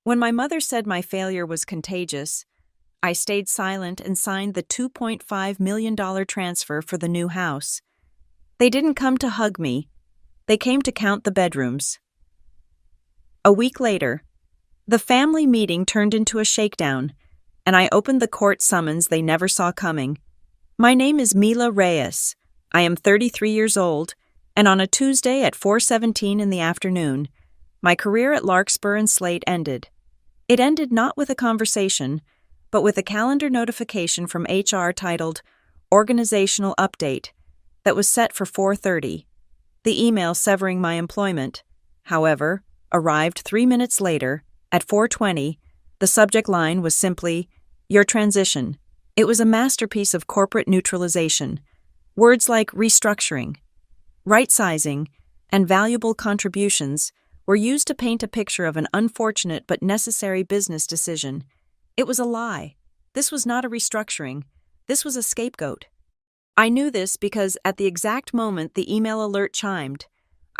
When my mother said my failure was contagious, I stayed silent and signed the $2.5 million transfer for the new house. They didn't come to hug me. They came to count the bedrooms. A week later, the family meeting turned into a shakedown, and I opened the court summons they never saw coming. My name is Mila Reyes. I am 33 years old, and on a Tuesday at 4:17 in the afternoon, my career at Larkspur and Slate ended. It ended not with a conversation, but with a calendar notification from HR titled Organizational Update that was set for 4:30. The email severing my employment, however, arrived 3 minutes later, at 4:20. The subject line was simply, "Your transition." It was a masterpiece of corporate neutralization. Words like restructuring, right-sizing, and valuable contributions were used to paint a picture of an unfortunate but necessary business decision. It was a lie. This was not a restructuring. This was a scapegoat. I knew this because at the exact moment the email alert chimed,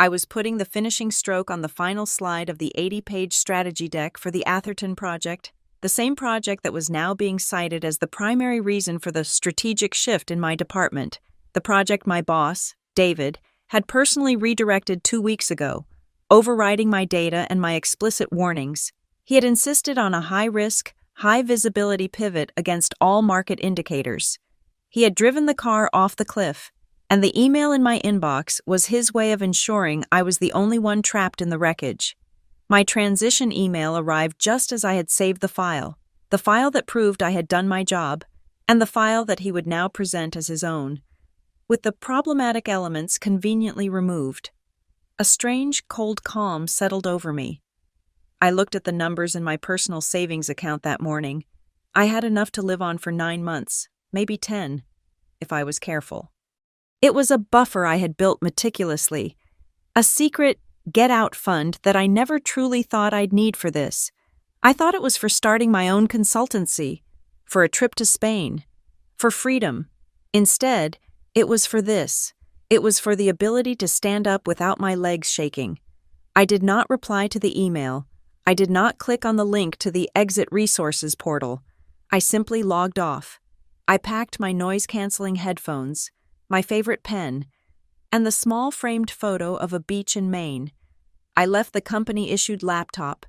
I was putting the finishing stroke on the final slide of the 80-page strategy deck for the Atherton project, the same project that was now being cited as the primary reason for the strategic shift in my department, the project my boss, David, had personally redirected 2 weeks ago, overriding my data and my explicit warnings. He had insisted on a high-risk, high-visibility pivot against all market indicators. He had driven the car off the cliff, and the email in my inbox was his way of ensuring I was the only one trapped in the wreckage. My transition email arrived just as I had saved the file that proved I had done my job, and the file that he would now present as his own, with the problematic elements conveniently removed. A strange, cold calm settled over me. I looked at the numbers in my personal savings account that morning. I had enough to live on for 9 months, maybe 10, if I was careful. It was a buffer I had built meticulously, a secret get-out fund that I never truly thought I'd need for this. I thought it was for starting my own consultancy, for a trip to Spain, for freedom. Instead, it was for this. It was for the ability to stand up without my legs shaking. I did not reply to the email. I did not click on the link to the Exit Resources portal. I simply logged off. I packed my noise-canceling headphones, my favorite pen, and the small framed photo of a beach in Maine. I left the company-issued laptop.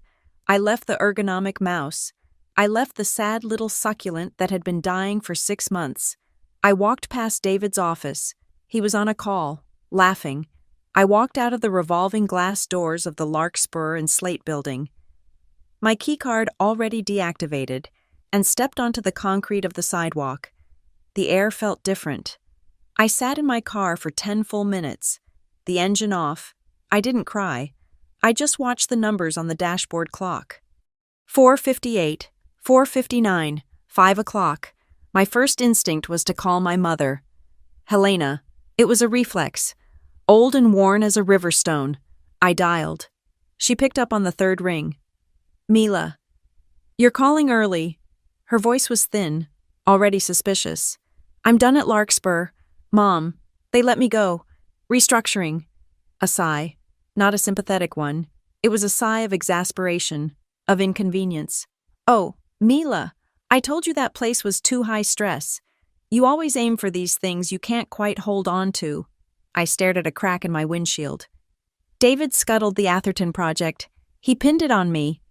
I left the ergonomic mouse. I left the sad little succulent that had been dying for 6 months. I walked past David's office. He was on a call, laughing. I walked out of the revolving glass doors of the Larkspur and Slate building, my keycard already deactivated, and stepped onto the concrete of the sidewalk. The air felt different. I sat in my car for 10 full minutes, the engine off. I didn't cry. I just watched the numbers on the dashboard clock. 4:58, 4:59, 5 o'clock. My first instinct was to call my mother. Helena. It was a reflex, old and worn as a river stone. I dialed. She picked up on the third ring. Mila. You're calling early. Her voice was thin, already suspicious. I'm done at Larkspur. Mom, they let me go. Restructuring. A sigh. Not a sympathetic one. It was a sigh of exasperation, of inconvenience. Oh, Mila, I told you that place was too high stress. You always aim for these things you can't quite hold on to. I stared at a crack in my windshield. David scuttled the Atherton project. He pinned it on me.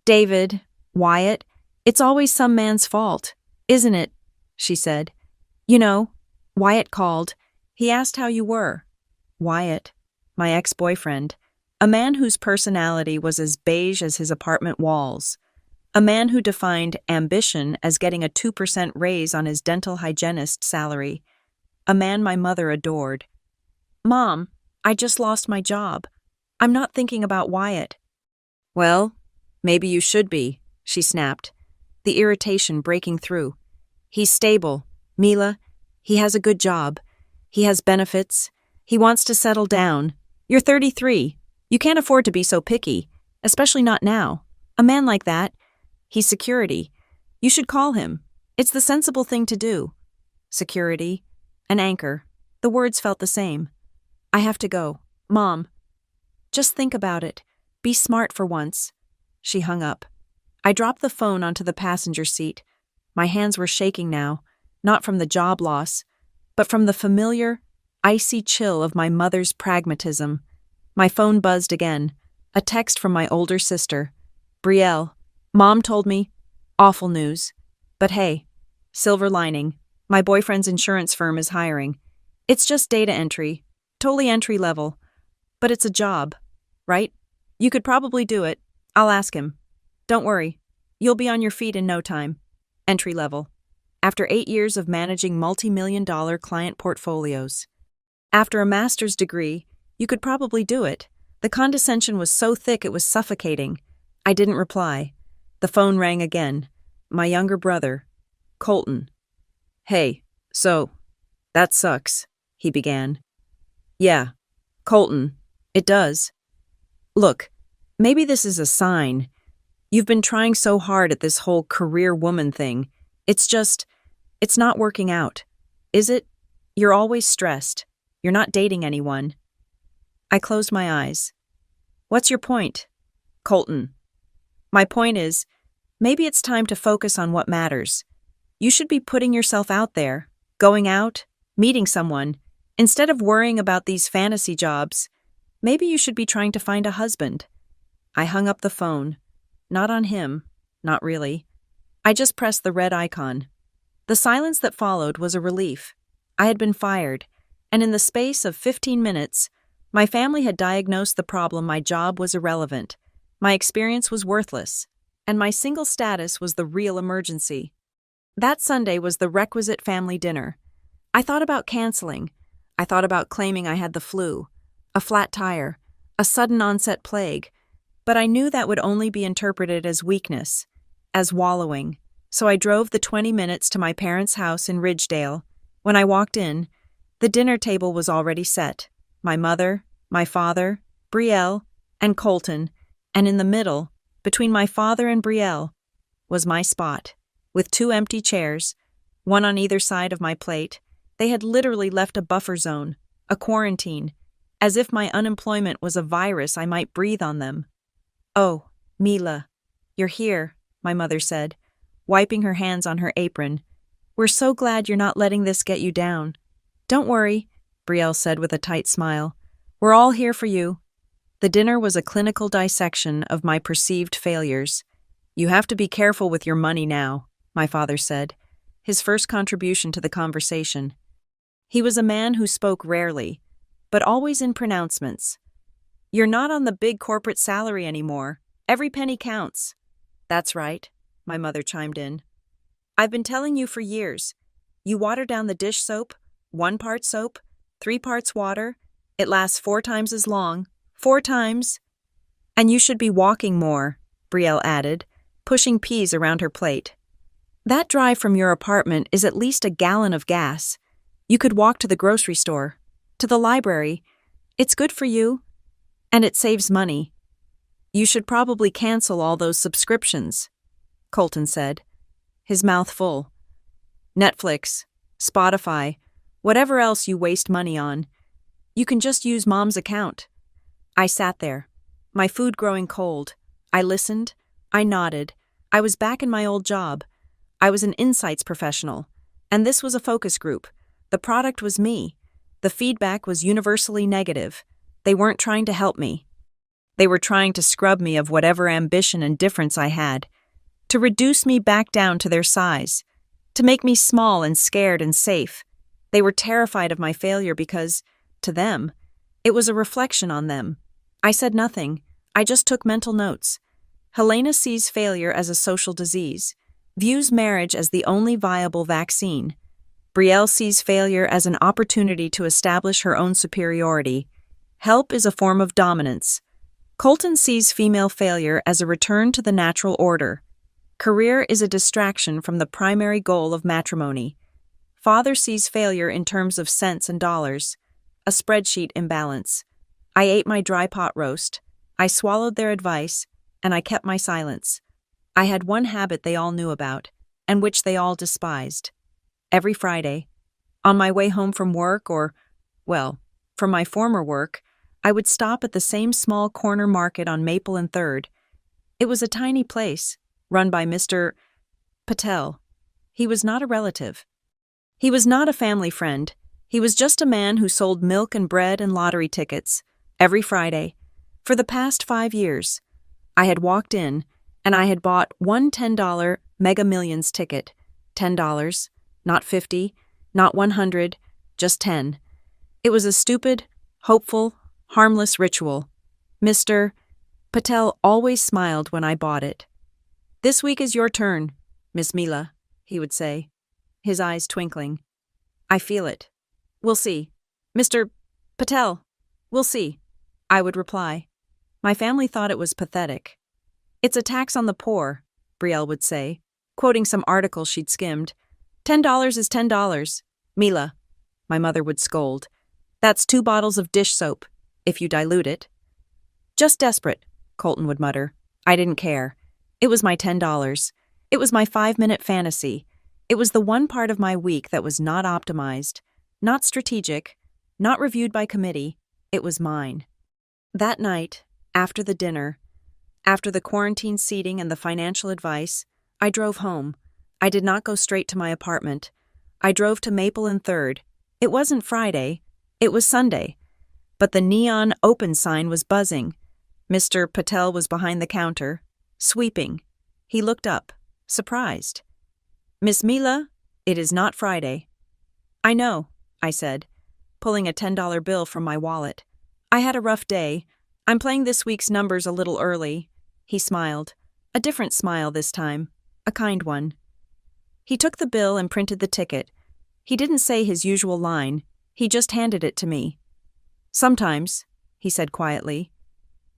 David, Wyatt, it's always some man's fault, isn't it? She said. You know, Wyatt called. He asked how you were. Wyatt, my ex-boyfriend, a man whose personality was as beige as his apartment walls, a man who defined ambition as getting a 2% raise on his dental hygienist salary, a man my mother adored. Mom, I just lost my job. I'm not thinking about Wyatt. Well, maybe you should be, she snapped, the irritation breaking through. He's stable, Mila. He has a good job. He has benefits. He wants to settle down. You're 33. You can't afford to be so picky, especially not now. A man like that, he's security. You should call him. It's the sensible thing to do. Security, an anchor. The words felt the same. I have to go. Mom. Just think about it. Be smart for once. She hung up. I dropped the phone onto the passenger seat. My hands were shaking now, not from the job loss, but from the familiar, icy chill of my mother's pragmatism. My phone buzzed again, a text from my older sister. Brielle, Mom told me, awful news. But hey, silver lining, my boyfriend's insurance firm is hiring. It's just data entry, totally entry level. But it's a job, right? You could probably do it. I'll ask him. Don't worry, you'll be on your feet in no time. Entry level. After 8 years of managing multi-million-dollar client portfolios. After a master's degree, you could probably do it. The condescension was so thick it was suffocating. I didn't reply. The phone rang again. My younger brother, Colton. Hey, so, that sucks, he began. Yeah, Colton, it does. Look, maybe this is a sign. You've been trying so hard at this whole career woman thing. It's not working out. Is it? You're always stressed. You're not dating anyone. I closed my eyes. What's your point? Colton. My point is, maybe it's time to focus on what matters. You should be putting yourself out there, going out, meeting someone. Instead of worrying about these fantasy jobs, maybe you should be trying to find a husband. I hung up the phone. Not on him. Not really. I just pressed the red icon. The silence that followed was a relief. I had been fired, and in the space of 15 minutes, my family had diagnosed the problem my job was irrelevant, my experience was worthless, and my single status was the real emergency. That Sunday was the requisite family dinner. I thought about canceling. I thought about claiming I had the flu, a flat tire, a sudden onset plague, but I knew that would only be interpreted as weakness, as wallowing, so I drove the 20 minutes to my parents' house in Ridgedale. When I walked in, the dinner table was already set. My mother, my father, Brielle, and Colton, and in the middle, between my father and Brielle, was my spot, with 2 empty chairs, one on either side of my plate. They had literally left a buffer zone, a quarantine, as if my unemployment was a virus I might breathe on them. Oh, Mila, you're here, my mother said, wiping her hands on her apron. We're so glad you're not letting this get you down. Don't worry, Brielle said with a tight smile. We're all here for you. The dinner was a clinical dissection of my perceived failures. You have to be careful with your money now, my father said, his first contribution to the conversation. He was a man who spoke rarely, but always in pronouncements. You're not on the big corporate salary anymore. Every penny counts. That's right, my mother chimed in. I've been telling you for years. You water down the dish soap, 1 part soap, 3 parts water. It lasts 4 times as long. 4 times. And you should be walking more, Brielle added, pushing peas around her plate. That drive from your apartment is at least a gallon of gas. You could walk to the grocery store, to the library. It's good for you. And it saves money. You should probably cancel all those subscriptions, Colton said, his mouth full. Netflix, Spotify, whatever else you waste money on. You can just use Mom's account. I sat there, my food growing cold. I listened. I nodded. I was back in my old job. I was an insights professional. And this was a focus group. The product was me. The feedback was universally negative. They weren't trying to help me. They were trying to scrub me of whatever ambition and difference I had, to reduce me back down to their size, to make me small and scared and safe. They were terrified of my failure because, to them, it was a reflection on them. I said nothing. I just took mental notes. Helena sees failure as a social disease, views marriage as the only viable vaccine. Brielle sees failure as an opportunity to establish her own superiority. Help is a form of dominance. Colton sees female failure as a return to the natural order. Career is a distraction from the primary goal of matrimony. Father sees failure in terms of cents and dollars, a spreadsheet imbalance. I ate my dry pot roast. I swallowed their advice, and I kept my silence. I had one habit they all knew about, and which they all despised. Every Friday, on my way home from work from my former work, I would stop at the same small corner market on Maple and 3rd. It was a tiny place, run by Mr. Patel. He was not a relative. He was not a family friend. He was just a man who sold milk and bread and lottery tickets every Friday. For the past 5 years, I had walked in and I had bought one $10 Mega Millions ticket. $10, not 50, not 100, just 10. It was a stupid, hopeful, harmless ritual. Mr. Patel always smiled when I bought it. "This week is your turn, Miss Mila," he would say, his eyes twinkling. "I feel it. We'll see. Mr. Patel, we'll see," I would reply. My family thought it was pathetic. "It's a tax on the poor," Brielle would say, quoting some article she'd skimmed. $10 is $10. "Mila," my mother would scold. "That's 2 bottles of dish soap, if you dilute it." "Just desperate," Colton would mutter. I didn't care. It was my $10. It was my 5-minute fantasy. It was the one part of my week that was not optimized, not strategic, not reviewed by committee. It was mine. That night, after the dinner, after the quarantine seating and the financial advice, I drove home. I did not go straight to my apartment. I drove to Maple and 3rd. It wasn't Friday. It was Sunday. But the neon open sign was buzzing. Mr. Patel was behind the counter, sweeping. He looked up, surprised. "Miss Mila, it is not Friday." "I know," I said, pulling a $10 bill from my wallet. "I had a rough day. I'm playing this week's numbers a little early." He smiled. A different smile this time. A kind one. He took the bill and printed the ticket. He didn't say his usual line. He just handed it to me. "Sometimes," he said quietly,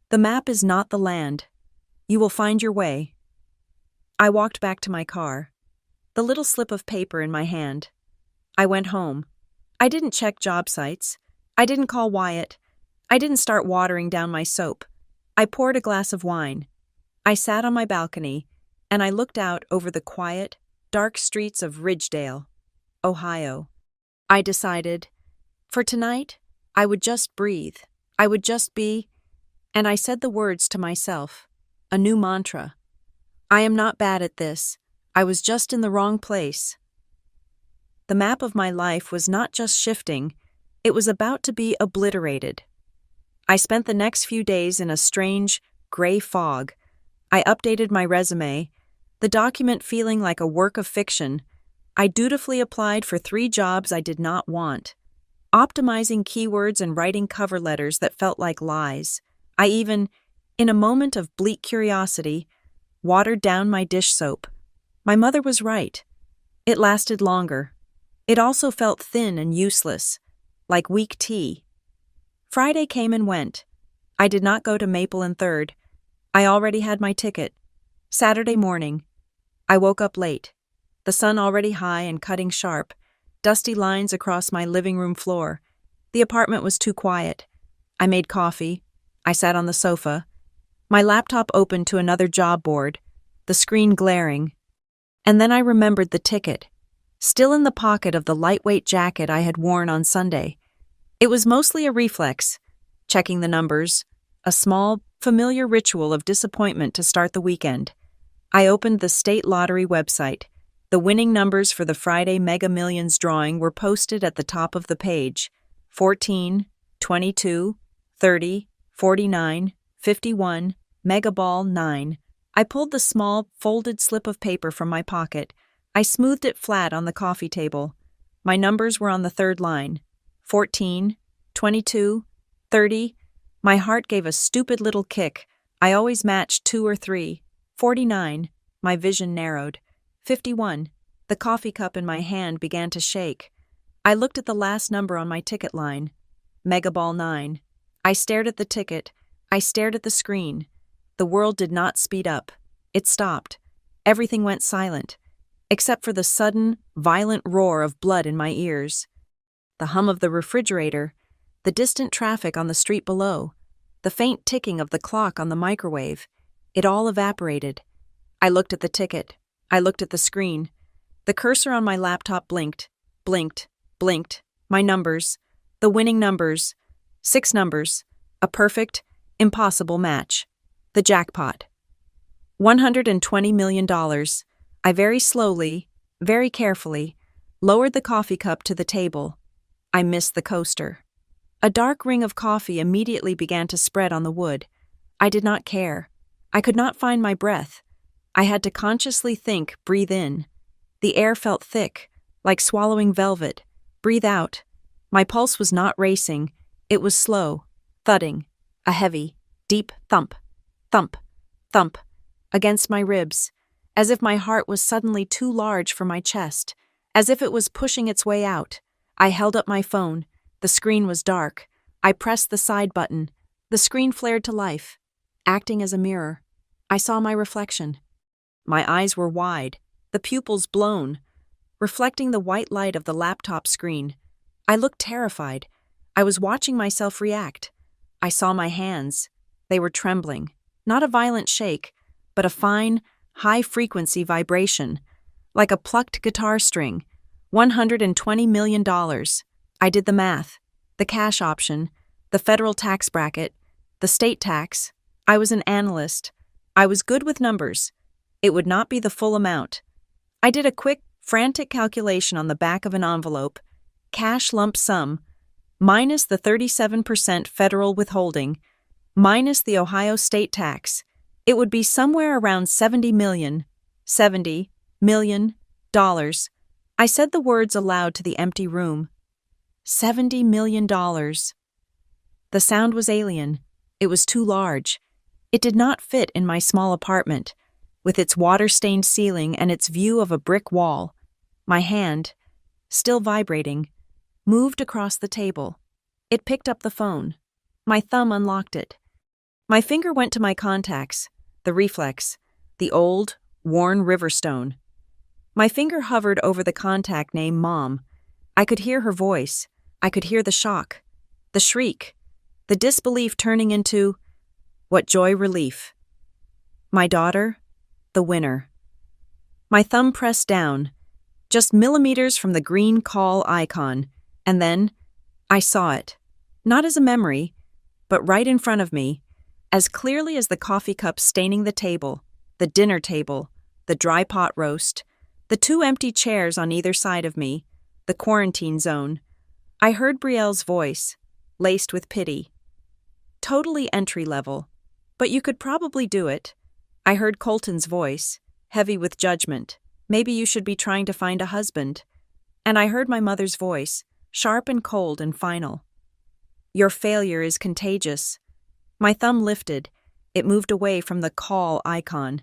"the map is not the land. You will find your way." I walked back to my car, the little slip of paper in my hand. I went home. I didn't check job sites. I didn't call Wyatt. I didn't start watering down my soap. I poured a glass of wine. I sat on my balcony, and I looked out over the quiet, dark streets of Ridgedale, Ohio. I decided, for tonight, I would just breathe. I would just be, and I said the words to myself, a new mantra. I am not bad at this. I was just in the wrong place. The map of my life was not just shifting, it was about to be obliterated. I spent the next few days in a strange, gray fog. I updated my resume, the document feeling like a work of fiction. I dutifully applied for 3 jobs I did not want, optimizing keywords and writing cover letters that felt like lies. I even, in a moment of bleak curiosity, watered down my dish soap. My mother was right. It lasted longer. It also felt thin and useless, like weak tea. Friday came and went. I did not go to Maple and 3rd. I already had my ticket. Saturday morning. I woke up late. The sun already high and cutting sharp, dusty lines across my living room floor. The apartment was too quiet. I made coffee. I sat on the sofa. My laptop opened to another job board, the screen glaring. And then I remembered the ticket, still in the pocket of the lightweight jacket I had worn on Sunday. It was mostly a reflex, checking the numbers, a small, familiar ritual of disappointment to start the weekend. I opened the state lottery website. The winning numbers for the Friday Mega Millions drawing were posted at the top of the page. 14, 22, 30, 49, 51, Mega Ball 9. I pulled the small, folded slip of paper from my pocket. I smoothed it flat on the coffee table. My numbers were on the 3rd line. 14, 22, 30. My heart gave a stupid little kick. I always matched 2 or 3. 49. My vision narrowed. 51. The coffee cup in my hand began to shake. I looked at the last number on my ticket line. Mega Ball 9. I stared at the ticket. I stared at the screen. The world did not speed up. It stopped. Everything went silent, except for the sudden, violent roar of blood in my ears. The hum of the refrigerator, the distant traffic on the street below, the faint ticking of the clock on the microwave. It all evaporated. I looked at the ticket. I looked at the screen. The cursor on my laptop blinked, blinked, blinked. My numbers, the winning numbers, 6 numbers, a perfect, impossible match. The jackpot. $120 million. I very slowly, very carefully, lowered the coffee cup to the table. I missed the coaster. A dark ring of coffee immediately began to spread on the wood. I did not care. I could not find my breath. I had to consciously think, breathe in. The air felt thick, like swallowing velvet. Breathe out. My pulse was not racing. It was slow, thudding, a heavy, deep thump, thump, thump, against my ribs, as if my heart was suddenly too large for my chest, as if it was pushing its way out. I held up my phone. The screen was dark. I pressed the side button. The screen flared to life, acting as a mirror. I saw my reflection. My eyes were wide, the pupils blown, reflecting the white light of the laptop screen. I looked terrified. I was watching myself react. I saw my hands. They were trembling, not a violent shake, but a fine, high-frequency vibration, like a plucked guitar string. $120 million. I did the math, the cash option, the federal tax bracket, the state tax. I was an analyst. I was good with numbers. It would not be the full amount. I did a quick, frantic calculation on the back of an envelope. Cash lump sum, minus the 37% federal withholding, minus the Ohio state tax. It would be somewhere around $70 million. $70 million. I said the words aloud to the empty room. $70 million. The sound was alien. It was too large. It did not fit in my small apartment, with its water-stained ceiling and its view of a brick wall. My hand, still vibrating, moved across the table. It picked up the phone. My thumb unlocked it. My finger went to my contacts, the reflex, the old, worn Riverstone. My finger hovered over the contact name Mom. I could hear her voice. I could hear the shock, the shriek, the disbelief turning into, what joy relief. My daughter, the winner. My thumb pressed down, just millimeters from the green call icon, and then I saw it, not as a memory, but right in front of me, as clearly as the coffee cup staining the table, the dinner table, the dry pot roast, the two empty chairs on either side of me, the quarantine zone. I heard Brielle's voice, laced with pity. Totally entry level, but you could probably do it. I heard Colton's voice, heavy with judgment. Maybe you should be trying to find a husband. And I heard my mother's voice, sharp and cold and final. Your failure is contagious. My thumb lifted. It moved away from the call icon.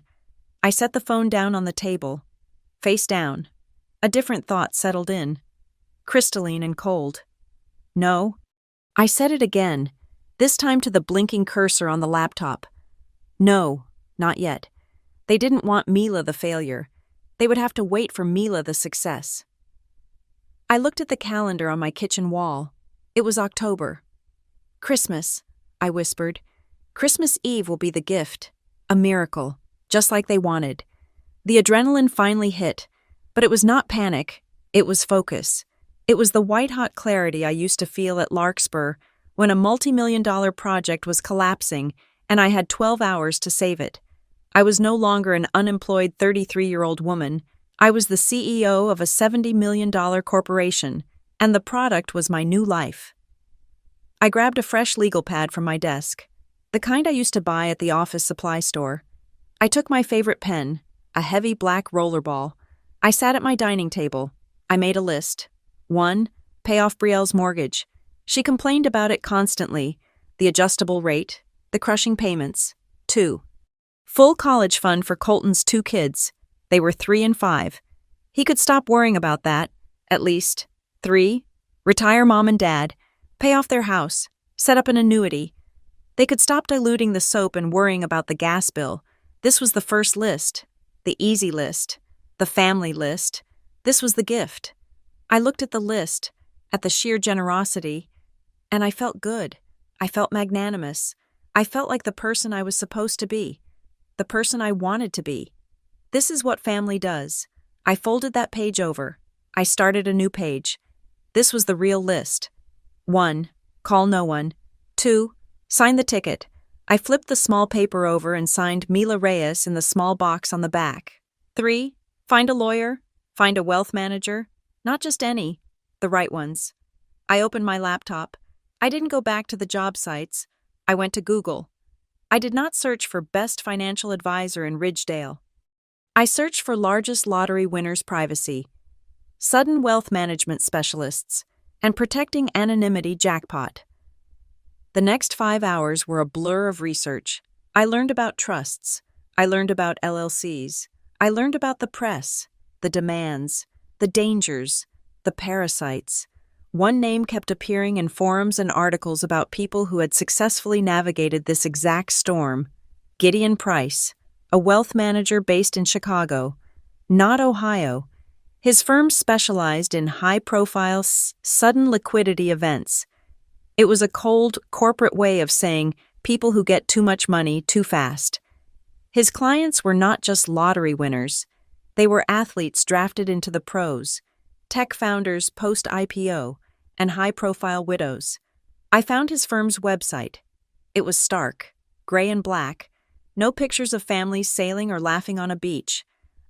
I set the phone down on the table, face down. A different thought settled in, crystalline and cold. No. I said it again, this time to the blinking cursor on the laptop. No, not yet. They didn't want Mila the failure. They would have to wait for Mila the success. I looked at the calendar on my kitchen wall. It was October. Christmas, I whispered. Christmas Eve will be the gift. A miracle, just like they wanted. The adrenaline finally hit, but it was not panic. It was focus. It was the white-hot clarity I used to feel at Larkspur when a multi-million-dollar project was collapsing and I had 12 hours to save it. I was no longer an unemployed 33-year-old woman. I was the CEO of a $70 million corporation, and the product was my new life. I grabbed a fresh legal pad from my desk, the kind I used to buy at the office supply store. I took my favorite pen, a heavy black rollerball. I sat at my dining table. I made a list. 1. Pay off Brielle's mortgage. She complained about it constantly, the adjustable rate, the crushing payments. 2. Full college fund for Colton's 2 kids. They were 3 and 5. He could stop worrying about that, at least. 3. Retire Mom and Dad. Pay off their house. Set up an annuity. They could stop diluting the soap and worrying about the gas bill. This was the first list. The easy list. The family list. This was the gift. I looked at the list, at the sheer generosity, and I felt good. I felt magnanimous. I felt like the person I was supposed to be. The person I wanted to be. This is what family does. I folded that page over. I started a new page. This was the real list. 1. Call no one. 2. Sign the ticket. I flipped the small paper over and signed Mila Reyes in the small box on the back. 3. Find a lawyer. Find a wealth manager. Not just any, the right ones. I opened my laptop. I didn't go back to the job sites. I went to Google. I did not search for best financial advisor in Ridgedale. I searched for largest lottery winners' privacy, sudden wealth management specialists, and protecting anonymity jackpot. The next 5 hours were a blur of research. I learned about trusts. I learned about LLCs. I learned about the press, the demands, the dangers, the parasites. One name kept appearing in forums and articles about people who had successfully navigated this exact storm. Gideon Price, a wealth manager based in Chicago, not Ohio. His firm specialized in high-profile, sudden liquidity events. It was a cold, corporate way of saying people who get too much money too fast. His clients were not just lottery winners. They were athletes drafted into the pros, tech founders post-IPO, and high-profile widows. I found his firm's website. It was stark, gray and black, no pictures of families sailing or laughing on a beach.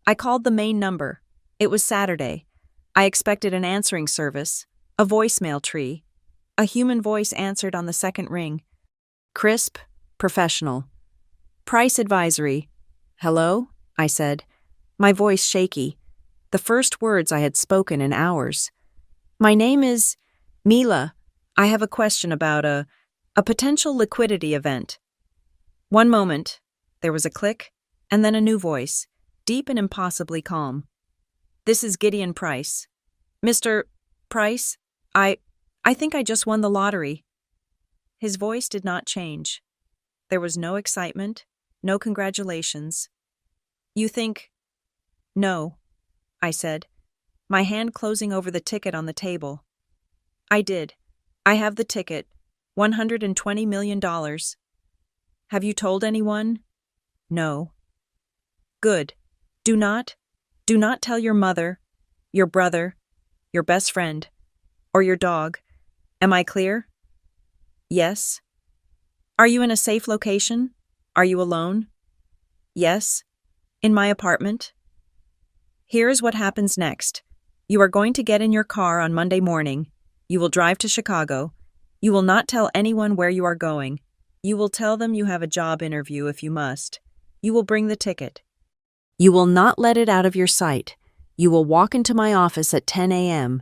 I called the main number. It was Saturday. I expected an answering service, a voicemail tree. A human voice answered on the second ring. Crisp, professional. Price advisory. Hello? I said, my voice shaky. The first words I had spoken in hours. My name is Mila. I have a question about a potential liquidity event. One moment. There was a click, and then a new voice, deep and impossibly calm. This is Gideon Price. Mr. Price, I think I just won the lottery. His voice did not change. There was no excitement, no congratulations. You think? No, I said, my hand closing over the ticket on the table. I did. I have the ticket, $120 million. Have you told anyone? No. Good. Do not tell your mother, your brother, your best friend, or your dog. Am I clear? Yes. Are you in a safe location? Are you alone? Yes. In my apartment? Here's what happens next. You are going to get in your car on Monday morning. You will drive to Chicago. You will not tell anyone where you are going. You will tell them you have a job interview if you must. You will bring the ticket. You will not let it out of your sight. You will walk into my office at 10 a.m.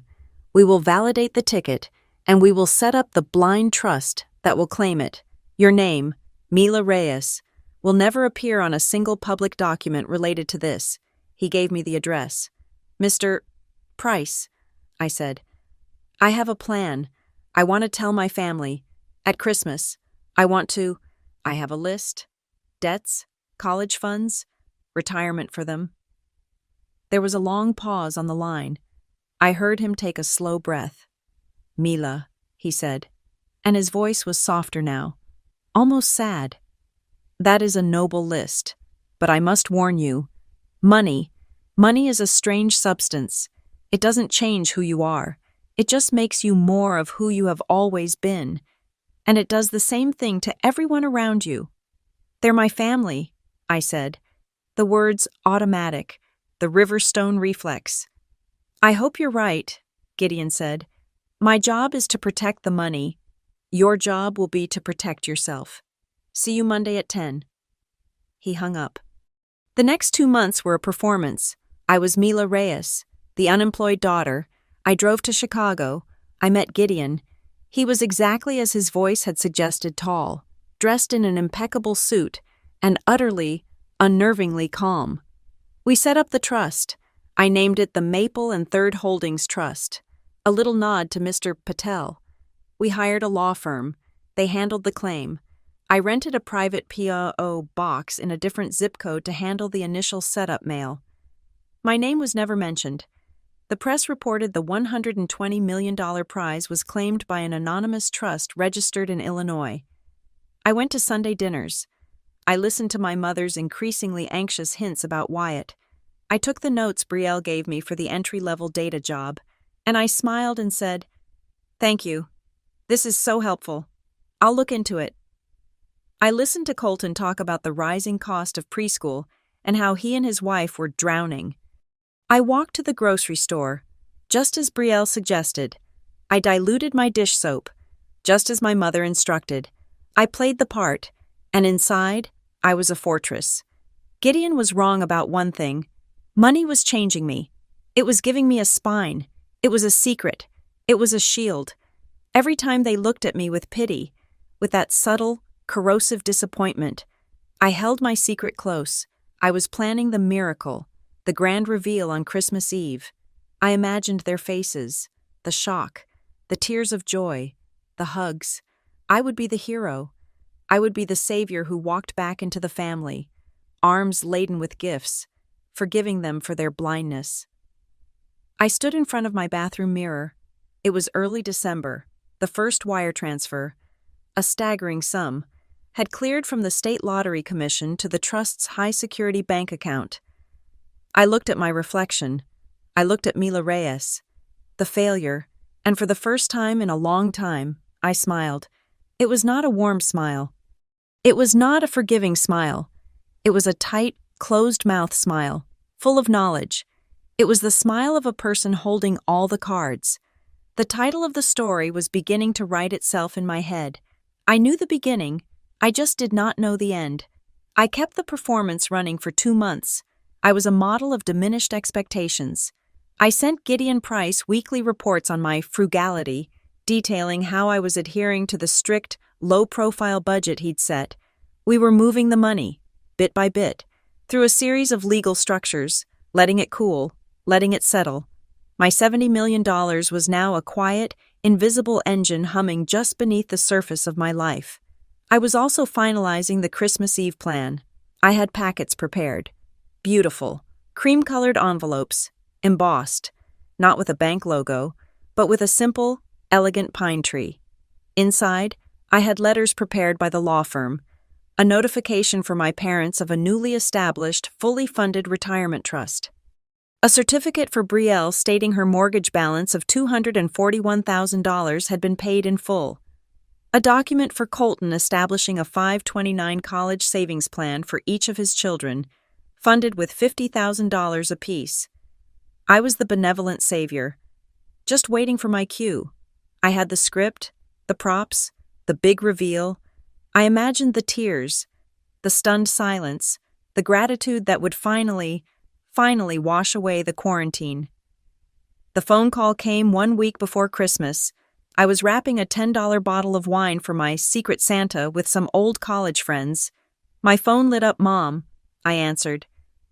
We will validate the ticket, and we will set up the blind trust that will claim it. Your name, Mila Reyes, will never appear on a single public document related to this. He gave me the address. Mr. Price, I said, I have a plan. I want to tell my family. At Christmas, I have a list. Debts, college funds, retirement for them. There was a long pause on the line. I heard him take a slow breath. Mila, he said, and his voice was softer now, almost sad. That is a noble list, but I must warn you, money is a strange substance. It doesn't change who you are. It just makes you more of who you have always been. And it does the same thing to everyone around you. They're my family, I said. The words automatic, the Riverstone reflex. I hope you're right, Gideon said. My job is to protect the money. Your job will be to protect yourself. See you Monday at 10. He hung up. The next 2 months were a performance. I was Mila Reyes, the unemployed daughter. I drove to Chicago. I met Gideon. He was exactly as his voice had suggested, tall, dressed in an impeccable suit, and utterly, unnervingly calm. We set up the trust. I named it the Maple and Third Holdings Trust, a little nod to Mr. Patel. We hired a law firm. They handled the claim. I rented a private P.O. box in a different zip code to handle the initial setup mail. My name was never mentioned. The press reported the $120 million prize was claimed by an anonymous trust registered in Illinois. I went to Sunday dinners. I listened to my mother's increasingly anxious hints about Wyatt. I took the notes Brielle gave me for the entry-level data job, and I smiled and said, "Thank you. This is so helpful. I'll look into it." I listened to Colton talk about the rising cost of preschool and how he and his wife were drowning. I walked to the grocery store, just as Brielle suggested. I diluted my dish soap, just as my mother instructed. I played the part, and inside, I was a fortress. Gideon was wrong about one thing. Money was changing me. It was giving me a spine. It was a secret. It was a shield. Every time they looked at me with pity, with that subtle, corrosive disappointment, I held my secret close. I was planning the miracle, the grand reveal on Christmas Eve. I imagined their faces, the shock, the tears of joy, the hugs. I would be the hero. I would be the savior who walked back into the family, arms laden with gifts, forgiving them for their blindness. I stood in front of my bathroom mirror. It was early December. The first wire transfer, a staggering sum, had cleared from the State Lottery Commission to the Trust's high-security bank account. I looked at my reflection. I looked at Mila Reyes, the failure, and for the first time in a long time, I smiled. It was not a warm smile. It was not a forgiving smile. It was a tight, closed-mouth smile, full of knowledge. It was the smile of a person holding all the cards. The title of the story was beginning to write itself in my head. I knew the beginning, I just did not know the end. I kept the performance running for 2 months. I was a model of diminished expectations. I sent Gideon Price weekly reports on my frugality, detailing how I was adhering to the strict, low-profile budget he'd set. We were moving the money, bit by bit, through a series of legal structures, letting it cool, letting it settle. My $70 million was now a quiet, invisible engine humming just beneath the surface of my life. I was also finalizing the Christmas Eve plan. I had packets prepared. Beautiful, cream-colored envelopes, embossed, not with a bank logo, but with a simple, elegant pine tree. Inside, I had letters prepared by the law firm, a notification for my parents of a newly established, fully funded retirement trust. A certificate for Brielle stating her mortgage balance of $241,000 had been paid in full. A document for Colton establishing a 529 college savings plan for each of his children, funded with $50,000 apiece. I was the benevolent savior, just waiting for my cue. I had the script, the props, the big reveal. I imagined the tears, the stunned silence, the gratitude that would finally wash away the quarantine. The phone call came 1 week before Christmas. I was wrapping a $10 bottle of wine for my Secret Santa with some old college friends. My phone lit up. "Mom," I answered,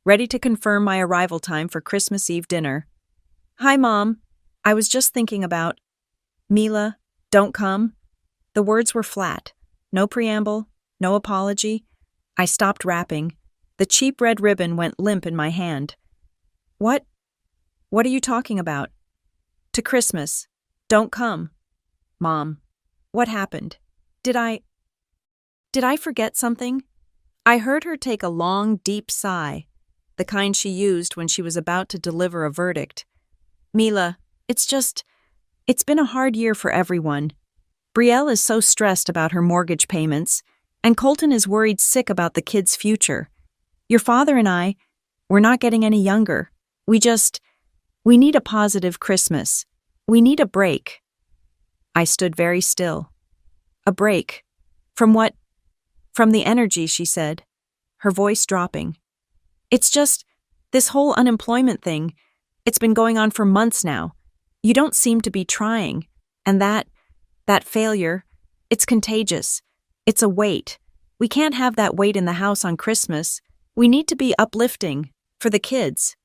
ready to confirm my arrival time for Christmas Eve dinner. "Hi, Mom. I was just thinking about..." "Mila, don't come." The words were flat. No preamble, no apology. I stopped wrapping. The cheap red ribbon went limp in my hand. What are you talking about?" "To Christmas. Don't come." "Mom, what happened? Did I forget something?" I heard her take a long, deep sigh, the kind she used when she was about to deliver a verdict. "Mila, it's been a hard year for everyone. Brielle is so stressed about her mortgage payments, and Colton is worried sick about the kids' future. Your father and we're not getting any younger. We need a positive Christmas. We need a break." I stood very still. "A break? From what?" "From the energy," she said, her voice dropping. "It's just, this whole unemployment thing, it's been going on for months now. You don't seem to be trying. And that failure, it's contagious. It's a weight. We can't have that weight in the house on Christmas. We need to be uplifting, for the kids."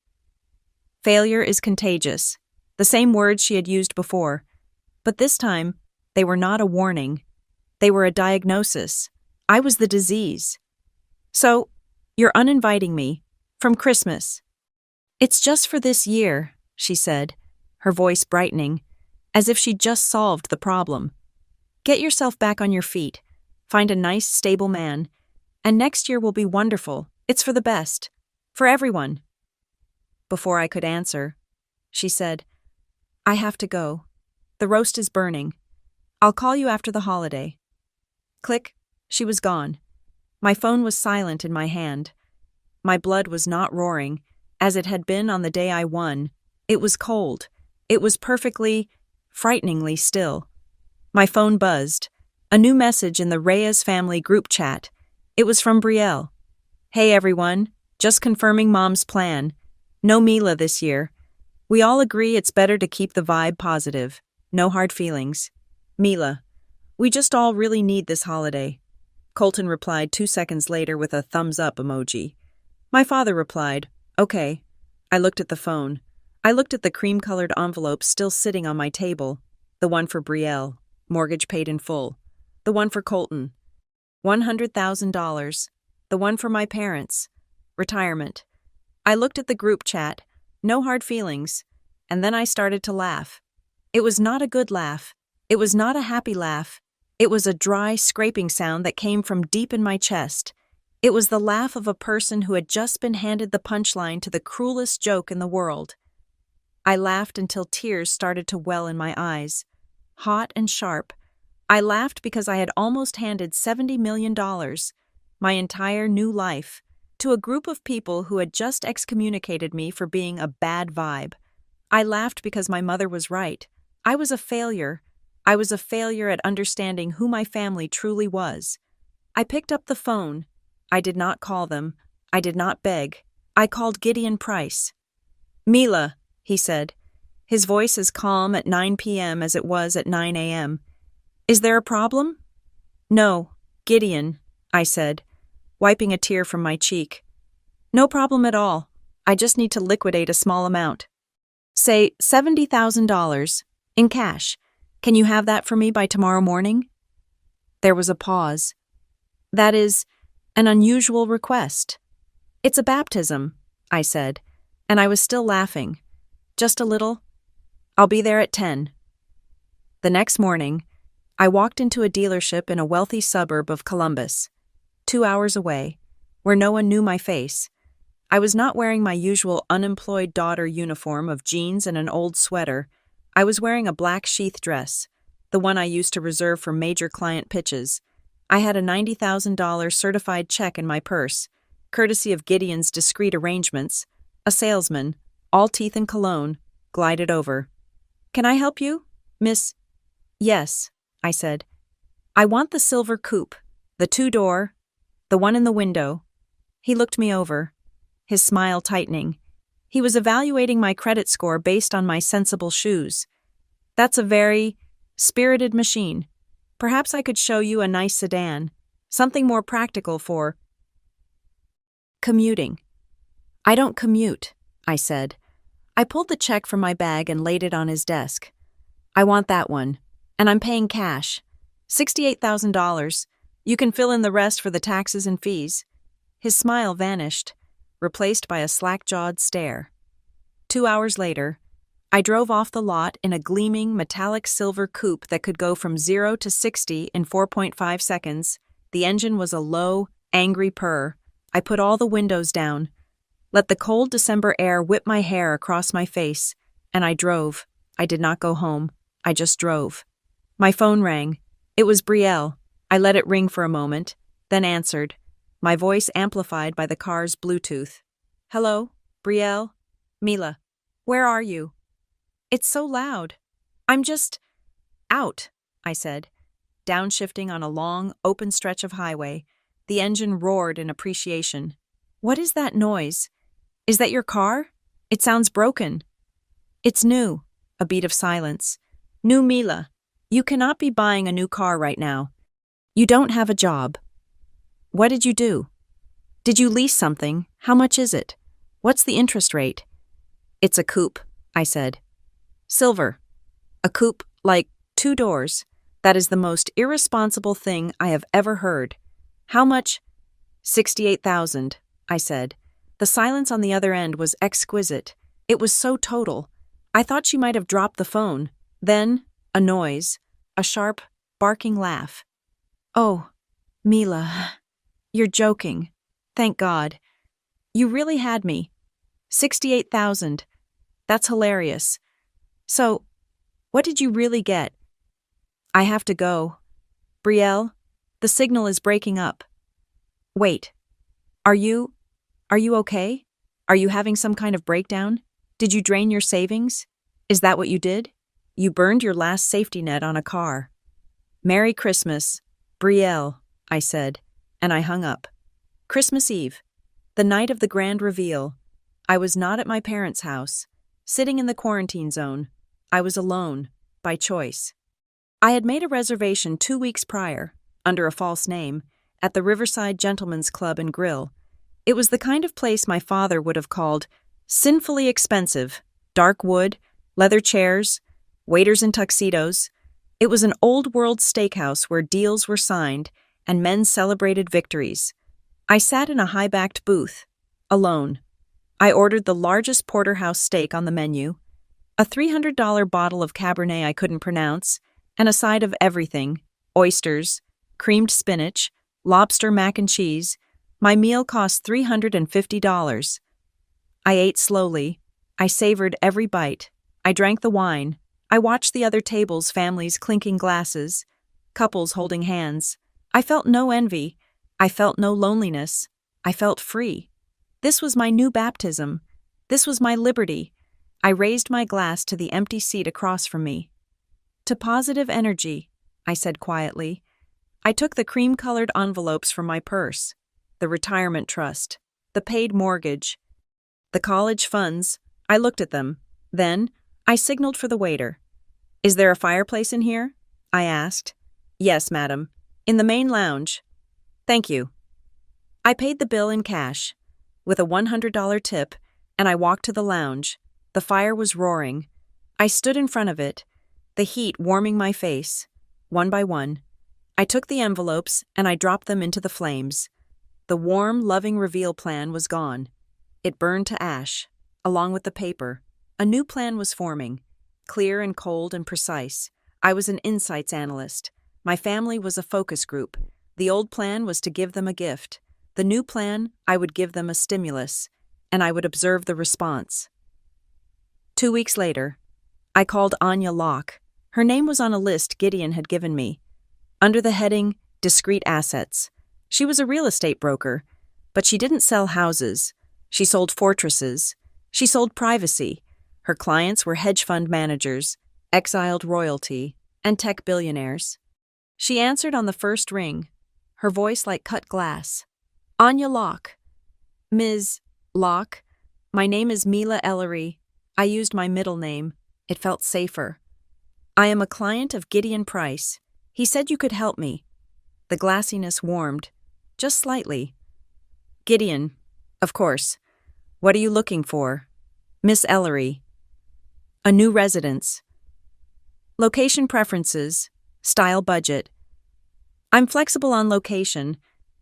Failure is contagious. The same words she had used before. But this time, they were not a warning. They were a diagnosis. I was the disease. "So, you're uninviting me, from Christmas." "It's just for this year," she said, her voice brightening, as if she'd just solved the problem. "Get yourself back on your feet. Find a nice, stable man. And next year will be wonderful. It's for the best. For everyone." Before I could answer, she said, "I have to go. The roast is burning. I'll call you after the holiday." Click, she was gone. My phone was silent in my hand. My blood was not roaring, as it had been on the day I won. It was cold. It was perfectly, frighteningly still. My phone buzzed. A new message in the Reyes family group chat. It was from Brielle. "Hey everyone, just confirming Mom's plan. No Mila this year. We all agree it's better to keep the vibe positive. No hard feelings. Mila. We just all really need this holiday." Colton replied 2 seconds later with a thumbs up emoji. My father replied, "Okay." I looked at the phone. I looked at the cream-colored envelope still sitting on my table. The one for Brielle, mortgage paid in full. The one for Colton, $100,000. The one for my parents, retirement. I looked at the group chat, no hard feelings, and then I started to laugh. It was not a good laugh. It was not a happy laugh. It was a dry, scraping sound that came from deep in my chest. It was the laugh of a person who had just been handed the punchline to the cruelest joke in the world. I laughed until tears started to well in my eyes, hot and sharp. I laughed because I had almost handed $70 million, my entire new life, to a group of people who had just excommunicated me for being a bad vibe. I laughed because my mother was right. I was a failure. I was a failure at understanding who my family truly was. I picked up the phone. I did not call them. I did not beg. I called Gideon Price. "Mila," he said, his voice as calm at 9 p.m. as it was at 9 a.m. "Is there a problem?" "No, Gideon," I said, wiping a tear from my cheek. "No problem at all. I just need to liquidate a small amount. Say $70,000 in cash. Can you have that for me by tomorrow morning?" There was a pause. "That is an unusual request." "It's a baptism," I said, and I was still laughing. "Just a little. I'll be there at 10. The next morning, I walked into a dealership in a wealthy suburb of Columbus, 2 hours away, where no one knew my face. I was not wearing my usual unemployed daughter uniform of jeans and an old sweater. I was wearing a black sheath dress, the one I used to reserve for major client pitches. I had a $90,000 certified check in my purse, courtesy of Gideon's discreet arrangements. A salesman, all teeth and cologne, glided over. "Can I help you, Miss?" "Yes," I said. "I want the silver coupe, the 2-door, the one in the window." He looked me over, his smile tightening. He was evaluating my credit score based on my sensible shoes. "That's a very spirited machine. Perhaps I could show you a nice sedan, something more practical for commuting." "I don't commute," I said. I pulled the check from my bag and laid it on his desk. "I want that one, and I'm paying cash. $68,000. You can fill in the rest for the taxes and fees." His smile vanished, replaced by a slack-jawed stare. 2 hours later, I drove off the lot in a gleaming metallic silver coupe that could go from 0 to 60 in 4.5 seconds. The engine was a low, angry purr. I put all the windows down, let the cold December air whip my hair across my face, and I drove. I did not go home. I just drove. My phone rang. It was Brielle. I let it ring for a moment, then answered, my voice amplified by the car's Bluetooth. "Hello, Brielle? Mila. Where are you?" "It's so loud." "I'm just out," I said, downshifting on a long, open stretch of highway. The engine roared in appreciation. "What is that noise? Is that your car? It sounds broken." "It's new." A beat of silence. "New Mila. You cannot be buying a new car right now. You don't have a job." "What did you do?" "Did you lease something? How much is it? What's the interest rate?" "It's a coupe," I said. "Silver. A coupe, like 2 doors. That is the most irresponsible thing I have ever heard." "How much?" $68,000, I said. The silence on the other end was exquisite. It was so total. I thought she might have dropped the phone. Then, a noise, a sharp, barking laugh. "Oh, Mila, you're joking. Thank God. You really had me. 68,000. That's hilarious. So, what did you really get?" "I have to go. Brielle, the signal is breaking up." Wait, are you, are you okay? Are you having some kind of breakdown? Did you drain your savings? Is that what you did? You burned your last safety net on a car. Merry Christmas, Brielle, I said, and I hung up. Christmas Eve, the night of the grand reveal. I was not at my parents' house, sitting in the quarantine zone. I was alone, by choice. I had made a reservation 2 weeks prior, under a false name, at the Riverside Gentlemen's Club and Grill. It was the kind of place my father would have called sinfully expensive: dark wood, leather chairs, waiters in tuxedos. It was an old-world steakhouse where deals were signed and men celebrated victories. I sat in a high-backed booth, alone. I ordered the largest porterhouse steak on the menu, a $300 bottle of Cabernet I couldn't pronounce, and a side of everything: oysters, creamed spinach, lobster mac and cheese. My meal cost $350. I ate slowly. I savored every bite. I drank the wine. I watched the other tables, families clinking glasses, couples holding hands. I felt no envy. I felt no loneliness. I felt free. This was my new baptism. This was my liberty. I raised my glass to the empty seat across from me. To positive energy, I said quietly. I took the cream-colored envelopes from my purse, the retirement trust, the paid mortgage, the college funds. I looked at them. Then, I signaled for the waiter. Is there a fireplace in here? I asked. Yes, madam. In the main lounge. Thank you. I paid the bill in cash, with a $100 tip, and I walked to the lounge. The fire was roaring. I stood in front of it, the heat warming my face. One by one, I took the envelopes and I dropped them into the flames. The warm, loving reveal plan was gone. It burned to ash, along with the paper. A new plan was forming, clear and cold and precise. I was an insights analyst. My family was a focus group. The old plan was to give them a gift. The new plan, I would give them a stimulus, and I would observe the response. 2 weeks later, I called Anya Locke. Her name was on a list Gideon had given me, under the heading Discrete Assets. She was a real estate broker, but she didn't sell houses. She sold fortresses. She sold privacy. Her clients were hedge fund managers, exiled royalty, and tech billionaires. She answered on the first ring, her voice like cut glass. Anya Locke. Ms. Locke, my name is Mila Ellery. I used my middle name. It felt safer. I am a client of Gideon Price. He said you could help me. The glassiness warmed, just slightly. Gideon, of course. What are you looking for? Miss Ellery. A new residence. Location preferences, style budget. I'm flexible on location,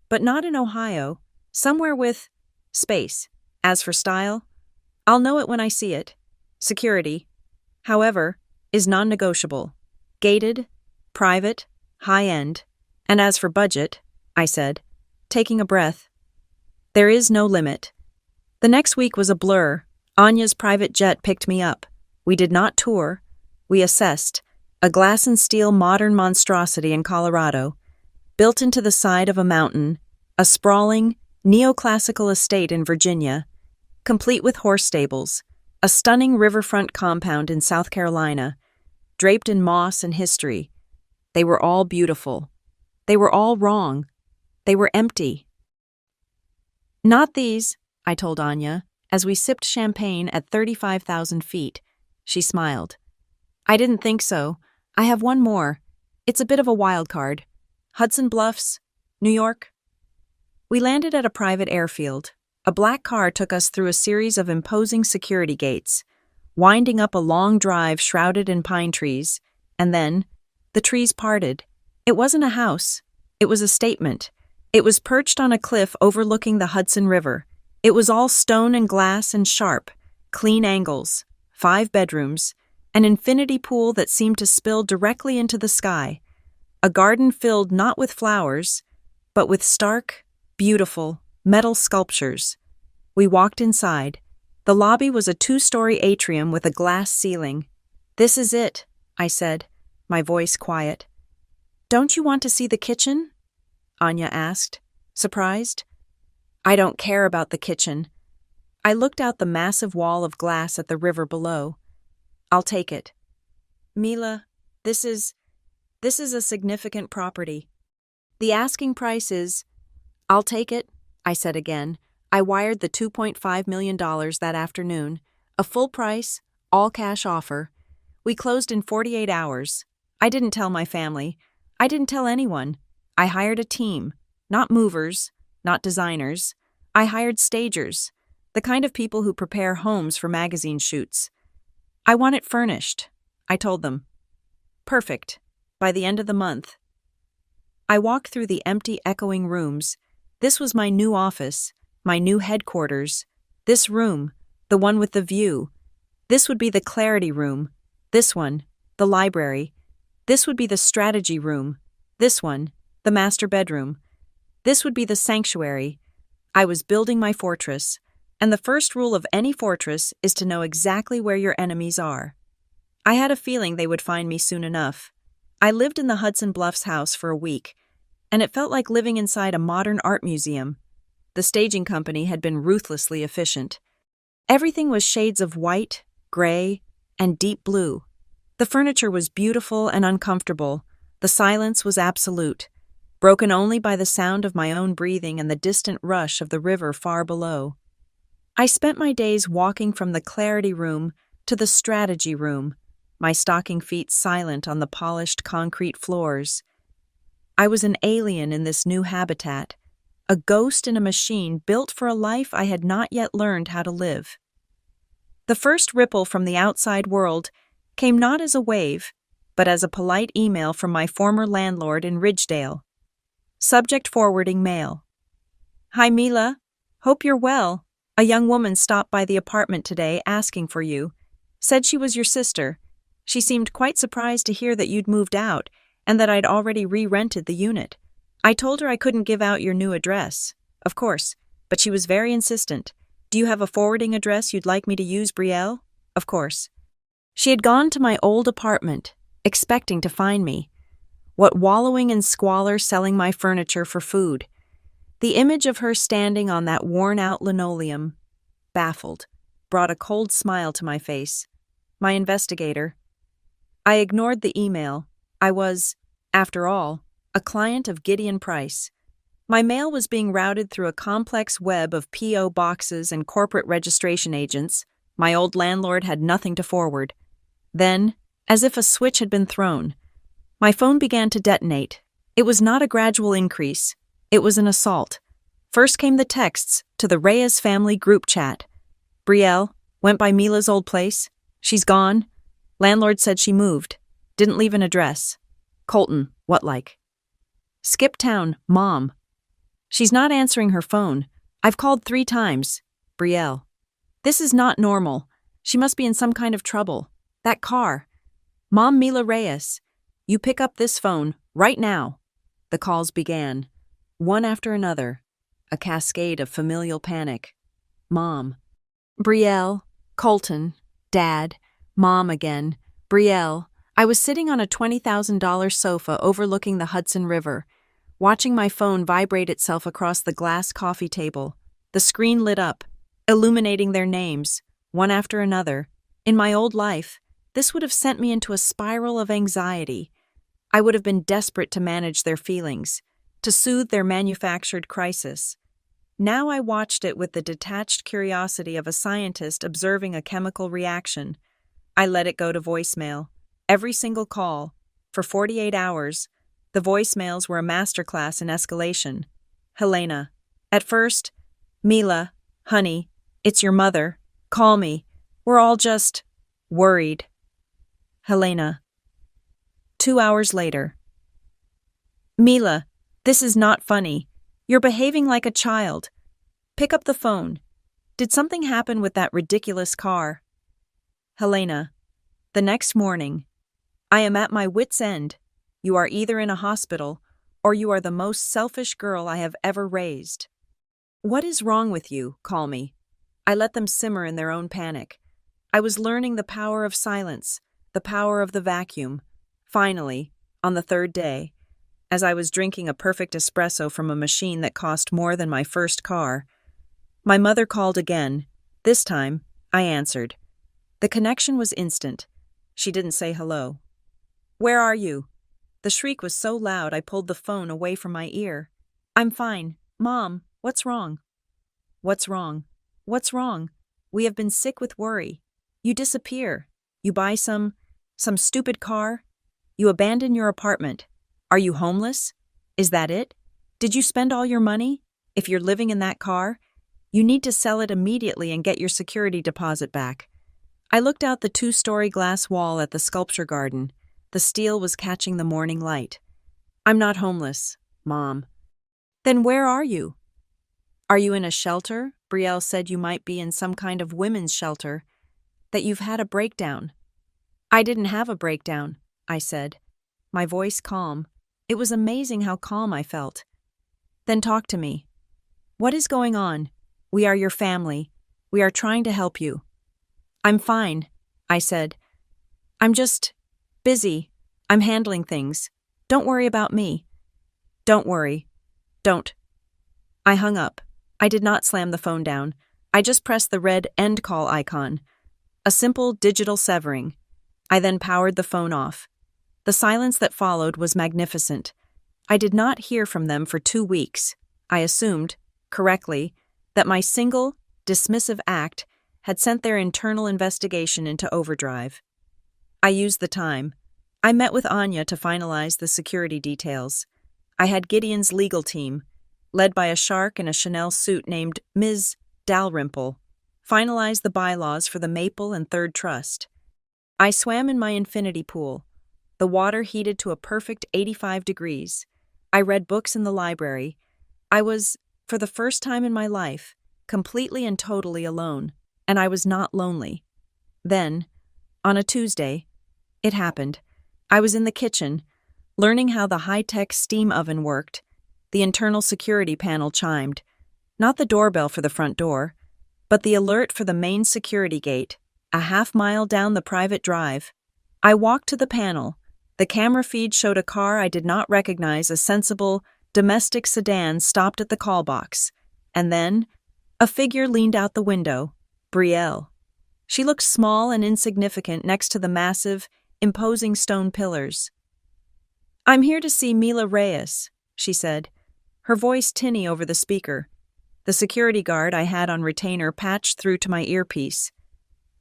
but not in Ohio, somewhere with space. As for style, I'll know it when I see it. Security, however, is non-negotiable. Gated, private, high-end. And as for budget, I said, taking a breath, there is no limit. The next week was a blur. Anya's private jet picked me up. We did not tour. We assessed. A glass and steel modern monstrosity in Colorado, built into the side of a mountain, a sprawling, neoclassical estate in Virginia, complete with horse stables, a stunning riverfront compound in South Carolina, draped in moss and history. They were all beautiful. They were all wrong. They were empty. Not these, I told Anya, as we sipped champagne at 35,000 feet. She smiled. I didn't think so. I have one more. It's a bit of a wild card. Hudson Bluffs, New York. We landed at a private airfield. A black car took us through a series of imposing security gates, winding up a long drive shrouded in pine trees, and then, the trees parted. It wasn't a house. It was a statement. It was perched on a cliff overlooking the Hudson River. It was all stone and glass and sharp, clean angles, 5 bedrooms, an infinity pool that seemed to spill directly into the sky, a garden filled not with flowers, but with stark, beautiful, metal sculptures. We walked inside. The lobby was a 2-story atrium with a glass ceiling. This is it, I said, my voice quiet. Don't you want to see the kitchen? Anya asked, surprised. I don't care about the kitchen. I looked out the massive wall of glass at the river below. I'll take it. Mila, this is a significant property. The asking price is, I'll take it, I said again. I wired the $2.5 million that afternoon, a full price, all cash offer. We closed in 48 hours. I didn't tell my family. I didn't tell anyone. I hired a team, not movers, not designers. I hired stagers, the kind of people who prepare homes for magazine shoots. I want it furnished, I told them. Perfect, by the end of the month. I walked through the empty, echoing rooms. This was my new office, my new headquarters. This room, the one with the view. This would be the clarity room. This one, the library. This would be the strategy room. This one, the master bedroom. This would be the sanctuary. I was building my fortress, and the first rule of any fortress is to know exactly where your enemies are. I had a feeling they would find me soon enough. I lived in the Hudson Bluffs house for a week, and it felt like living inside a modern art museum. The staging company had been ruthlessly efficient. Everything was shades of white, gray, and deep blue. The furniture was beautiful and uncomfortable. The silence was absolute, broken only by the sound of my own breathing and the distant rush of the river far below. I spent my days walking from the clarity room to the strategy room, my stocking feet silent on the polished concrete floors. I was an alien in this new habitat, a ghost in a machine built for a life I had not yet learned how to live. The first ripple from the outside world came not as a wave, but as a polite email from my former landlord in Ridgedale. Subject forwarding mail. Hi Mila, hope you're well. A young woman stopped by the apartment today asking for you. Said she was your sister. She seemed quite surprised to hear that you'd moved out and that I'd already re-rented the unit. I told her I couldn't give out your new address, of course, but she was very insistent. Do you have a forwarding address you'd like me to use, Brielle? Of course. She had gone to my old apartment, expecting to find me. What wallowing in squalor selling my furniture for food. The image of her standing on that worn-out linoleum, baffled, brought a cold smile to my face. My investigator. I ignored the email. I was, after all, a client of Gideon Price. My mail was being routed through a complex web of P.O. boxes and corporate registration agents. My old landlord had nothing to forward. Then, as if a switch had been thrown, my phone began to detonate. It was not a gradual increase. It was an assault. First came the texts to the Reyes family group chat. Brielle, went by Mila's old place. She's gone. Landlord said she moved. Didn't leave an address. Colton, what like? Skip town, Mom. She's not answering her phone. I've called 3 times. Brielle. This is not normal. She must be in some kind of trouble. That car. Mom Mila Reyes. You pick up this phone, right now. The calls began. One after another. A cascade of familial panic. Mom. Brielle. Colton. Dad. Mom again. Brielle. I was sitting on a $20,000 sofa overlooking the Hudson River, watching my phone vibrate itself across the glass coffee table. The screen lit up, illuminating their names, one after another. In my old life, this would have sent me into a spiral of anxiety. I would have been desperate to manage their feelings, to soothe their manufactured crisis. Now I watched it with the detached curiosity of a scientist observing a chemical reaction. I let it go to voicemail. Every single call, for 48 hours, the voicemails were a masterclass in escalation. Helena. At first, Mila, honey, it's your mother. Call me. We're all just worried. Helena. 2 hours later. Mila, this is not funny. You're behaving like a child. Pick up the phone. Did something happen with that ridiculous car? Helena. The next morning. I am at my wit's end. You are either in a hospital, or you are the most selfish girl I have ever raised. What is wrong with you? Call me. I let them simmer in their own panic. I was learning the power of silence, the power of the vacuum. Finally, on the 3rd day, as I was drinking a perfect espresso from a machine that cost more than my first car, My mother called again. This time, I answered. The connection was instant. She didn't say hello. "Where are you?" The shriek was so loud I pulled the phone away from my ear. "I'm fine. Mom, what's wrong?" "What's wrong? What's wrong? We have been sick with worry. You disappear. You buy some stupid car. You abandon your apartment. Are you homeless? Is that it? Did you spend all your money? If you're living in that car, you need to sell it immediately and get your security deposit back." I looked out the 2-story glass wall at the sculpture garden. The steel was catching the morning light. "I'm not homeless, Mom." "Then where are you?" "Are you in a shelter? Brielle said you might be in some kind of women's shelter, that you've had a breakdown." "I didn't have a breakdown," I said, my voice calm. It was amazing how calm I felt. "Then talk to me. What is going on? We are your family. We are trying to help you." "I'm fine," I said. "I'm just busy. I'm handling things. Don't worry about me." "Don't worry. Don't." I hung up. I did not slam the phone down. I just pressed the red end call icon. A simple digital severing. I then powered the phone off. The silence that followed was magnificent. I did not hear from them for 2 weeks. I assumed, correctly, that my single, dismissive act had sent their internal investigation into overdrive. I used the time. I met with Anya to finalize the security details. I had Gideon's legal team, led by a shark in a Chanel suit named Ms. Dalrymple, finalize the bylaws for the Maple and Third Trust. I swam in my infinity pool. The water heated to a perfect 85 degrees. I read books in the library. I was, for the first time in my life, completely and totally alone, and I was not lonely. Then, on a Tuesday, it happened. I was in the kitchen, learning how the high-tech steam oven worked. The internal security panel chimed. Not the doorbell for the front door, but the alert for the main security gate, a half-mile down the private drive. I walked to the panel. The camera feed showed a car I did not recognize, a sensible, domestic sedan stopped at the call box. And then, a figure leaned out the window. Brielle. She looked small and insignificant next to the massive, imposing stone pillars. "I'm here to see Mila Reyes," she said, her voice tinny over the speaker. The security guard I had on retainer patched through to my earpiece.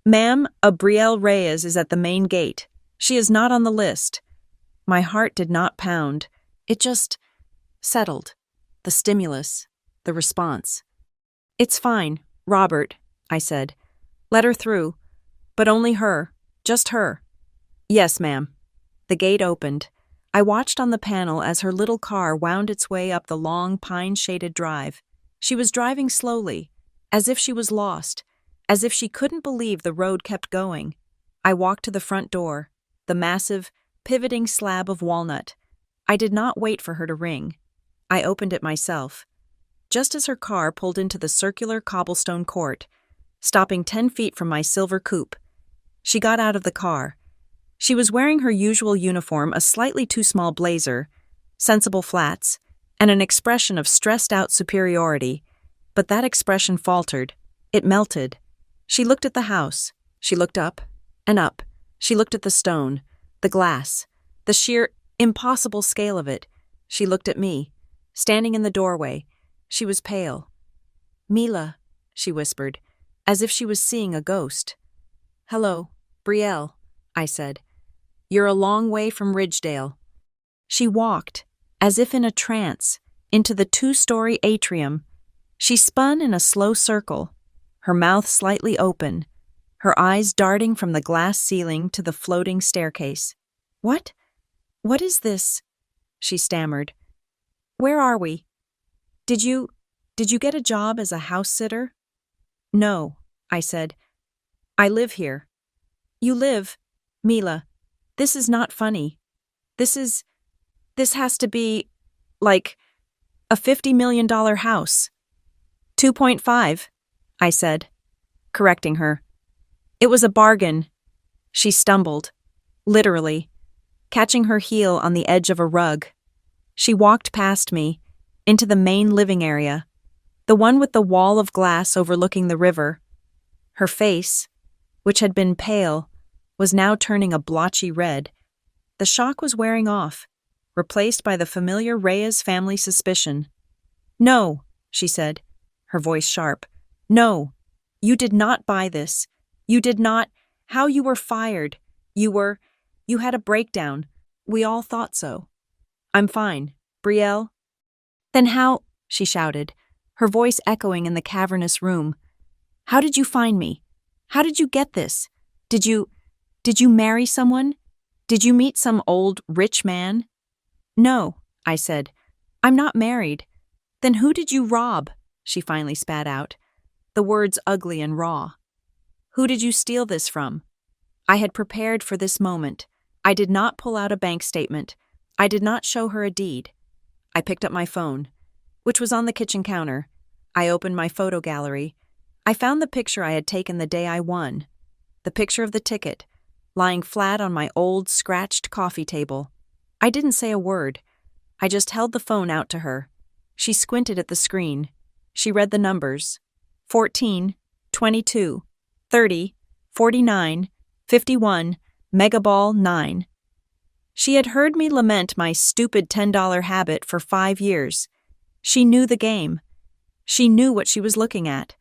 "Ma'am, a Brielle Reyes is at the main gate. She is not on the list." My heart did not pound. It just settled. The stimulus. The response. "It's fine, Robert," I said. "Let her through. But only her. Just her." "Yes, ma'am." The gate opened. I watched on the panel as her little car wound its way up the long, pine-shaded drive. She was driving slowly, as if she was lost, as if she couldn't believe the road kept going. I walked to the front door, the massive, pivoting slab of walnut. I did not wait for her to ring. I opened it myself. Just as her car pulled into the circular cobblestone court, stopping 10 feet from my silver coupe, she got out of the car. She was wearing her usual uniform, a slightly too small blazer, sensible flats, and an expression of stressed-out superiority. But that expression faltered. It melted. She looked at the house. She looked up and up. She looked at the stone, the glass, the sheer, impossible scale of it. She looked at me, standing in the doorway. She was pale. "Mila," she whispered, as if she was seeing a ghost. "Hello, Brielle," I said. "You're a long way from Ridgedale." She walked, as if in a trance, into the 2-story atrium. She spun in a slow circle, her mouth slightly open, her eyes darting from the glass ceiling to the floating staircase. What is this?" she stammered. "Where are we? Did you get a job as a house sitter?" "No," I said. "I live here." "You live? Mila, this is not funny. This has to be, like, a $50 million house." 2.5, I said, correcting her. "It was a bargain." She stumbled, literally, catching her heel on the edge of a rug. She walked past me, into the main living area. The one with the wall of glass overlooking the river. Her face, which had been pale, was now turning a blotchy red. The shock was wearing off, replaced by the familiar Reyes family suspicion. "No," she said, her voice sharp. "No, you did not buy this. You did not. How you were fired. You had a breakdown. We all thought so." "I'm fine. Brielle?" "Then how?" she shouted, her voice echoing in the cavernous room. "How did you find me? How did you get this? Did you marry someone? Did you meet some old, rich man?" "No," I said. "I'm not married." "Then who did you rob?" she finally spat out, the words ugly and raw. "Who did you steal this from?" I had prepared for this moment. I did not pull out a bank statement. I did not show her a deed. I picked up my phone, which was on the kitchen counter. I opened my photo gallery. I found the picture I had taken the day I won. The picture of the ticket, lying flat on my old, scratched coffee table. I didn't say a word. I just held the phone out to her. She squinted at the screen. She read the numbers. 14, 22, 30, 49, 51, Megaball 9. She had heard me lament my stupid $10 habit for 5 years. She knew the game. She knew what she was looking at.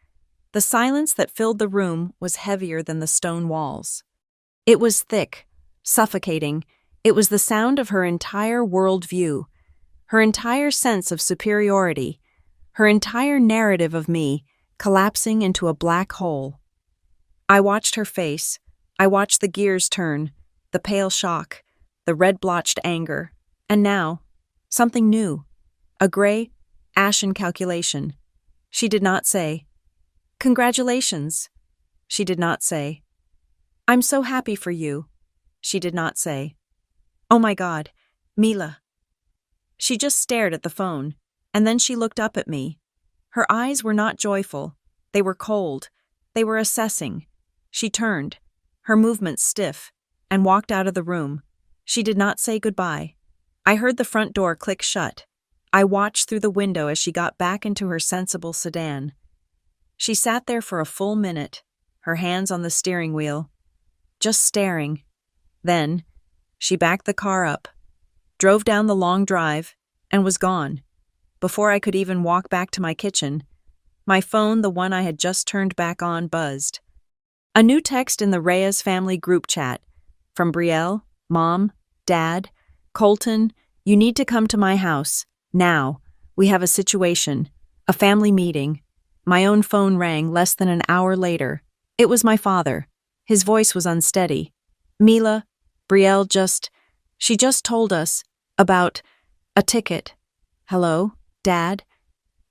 The silence that filled the room was heavier than the stone walls. It was thick, suffocating. It was the sound of her entire worldview, her entire sense of superiority, her entire narrative of me collapsing into a black hole. I watched her face. I watched the gears turn, the pale shock, the red-blotched anger, and now, something new, a gray, ashen calculation. She did not say, "Congratulations." She did not say, "I'm so happy for you." She did not say, "Oh my God, Mila." She just stared at the phone, and then she looked up at me. Her eyes were not joyful. They were cold. They were assessing. She turned, her movements stiff, and walked out of the room. She did not say goodbye. I heard the front door click shut. I watched through the window as she got back into her sensible sedan. She sat there for a full minute, her hands on the steering wheel, just staring. Then, she backed the car up, drove down the long drive, and was gone. Before I could even walk back to my kitchen, my phone, the one I had just turned back on, buzzed. A new text in the Reyes family group chat. From Brielle, Mom, Dad, Colton, "You need to come to my house. Now. We have a situation. A family meeting." My own phone rang less than an hour later. It was my father. His voice was unsteady. "Mila, Brielle she just told us about a ticket." "Hello, Dad?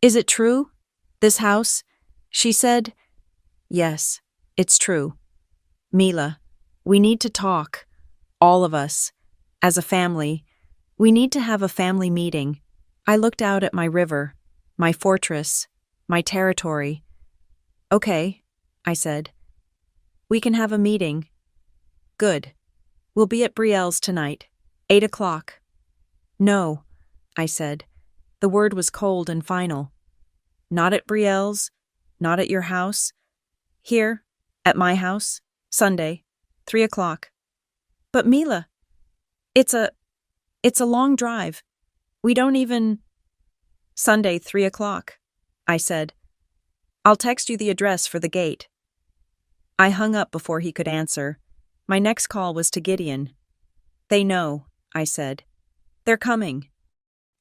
Is it true? This house?" She said, "Yes, it's true. Mila, we need to talk. All of us. As a family. We need to have a family meeting." I looked out at my river, my fortress, my territory. "Okay," I said. "We can have a meeting." "Good. We'll be at Brielle's tonight, 8 o'clock. "No," I said. The word was cold and final. "Not at Brielle's, not at your house. Here, at my house, Sunday, 3 o'clock. "But Mila, it's a long drive. We don't even—" "Sunday, 3 o'clock, I said. "I'll text you the address for the gate." I hung up before he could answer. My next call was to Gideon. "They know," I said. "They're coming."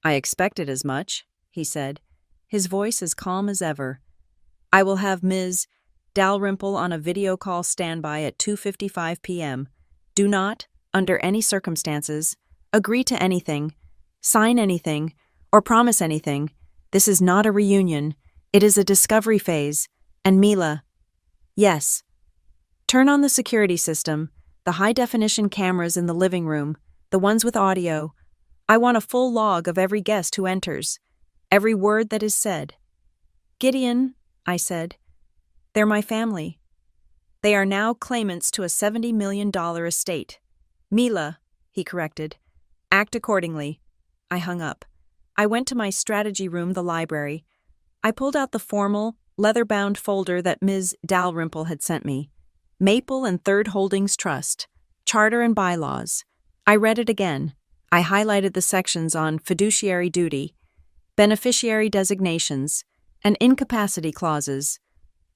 "I expected as much," he said, his voice as calm as ever. "I will have Ms. Dalrymple on a video call standby at 2:55 p.m. Do not, under any circumstances, agree to anything, sign anything, or promise anything. This is not a reunion. It is a discovery phase. And Mila—" "Yes." "Turn on the security system, the high-definition cameras in the living room, the ones with audio. I want a full log of every guest who enters, every word that is said." "Gideon," I said, "they're my family. They are now claimants to a $70 million estate." "Mila," he corrected, "act accordingly." I hung up. I went to my strategy room, the library. I pulled out the formal, leather-bound folder that Ms. Dalrymple had sent me. Maple and Third Holdings Trust, Charter and Bylaws. I read it again. I highlighted the sections on fiduciary duty, beneficiary designations, and incapacity clauses.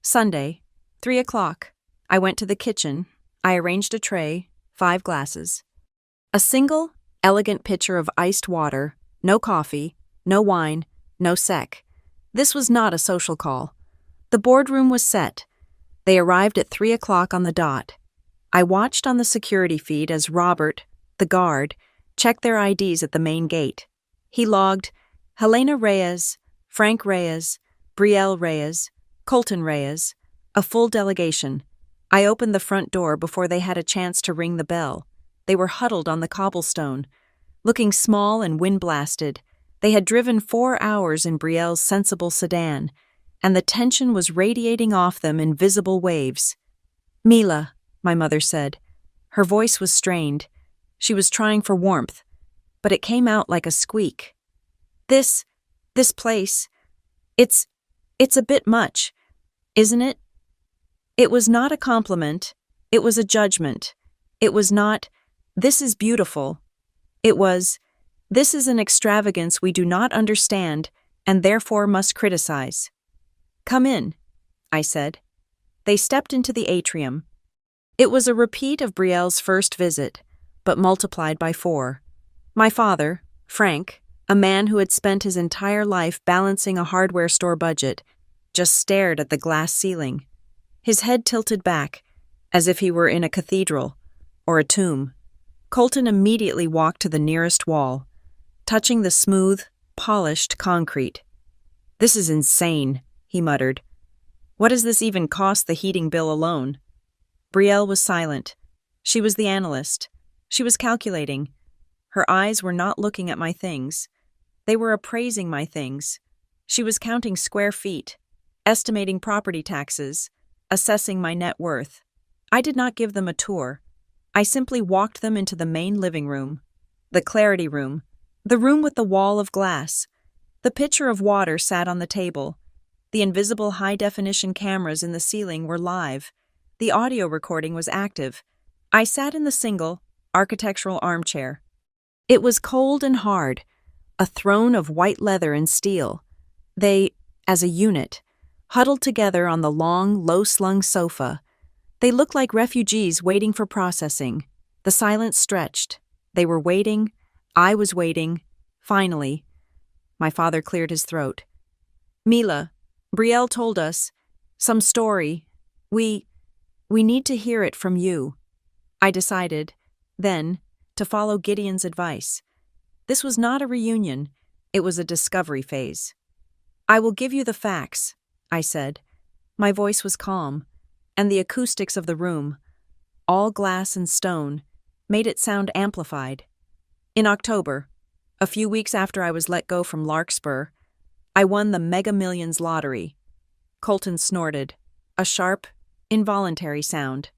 Sunday, 3 o'clock. I went to the kitchen. I arranged a tray, 5 glasses. A single, elegant pitcher of iced water, no coffee, no wine, no sec. This was not a social call. The boardroom was set. They arrived at 3 o'clock on the dot. I watched on the security feed as Robert, the guard, checked their IDs at the main gate. He logged Helena Reyes, Frank Reyes, Brielle Reyes, Colton Reyes, a full delegation. I opened the front door before they had a chance to ring the bell. They were huddled on the cobblestone, looking small and wind-blasted. They had driven 4 hours in Brielle's sensible sedan, and the tension was radiating off them in visible waves. "Mila," my mother said. Her voice was strained. She was trying for warmth, but it came out like a squeak. This place, it's a bit much, isn't it?" It was not a compliment. It was a judgment. It was not, "This is beautiful." It was, "This is an extravagance we do not understand and therefore must criticize." "Come in," I said. They stepped into the atrium. It was a repeat of Brielle's first visit, but multiplied by 4. My father, Frank, a man who had spent his entire life balancing a hardware store budget, just stared at the glass ceiling. His head tilted back, as if he were in a cathedral or a tomb. Colton immediately walked to the nearest wall, touching the smooth, polished concrete. "This is insane," he muttered. "What does this even cost the heating bill alone?" Brielle was silent. She was the analyst. She was calculating. Her eyes were not looking at my things. They were appraising my things. She was counting square feet, estimating property taxes, assessing my net worth. I did not give them a tour. I simply walked them into the main living room, the clarity room, the room with the wall of glass. The pitcher of water sat on the table. The invisible high-definition cameras in the ceiling were live. The audio recording was active. I sat in the single, architectural armchair. It was cold and hard, a throne of white leather and steel. They, as a unit, huddled together on the long, low-slung sofa. They looked like refugees waiting for processing. The silence stretched. They were waiting. I was waiting. Finally, my father cleared his throat. "Mila, Brielle told us some story. We need to hear it from you." I decided, then, to follow Gideon's advice. This was not a reunion. It was a discovery phase. "I will give you the facts," I said. My voice was calm, and the acoustics of the room, all glass and stone, made it sound amplified. In October, a few weeks after I was let go from Larkspur, I won the Mega Millions lottery. Colton snorted, a sharp, involuntary sound.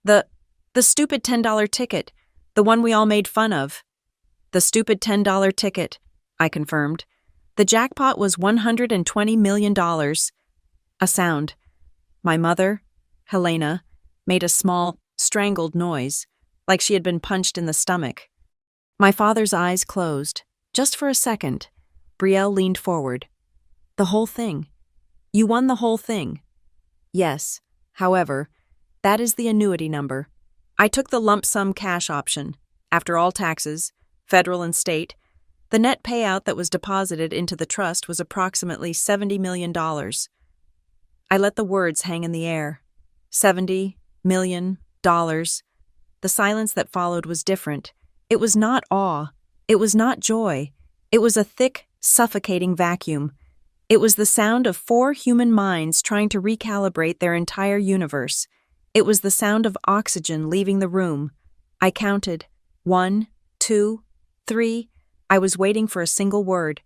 The stupid $10 ticket, the one we all made fun of." "The stupid $10 ticket," I confirmed. "The jackpot was $120 million. A sound. My mother, Helena, made a small, strangled noise, like she had been punched in the stomach. My father's eyes closed. Just for a second, Brielle leaned forward. "The whole thing. You won the whole thing." "Yes. However, that is the annuity number. I took the lump sum cash option. After all taxes, federal and state, the net payout that was deposited into the trust was approximately $70 million. I let the words hang in the air. $70 million. The silence that followed was different. It was not awe. It was not joy. It was a thick, suffocating vacuum. It was the sound of 4 human minds trying to recalibrate their entire universe. It was the sound of oxygen leaving the room. I counted. 1, 2, 3. I was waiting for a single word.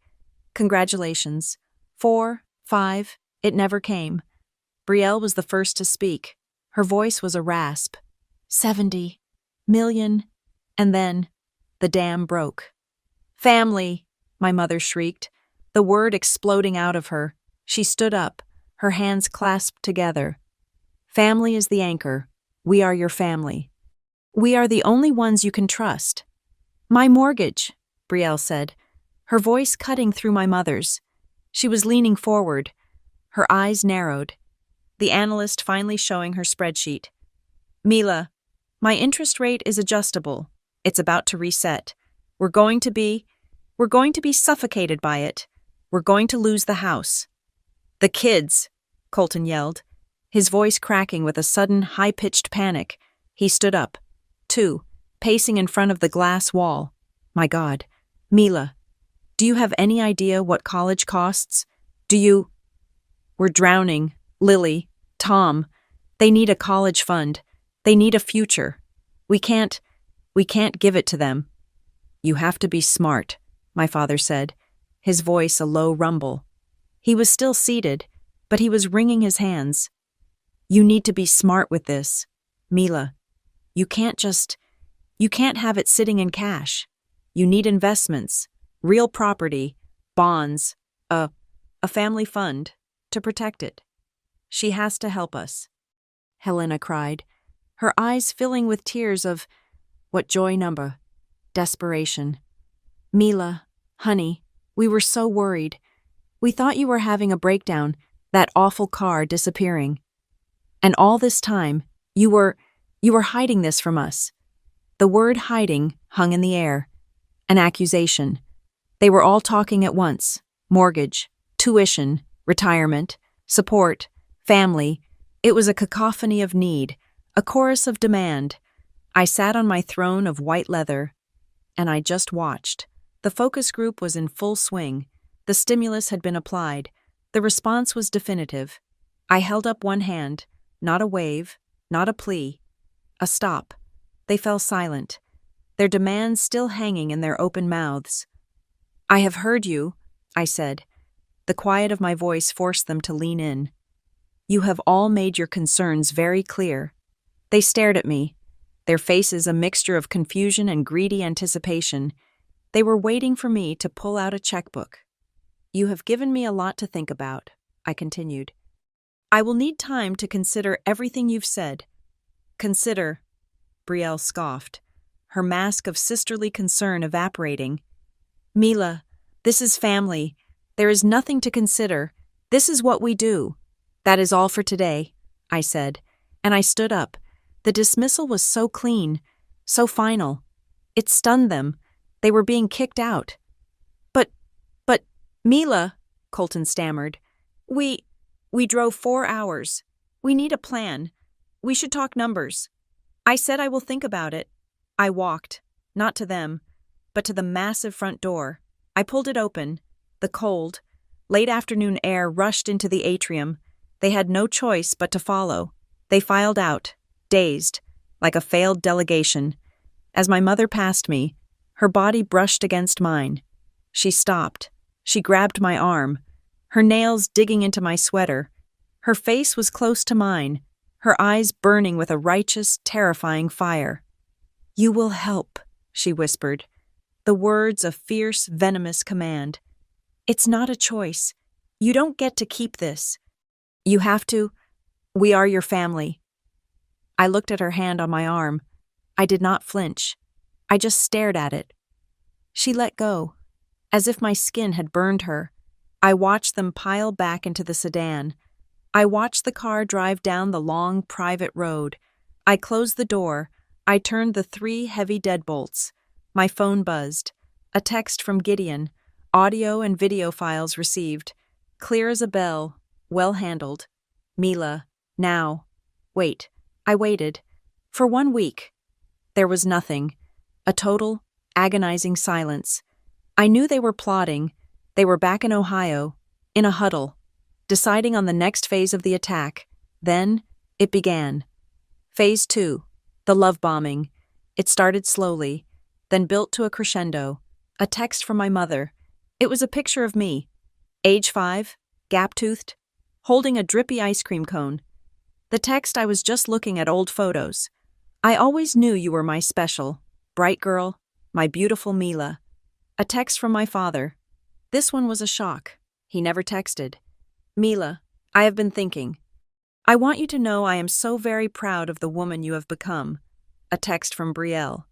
Congratulations. 4, 5. It never came. Brielle was the first to speak. Her voice was a rasp. 70 million. And then, the dam broke. "Family," my mother shrieked, the word exploding out of her. She stood up, her hands clasped together. Family is the anchor. We are your family. We are the only ones you can trust. My mortgage, Brielle said, her voice cutting through my mother's. She was leaning forward, her eyes narrowed. The analyst finally showing her spreadsheet. Mila, my interest rate is adjustable. It's about to reset. We're going to be suffocated by it. We're going to lose the house. The kids, Colton yelled, his voice cracking with a sudden high-pitched panic. He stood up. 2, pacing in front of the glass wall. My God. Mila, do you have any idea what college costs? We're drowning. Lily, Tom, they need a college fund. They need a future. We can't give it to them. You have to be smart, my father said, his voice a low rumble. He was still seated, but he was wringing his hands. You need to be smart with this. Mila, you can't have it sitting in cash. You need investments, real property, bonds, a family fund to protect it. She has to help us. Helena cried, her eyes filling with tears of, what joy number, desperation. Mila, honey, we were so worried. We thought you were having a breakdown, that awful car disappearing. And all this time, you were hiding this from us. The word hiding hung in the air. An accusation. They were all talking at once. Mortgage, tuition, retirement, support, family. It was a cacophony of need, a chorus of demand. I sat on my throne of white leather, and I just watched. The focus group was in full swing. The stimulus had been applied. The response was definitive. I held up one hand, not a wave, not a plea. A stop. They fell silent, their demands still hanging in their open mouths. I have heard you, I said. The quiet of my voice forced them to lean in. You have all made your concerns very clear. They stared at me, their faces a mixture of confusion and greedy anticipation. They were waiting for me to pull out a checkbook. You have given me a lot to think about, I continued. I will need time to consider everything you've said. Consider, Brielle scoffed, her mask of sisterly concern evaporating. Mila, this is family. There is nothing to consider. This is what we do. That is all for today, I said, and I stood up. The dismissal was so clean, so final. It stunned them. They were being kicked out. But, Mila, Colton stammered, we drove 4 hours. We need a plan. We should talk numbers. I said I will think about it. I walked, not to them, but to the massive front door. I pulled it open. The cold, late afternoon air rushed into the atrium. They had no choice but to follow. They filed out, dazed, like a failed delegation. As my mother passed me, her body brushed against mine. She stopped. She grabbed my arm, her nails digging into my sweater. Her face was close to mine, her eyes burning with a righteous, terrifying fire. You will help, she whispered, the words a fierce, venomous command. It's not a choice. You don't get to keep this. You have to. We are your family. I looked at her hand on my arm. I did not flinch. I just stared at it. She let go, as if my skin had burned her. I watched them pile back into the sedan. I watched the car drive down the long, private road. I closed the door. I turned the 3 heavy deadbolts. My phone buzzed. A text from Gideon. Audio and video files received. Clear as a bell. Well handled. Mila. Now. Wait. I waited. For 1 week. There was nothing. A total, agonizing silence. I knew they were plotting. They were back in Ohio, in a huddle, deciding on the next phase of the attack. Then, it began. Phase 2. The love bombing. It started slowly, then built to a crescendo. A text from my mother. It was a picture of me. Age 5, gap-toothed, holding a drippy ice cream cone. The text I was just looking at old photos. I always knew you were my special, bright girl, my beautiful Mila. A text from my father. This one was a shock. He never texted. Mila, I have been thinking. I want you to know I am so very proud of the woman you have become. A text from Brielle.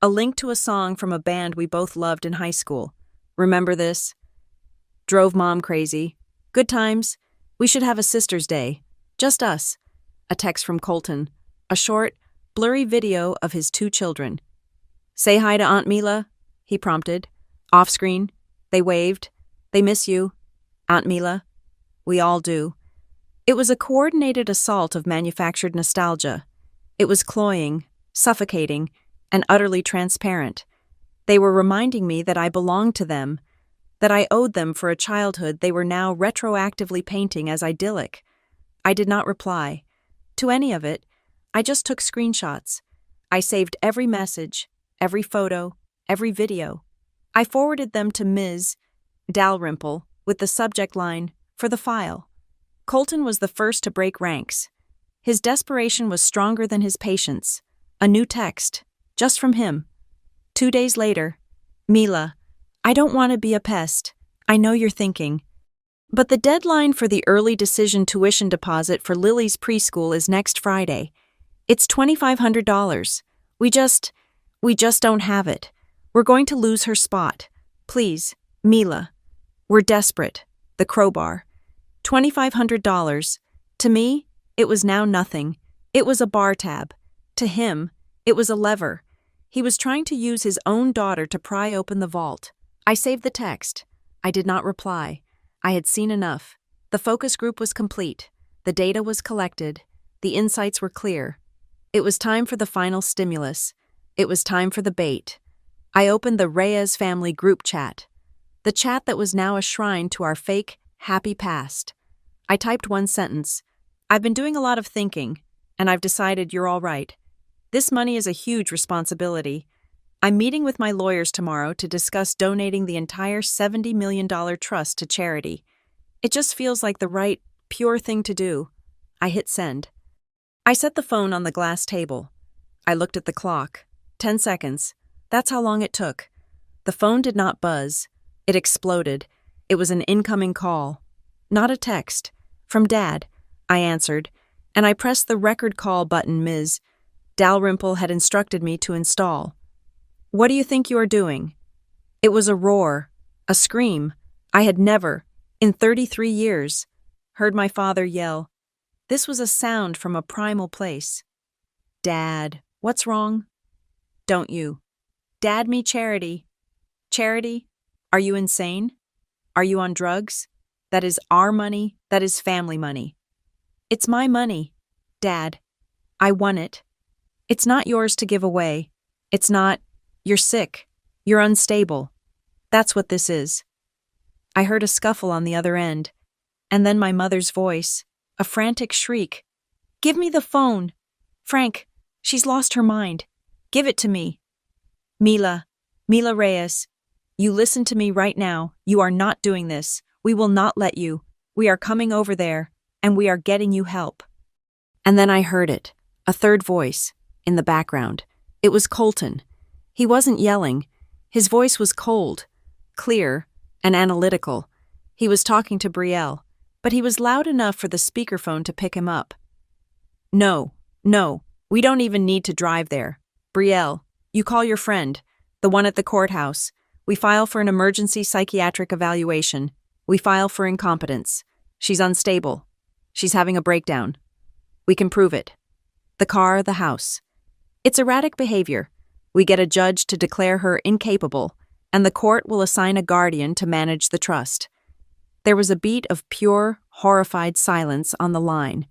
A link to a song from a band we both loved in high school. Remember this? Drove mom crazy. Good times. We should have a sister's day. Just us. A text from Colton. A short, blurry video of his 2 children. Say hi to Aunt Mila, he prompted. Off screen. They waved. They miss you. Aunt Mila. We all do. It was a coordinated assault of manufactured nostalgia. It was cloying, suffocating, and utterly transparent. They were reminding me that I belonged to them, that I owed them for a childhood they were now retroactively painting as idyllic. I did not reply. To any of it, I just took screenshots. I saved every message, every photo, every video. I forwarded them to Ms. Dalrymple with the subject line, "For the file." Colton was the first to break ranks. His desperation was stronger than his patience. A new text, just from him. 2 days later, Mila, I don't want to be a pest. I know you're thinking. But the deadline for the early decision tuition deposit for Lily's preschool is next Friday. It's $2,500. We just don't have it. We're going to lose her spot. Please, Mila. We're desperate. The crowbar. $2,500. To me, it was now nothing. It was a bar tab. To him, it was a lever. He was trying to use his own daughter to pry open the vault. I saved the text. I did not reply. I had seen enough. The focus group was complete. The data was collected. The insights were clear. It was time for the final stimulus. It was time for the bait. I opened the Reyes family group chat. The chat that was now a shrine to our fake, happy past. I typed one sentence. I've been doing a lot of thinking, and I've decided you're all right. This money is a huge responsibility. I'm meeting with my lawyers tomorrow to discuss donating the entire $70 million trust to charity. It just feels like the right, pure thing to do. I hit send. I set the phone on the glass table. I looked at the clock. 10 seconds. That's how long it took. The phone did not buzz. It exploded. It was an incoming call. Not a text. From Dad. I answered, and I pressed the record call button Ms. Dalrymple had instructed me to install. What do you think you are doing? It was a roar, a scream. I had never, in 33 years, heard my father yell. This was a sound from a primal place. Dad, what's wrong? Don't you? Dad me charity. Charity? Are you insane? Are you on drugs? That is our money. That is family money. It's my money, Dad. I won it. It's not yours to give away. It's not, you're sick. You're unstable. That's what this is. I heard a scuffle on the other end, and then my mother's voice, a frantic shriek. Give me the phone. Frank, she's lost her mind. Give it to me. Mila Reyes, you listen to me right now. You are not doing this. We will not let you. We are coming over there, and we are getting you help. And then I heard it, a third voice, in the background. It was Colton. He wasn't yelling. His voice was cold, clear, and analytical. He was talking to Brielle, but he was loud enough for the speakerphone to pick him up. No, we don't even need to drive there. Brielle, you call your friend, the one at the courthouse. We file for an emergency psychiatric evaluation. We file for incompetence. She's unstable. She's having a breakdown. We can prove it. The car, the house. It's erratic behavior. We get a judge to declare her incapable, and the court will assign a guardian to manage the trust. There was a beat of pure, horrified silence on the line,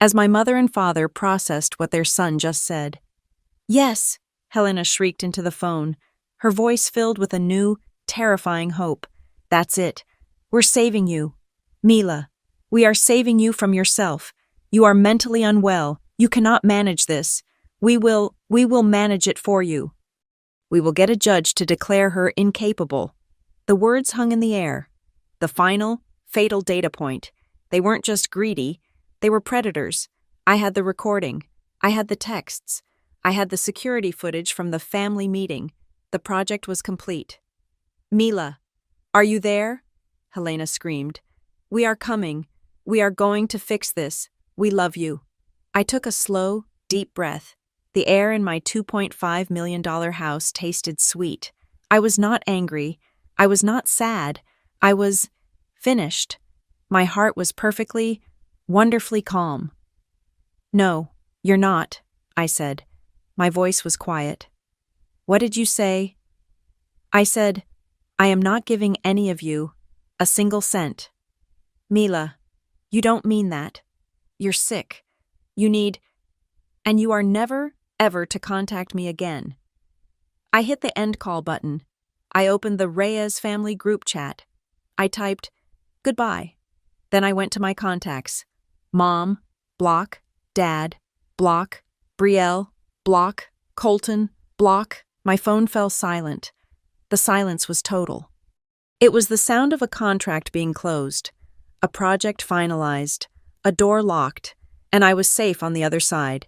as my mother and father processed what their son just said. Yes, Helena shrieked into the phone, her voice filled with a new, terrifying hope. That's it. We're saving you. Mila, we are saving you from yourself. You are mentally unwell. You cannot manage this. We will manage it for you. We will get a judge to declare her incapable. The words hung in the air. The final, fatal data point. They weren't just greedy. They were predators. I had the recording. I had the texts. I had the security footage from the family meeting. The project was complete. Mila, are you there? Helena screamed. We are coming. We are going to fix this. We love you. I took a slow, deep breath. The air in my $2.5 million house tasted sweet. I was not angry. I was not sad. I was finished. My heart was perfectly, wonderfully calm. No, you're not, I said. My voice was quiet. What did you say? I said, I am not giving any of you a single cent. Mila, you don't mean that. You're sick. And you are never, ever to contact me again. I hit the end call button. I opened the Reyes family group chat. I typed, goodbye. Then I went to my contacts. Mom, block, Dad, block, Brielle, block, Colton, block. My phone fell silent. The silence was total. It was the sound of a contract being closed, a project finalized, a door locked, and I was safe on the other side.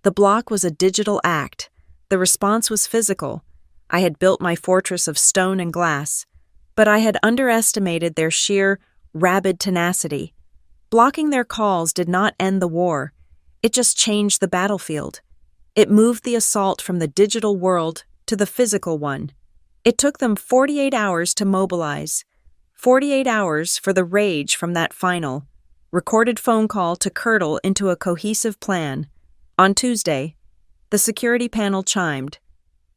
The block was a digital act. The response was physical. I had built my fortress of stone and glass, but I had underestimated their sheer, rabid tenacity. Blocking their calls did not end the war. It just changed the battlefield. It moved the assault from the digital world to the physical one. It took them 48 hours to mobilize. 48 hours for the rage from that final, recorded phone call to curdle into a cohesive plan. On Tuesday, the security panel chimed.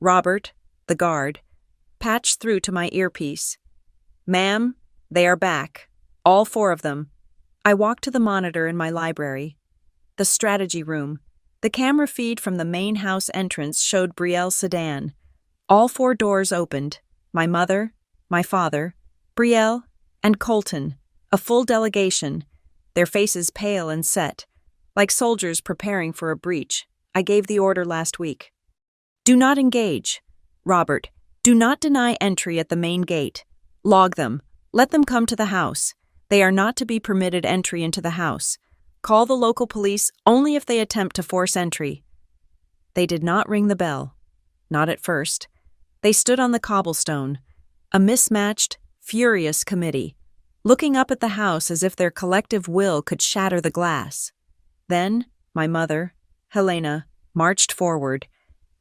Robert, the guard, patched through to my earpiece. Ma'am, they are back. All 4 of them. I walked to the monitor in my library. The strategy room. The camera feed from the main house entrance showed Brielle's sedan. All 4 doors opened. My mother, my father, Brielle, and Colton. A full delegation, their faces pale and set, like soldiers preparing for a breach. I gave the order last week. Do not engage. Robert, do not deny entry at the main gate. Log them. Let them come to the house. They are not to be permitted entry into the house. Call the local police only if they attempt to force entry. They did not ring the bell. Not at first. They stood on the cobblestone, a mismatched, furious committee, looking up at the house as if their collective will could shatter the glass. Then, my mother, Helena, marched forward.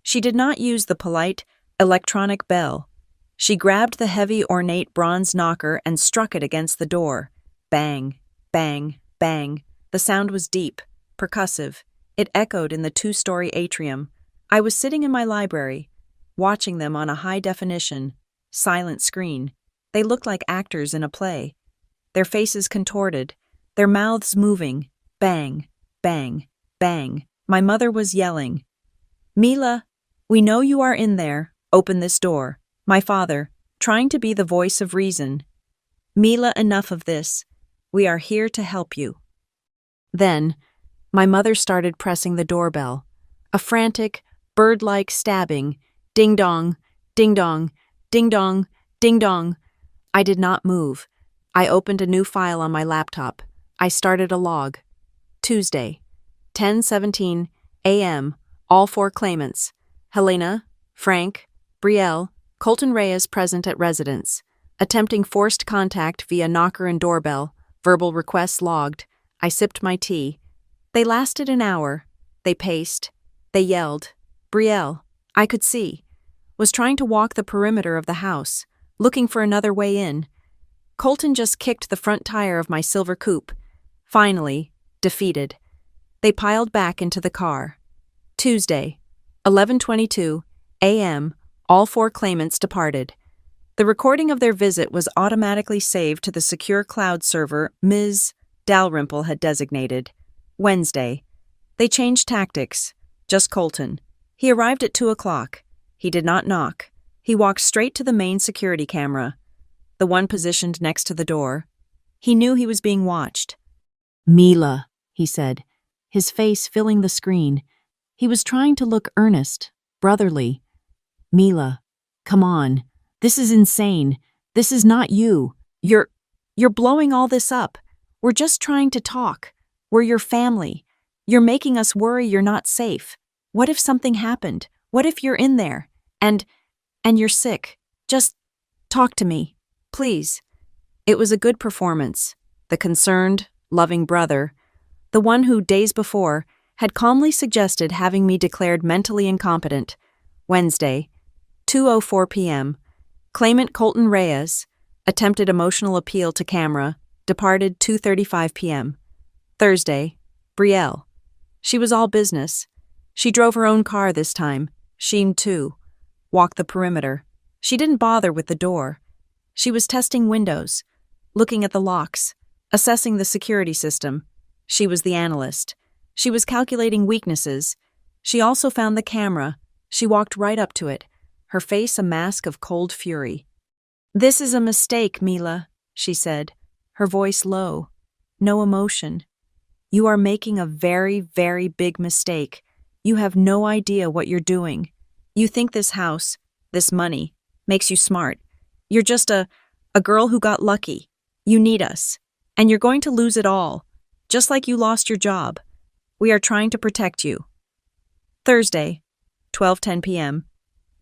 She did not use the polite, electronic bell. She grabbed the heavy, ornate bronze knocker and struck it against the door. Bang, bang, bang. The sound was deep, percussive. It echoed in the 2-story atrium. I was sitting in my library, watching them on a high-definition, silent screen. They looked like actors in a play. Their faces contorted, their mouths moving. Bang, bang, bang. My mother was yelling. Mila, we know you are in there. Open this door. My father, trying to be the voice of reason. Mila, enough of this. We are here to help you. Then, my mother started pressing the doorbell. A frantic, bird-like stabbing. Ding-dong, ding-dong, ding-dong, ding-dong. I did not move. I opened a new file on my laptop. I started a log. Tuesday, 10:17 a.m., all 4 claimants. Helena, Frank, Brielle, Colton Reyes present at residence. Attempting forced contact via knocker and doorbell. Verbal requests logged. I sipped my tea. They lasted an hour. They paced. They yelled. Brielle, I could see, was trying to walk the perimeter of the house, looking for another way in. Colton just kicked the front tire of my silver coupe. Finally, defeated. They piled back into the car. Tuesday, 11:22 a.m., all 4 claimants departed. The recording of their visit was automatically saved to the secure cloud server Ms. Dalrymple had designated. Wednesday. They changed tactics. Just Colton. He arrived at 2 o'clock. He did not knock. He walked straight to the main security camera, the one positioned next to the door. He knew he was being watched. Mila, he said, his face filling the screen. He was trying to look earnest, brotherly. Mila, come on. This is insane. This is not you. You're blowing all this up. We're just trying to talk. We're your family. You're making us worry you're not safe. What if something happened? What if you're in there? And you're sick? Just talk to me, please. It was a good performance. The concerned, loving brother, the one who, days before, had calmly suggested having me declared mentally incompetent. Wednesday, 2:04 p.m. Claimant Colton Reyes, attempted emotional appeal to camera, departed 2:35 p.m. Thursday, Brielle. She was all business. She drove her own car this time, Sheem too. Walked the perimeter. She didn't bother with the door. She was testing windows, looking at the locks, assessing the security system. She was the analyst. She was calculating weaknesses. She also found the camera. She walked right up to it, her face a mask of cold fury. "This is a mistake, Mila," she said, her voice low. No emotion. "You are making a very, very big mistake. You have no idea what you're doing. You think this house, this money, makes you smart. You're just a girl who got lucky. You need us. And you're going to lose it all, just like you lost your job. We are trying to protect you." Thursday, 12:10 p.m.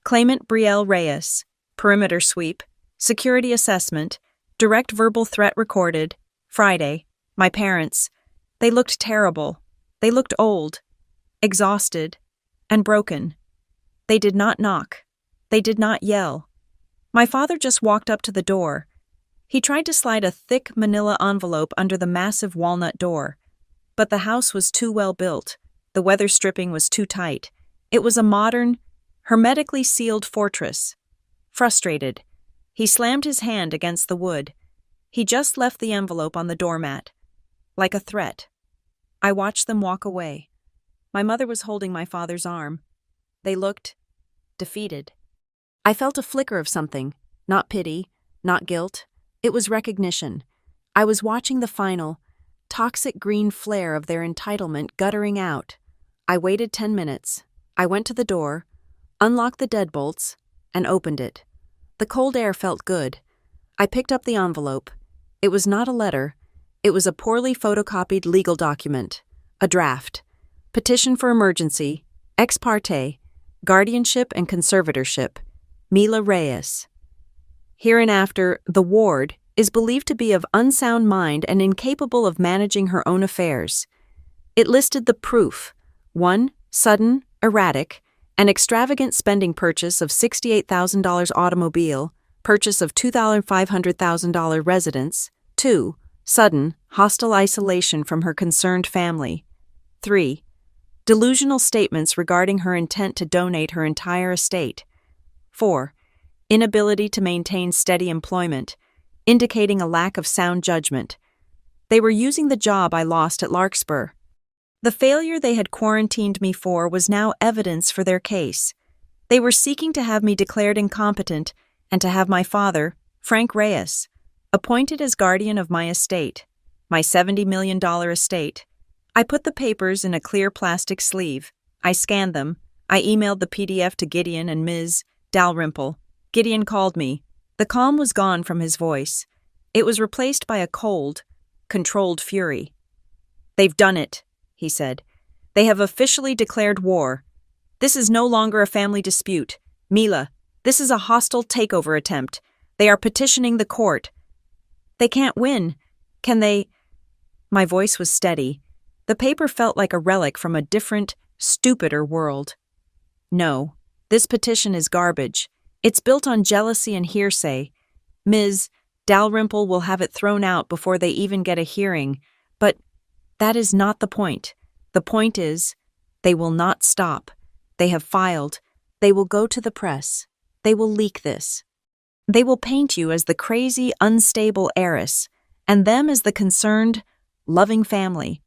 Claimant Brielle Reyes, perimeter sweep, security assessment, direct verbal threat recorded. Friday, my parents. They looked terrible. They looked old, exhausted, and broken. They did not knock. They did not yell. My father just walked up to the door. He tried to slide a thick manila envelope under the massive walnut door. But the house was too well built. The weather stripping was too tight. It was a modern, hermetically sealed fortress. Frustrated, he slammed his hand against the wood. He just left the envelope on the doormat, like a threat. I watched them walk away. My mother was holding my father's arm. They looked defeated. I felt a flicker of something, not pity, not guilt. It was recognition. I was watching the final, toxic green flare of their entitlement guttering out. I waited 10 minutes. I went to the door, unlocked the deadbolts, and opened it. The cold air felt good. I picked up the envelope. It was not a letter. It was a poorly photocopied legal document, a draft. Petition for emergency, ex parte, guardianship and conservatorship, Mila Reyes. Hereinafter, the ward is believed to be of unsound mind and incapable of managing her own affairs. It listed the proof: 1. Sudden, erratic, and extravagant spending purchase of $68,000 automobile, purchase of $2,500,000 residence. 2. Sudden, hostile isolation from her concerned family. 3. Delusional statements regarding her intent to donate her entire estate. 4. Inability to maintain steady employment, indicating a lack of sound judgment. They were using the job I lost at Larkspur. The failure they had quarantined me for was now evidence for their case. They were seeking to have me declared incompetent and to have my father, Frank Reyes, appointed as guardian of my estate, my $70 million estate. I put the papers in a clear plastic sleeve. I scanned them. I emailed the PDF to Gideon and Ms. Dalrymple. Gideon called me. The calm was gone from his voice. It was replaced by a cold, controlled fury. "They've done it," he said. "They have officially declared war. This is no longer a family dispute. Mila, this is a hostile takeover attempt. They are petitioning the court. They can't win. Can they?" My voice was steady. The paper felt like a relic from a different, stupider world. "No, this petition is garbage. It's built on jealousy and hearsay. Ms. Dalrymple will have it thrown out before they even get a hearing. But that is not the point. The point is, they will not stop. They have filed. They will go to the press. They will leak this. They will paint you as the crazy, unstable heiress, and them as the concerned, loving family.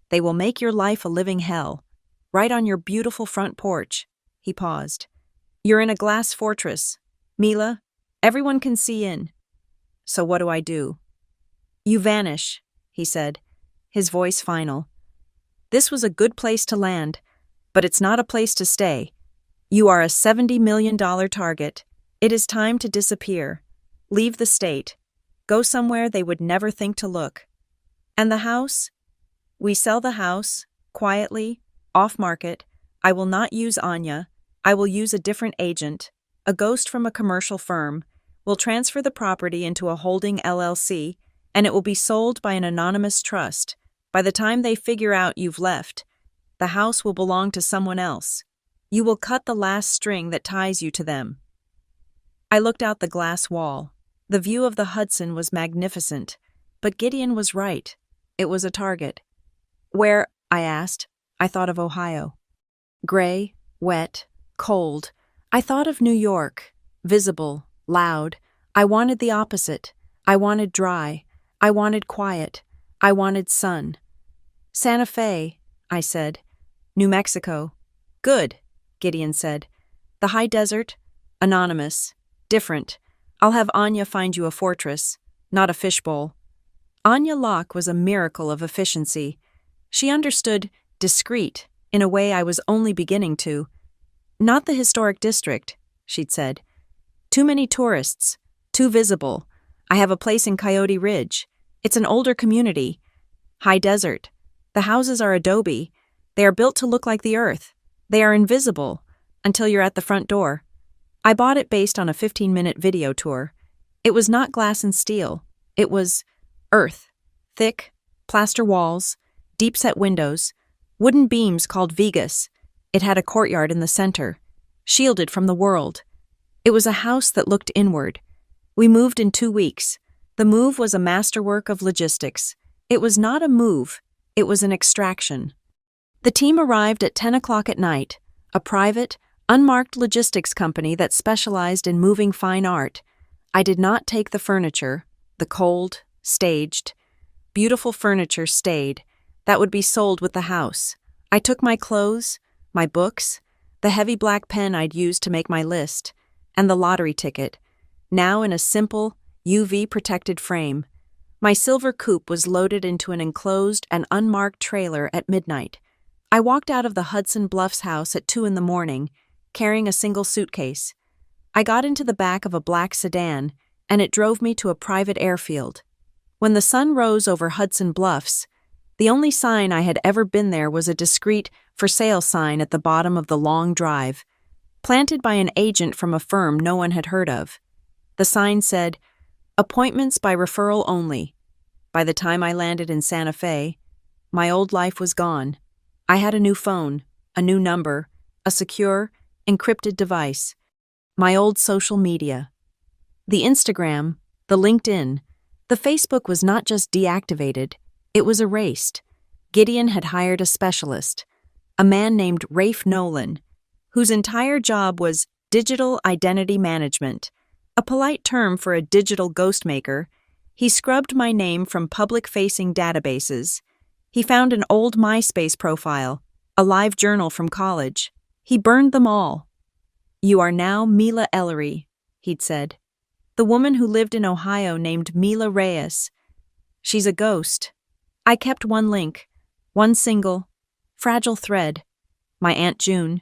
They will make your life a living hell, right on your beautiful front porch." He paused. "You're in a glass fortress. Mila, everyone can see in. So what do? You vanish," he said, his voice final. "This was a good place to land, but it's not a place to stay. You are a $70 million target. It is time to disappear. Leave the state. Go somewhere they would never think to look. And the house? We sell the house, quietly, off-market. I will not use Anya. I will use a different agent, a ghost from a commercial firm. We'll transfer the property into a holding LLC, and it will be sold by an anonymous trust. By the time they figure out you've left, the house will belong to someone else. You will cut the last string that ties you to them." I looked out the glass wall. The view of the Hudson was magnificent, but Gideon was right. It was a target. "Where?" I asked. I thought of Ohio. Gray, wet, cold. I thought of New York. Visible, loud. I wanted the opposite. I wanted dry. I wanted quiet. I wanted sun. "Santa Fe," I said. "New Mexico." "Good," Gideon said. "The high desert? Anonymous. Different. I'll have Anya find you a fortress, not a fishbowl." Anya Locke was a miracle of efficiency. She understood discreet in a way I was only beginning to. "Not the historic district," she'd said. "Too many tourists. Too visible. I have a place in Coyote Ridge. It's an older community. High desert. The houses are adobe. They are built to look like the earth. They are invisible until you're at the front door." I bought it based on a 15-minute video tour. It was not glass and steel. It was earth. Thick, plaster walls, deep-set windows, wooden beams called vigas. It had a courtyard in the center, shielded from the world. It was a house that looked inward. We moved in 2 weeks. The move was a masterwork of logistics. It was not a move. It was an extraction. The team arrived at 10 o'clock at night, a private, unmarked logistics company that specialized in moving fine art. I did not take the furniture, the cold, staged, beautiful furniture stayed. That would be sold with the house. I took my clothes, my books, the heavy black pen I'd used to make my list, and the lottery ticket, now in a simple, UV-protected frame. My silver coupe was loaded into an enclosed and unmarked trailer at midnight. I walked out of the Hudson Bluffs house at 2 a.m, carrying a single suitcase. I got into the back of a black sedan, and it drove me to a private airfield. When the sun rose over Hudson Bluffs, the only sign I had ever been there was a discreet "for sale" sign at the bottom of the long drive, planted by an agent from a firm no one had heard of. The sign said, "Appointments by referral only." By the time I landed in Santa Fe, my old life was gone. I had a new phone, a new number, a secure, encrypted device. My old social media. The Instagram, the LinkedIn, the Facebook was not just deactivated, it was erased. Gideon had hired a specialist, a man named Rafe Nolan, whose entire job was digital identity management, a polite term for a digital ghostmaker. He scrubbed my name from public-facing databases. He found an old MySpace profile, a live journal from college. He burned them all. "You are now Mila Ellery," he'd said. "The woman who lived in Ohio named Mila Reyes. She's a ghost." I kept one link, one single, fragile thread. My Aunt June,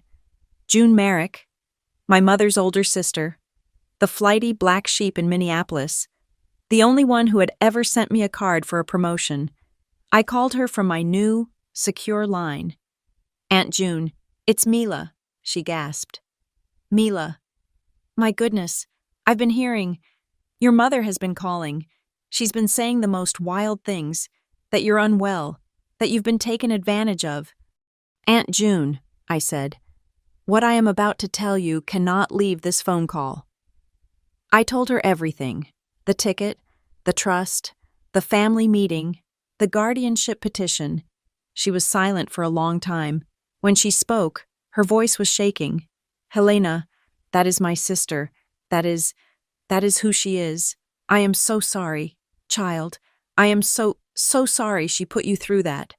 June Merrick, my mother's older sister, the flighty black sheep in Minneapolis, the only one who had ever sent me a card for a promotion. I called her from my new, secure line. "Aunt June, it's Mila," she gasped. "Mila. My goodness, I've been hearing. Your mother has been calling. She's been saying the most wild things, that you're unwell, that you've been taken advantage of." "Aunt June," I said, "what I am about to tell you cannot leave this phone call." I told her everything, the ticket, the trust, the family meeting, the guardianship petition. She was silent for a long time. When she spoke, her voice was shaking. "Helena, that is my sister. That is who she is. I am so sorry, child. I am so sorry she put you through that."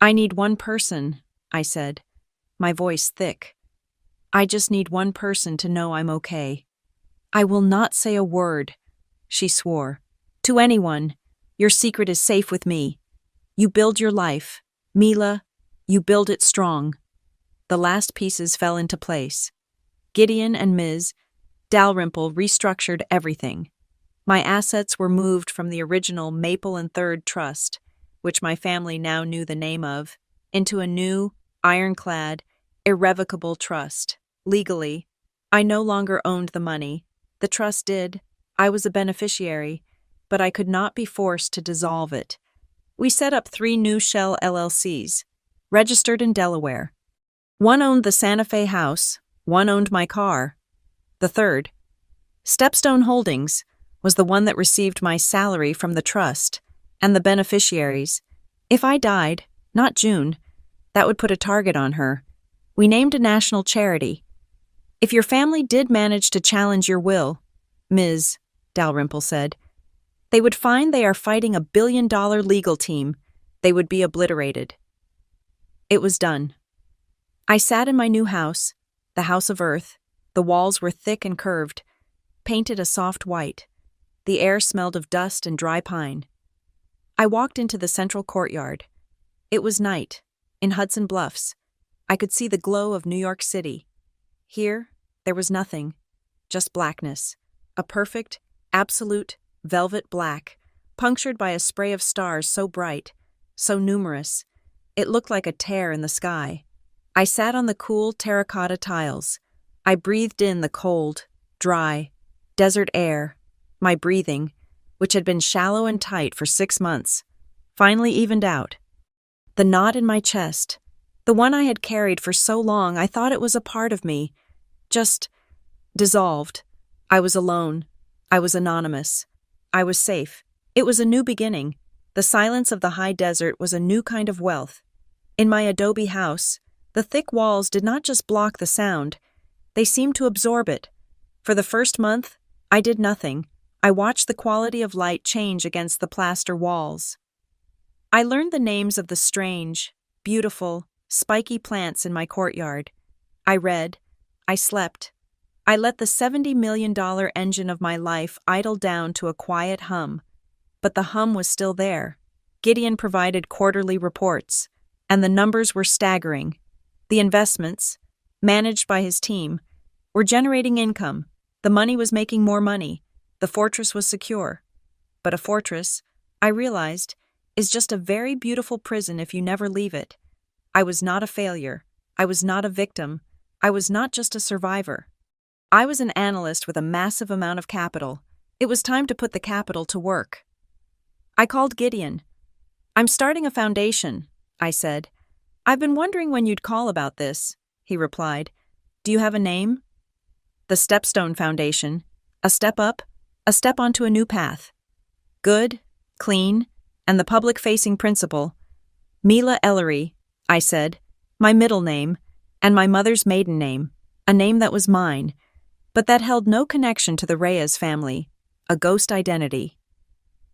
"I need one person," I said, my voice thick. "I just need one person to know I'm okay." "I will not say a word," she swore. "To anyone. Your secret is safe with me. You build your life. Mila, you build it strong." The last pieces fell into place. Gideon and Ms. Dalrymple restructured everything. My assets were moved from the original Maple and Third Trust, which my family now knew the name of, into a new, ironclad, irrevocable trust. Legally, I no longer owned the money. The trust did. I was a beneficiary. but I could not be forced to dissolve it. We set up 3 new shell LLCs, registered in Delaware. One owned the Santa Fe house, one owned my car. The third, Stepstone Holdings, was the one that received my salary from the trust and the beneficiaries. If I died, not June, that would put a target on her. We named a national charity. If your family did manage to challenge your will, Ms. Dalrymple said, they would find they are fighting a billion-dollar legal team. They would be obliterated. It was done. I sat in my new house, the house of earth. The walls were thick and curved, painted a soft white. The air smelled of dust and dry pine. I walked into the central courtyard. It was night, in Hudson Bluffs. I could see the glow of New York City. Here, there was nothing, just blackness, a perfect, absolute, velvet black, punctured by a spray of stars so bright, so numerous, it looked like a tear in the sky. I sat on the cool terracotta tiles. I breathed in the cold, dry, desert air. My breathing, which had been shallow and tight for 6 months, finally evened out. The knot in my chest, the one I had carried for so long I thought it was a part of me, just dissolved. I was alone. I was anonymous. I was safe. It was a new beginning. The silence of the high desert was a new kind of wealth. In my adobe house, the thick walls did not just block the sound, they seemed to absorb it. For the first month, I did nothing. I watched the quality of light change against the plaster walls. I learned the names of the strange, beautiful, spiky plants in my courtyard. I read. I slept. I let the $70 million engine of my life idle down to a quiet hum. But the hum was still there. Gideon provided quarterly reports, and the numbers were staggering. The investments, managed by his team, were generating income. The money was making more money. The fortress was secure. But a fortress, I realized, is just a very beautiful prison if you never leave it. I was not a failure. I was not a victim. I was not just a survivor. I was an analyst with a massive amount of capital. It was time to put the capital to work. I called Gideon. I'm starting a foundation, I said. I've been wondering when you'd call about this, he replied. Do you have a name? The Stepstone Foundation. A step up, a step onto a new path. Good, clean, and the public-facing principle. Mila Ellery, I said, my middle name, and my mother's maiden name, a name that was mine, but that held no connection to the Reyes family, a ghost identity.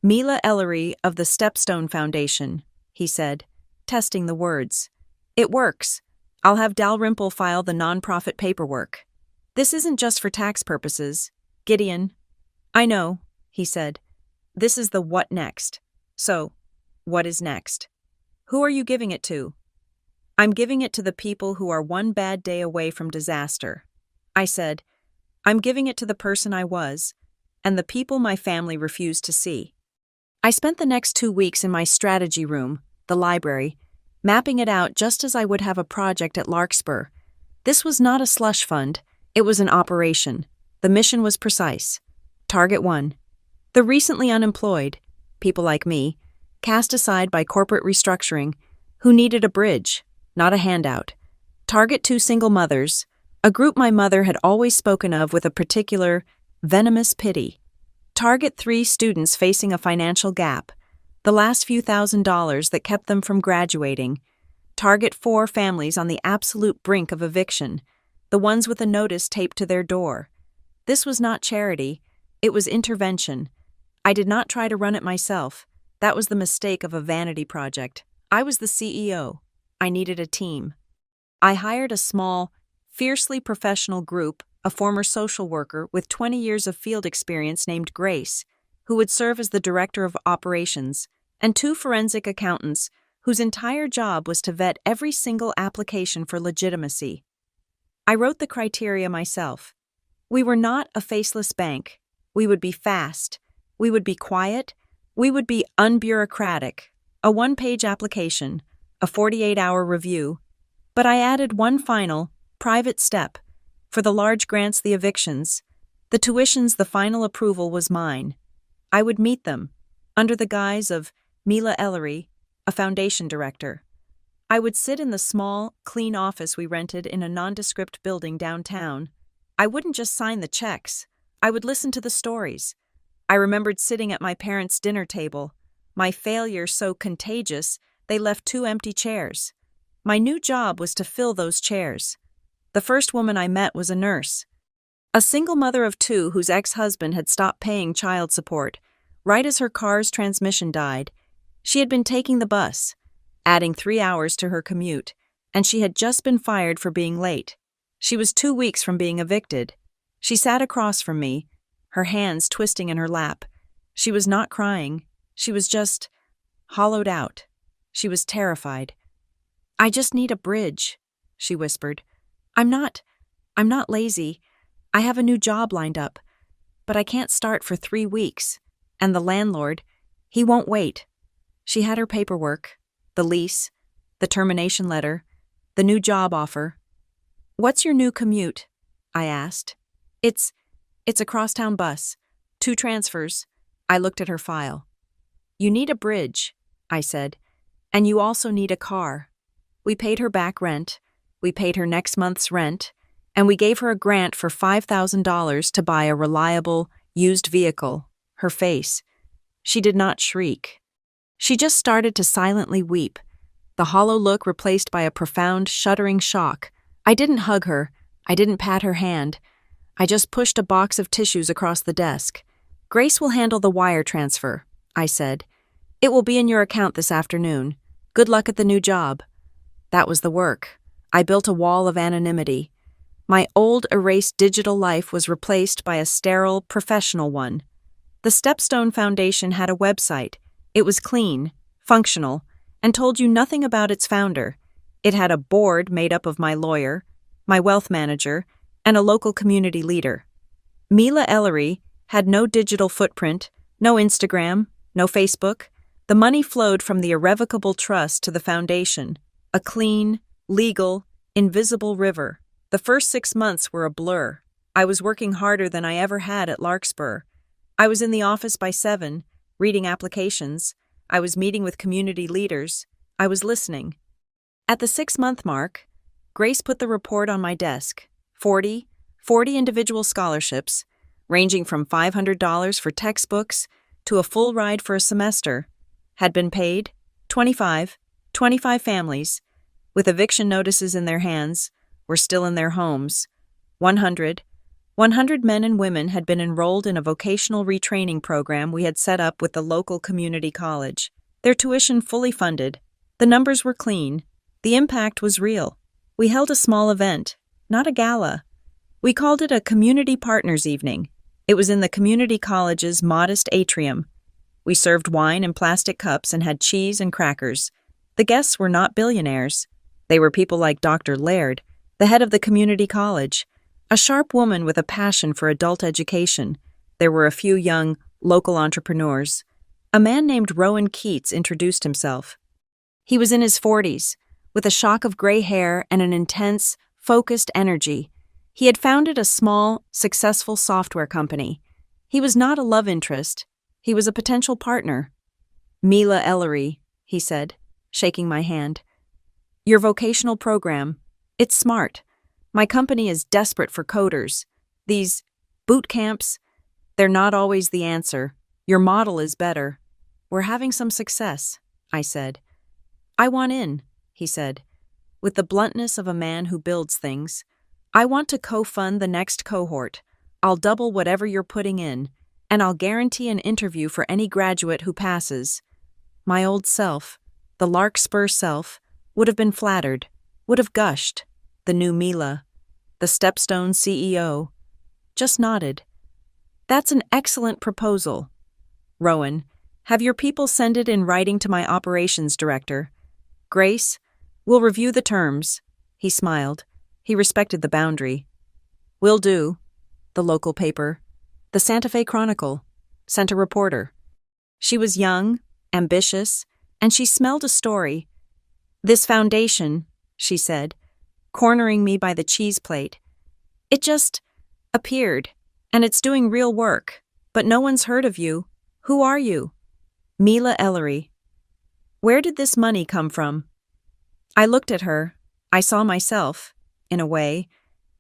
Mila Ellery of the Stepstone Foundation, he said, testing the words. It works. I'll have Dalrymple file the nonprofit paperwork. This isn't just for tax purposes. Gideon. I know, he said. This is the what next. So, what is next? Who are you giving it to? I'm giving it to the people who are one bad day away from disaster. I said, I'm giving it to the person I was, and the people my family refused to see. I spent the next 2 weeks in my strategy room, the library, mapping it out just as I would have a project at Larkspur. This was not a slush fund, it was an operation. The mission was precise. Target 1. The recently unemployed, people like me, cast aside by corporate restructuring, who needed a bridge, not a handout. Target 2 single mothers, a group my mother had always spoken of with a particular, venomous pity. Target 3 students facing a financial gap, the last few $1,000s that kept them from graduating. Target 4 families on the absolute brink of eviction, the ones with a notice taped to their door. This was not charity, it was intervention. I did not try to run it myself. That was the mistake of a vanity project. I was the CEO. I needed a team. I hired a small, fiercely professional group, a former social worker with 20 years of field experience named Grace, who would serve as the director of operations, and 2 forensic accountants whose entire job was to vet every single application for legitimacy. I wrote the criteria myself. We were not a faceless bank. We would be fast. We would be quiet. We would be unbureaucratic. A 1-page application, a 48-hour review. But I added one final, private step. For the large grants, the evictions, the tuitions, the final approval was mine. I would meet them, under the guise of Mila Ellery, a foundation director. I would sit in the small, clean office we rented in a nondescript building downtown. I wouldn't just sign the checks. I would listen to the stories. I remembered sitting at my parents' dinner table, my failure so contagious they left 2 empty chairs. My new job was to fill those chairs. The first woman I met was a nurse, a single mother of 2 whose ex-husband had stopped paying child support, right as her car's transmission died. She had been taking the bus, adding 3 hours to her commute, and she had just been fired for being late. She was 2 weeks from being evicted. She sat across from me, her hands twisting in her lap. She was not crying. She was just hollowed out. She was terrified. "I just need a bridge," she whispered. I'm not lazy. I have a new job lined up, but I can't start for 3 weeks. And the landlord, he won't wait." She had her paperwork, the lease, the termination letter, the new job offer. "What's your new commute?" I asked. It's a crosstown bus, 2 transfers." I looked at her file. "You need a bridge," I said, "and you also need a car." We paid her back rent, we paid her next month's rent, and we gave her a grant for $5,000 to buy a reliable, used vehicle. Her face. She did not shriek. She just started to silently weep, the hollow look replaced by a profound, shuddering shock. I didn't hug her. I didn't pat her hand. I just pushed a box of tissues across the desk. "Grace will handle the wire transfer," I said. "It will be in your account this afternoon. Good luck at the new job." That was the work. I built a wall of anonymity. My old, erased digital life was replaced by a sterile, professional one. The Stepstone Foundation had a website. It was clean, functional, and told you nothing about its founder. It had a board made up of my lawyer, my wealth manager, and a local community leader. Mila Ellery had no digital footprint, no Instagram, no Facebook. The money flowed from the irrevocable trust to the foundation, a clean, legal, invisible river. The first 6 months were a blur. I was working harder than I ever had at Larkspur. I was in the office by 7, reading applications. I was meeting with community leaders. I was listening. At the 6-month mark, Grace put the report on my desk. 40 individual scholarships, ranging from $500 for textbooks to a full ride for a semester, had been paid. 25 families, with eviction notices in their hands, were still in their homes. 100 men and women had been enrolled in a vocational retraining program we had set up with the local community college. Their tuition fully funded. The numbers were clean. The impact was real. We held a small event, not a gala. We called it a Community Partners Evening. It was in the community college's modest atrium. We served wine in plastic cups and had cheese and crackers. The guests were not billionaires. They were people like Dr. Laird, the head of the community college, a sharp woman with a passion for adult education. There were a few young, local entrepreneurs. A man named Rowan Keats introduced himself. He was in his 40s, with a shock of gray hair and an intense, focused energy. He had founded a small, successful software company. He was not a love interest. He was a potential partner. "Mila Ellery," he said, shaking my hand. "Your vocational program, it's smart. My company is desperate for coders. These boot camps, they're not always the answer. Your model is better. We're having some success," I said. "I want in," he said, with the bluntness of a man who builds things. "I want to co-fund the next cohort. I'll double whatever you're putting in, and I'll guarantee an interview for any graduate who passes." My old self, the Larkspur self, would have been flattered, would have gushed. The new Mila, the Stepstone CEO, just nodded. "That's an excellent proposal. Rowan, have your people send it in writing to my operations director. Grace, we'll review the terms." He smiled. He respected the boundary. "Will do." The local paper, the Santa Fe Chronicle, sent a reporter. She was young, ambitious, and she smelled a story. "This foundation," she said, cornering me by the cheese plate. "It just appeared, and it's doing real work, but no one's heard of you. Who are you? Mila Ellery. Where did this money come from? I looked at her. I saw myself, in a way,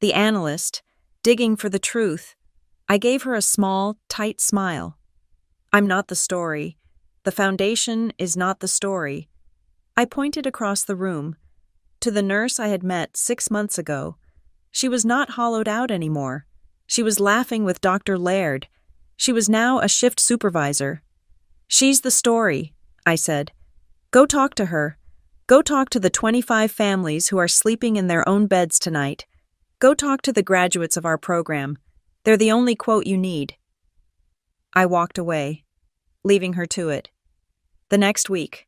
the analyst, digging for the truth. I gave her a small, tight smile. I'm not the story. The foundation is not the story. I pointed across the room, to the nurse I had met 6 months ago. She was not hollowed out anymore. She was laughing with Dr. Laird. She was now a shift supervisor. She's the story, I said. Go talk to her. Go talk to the 25 families who are sleeping in their own beds tonight. Go talk to the graduates of our program. They're the only quote you need. I walked away, leaving her to it. The next week,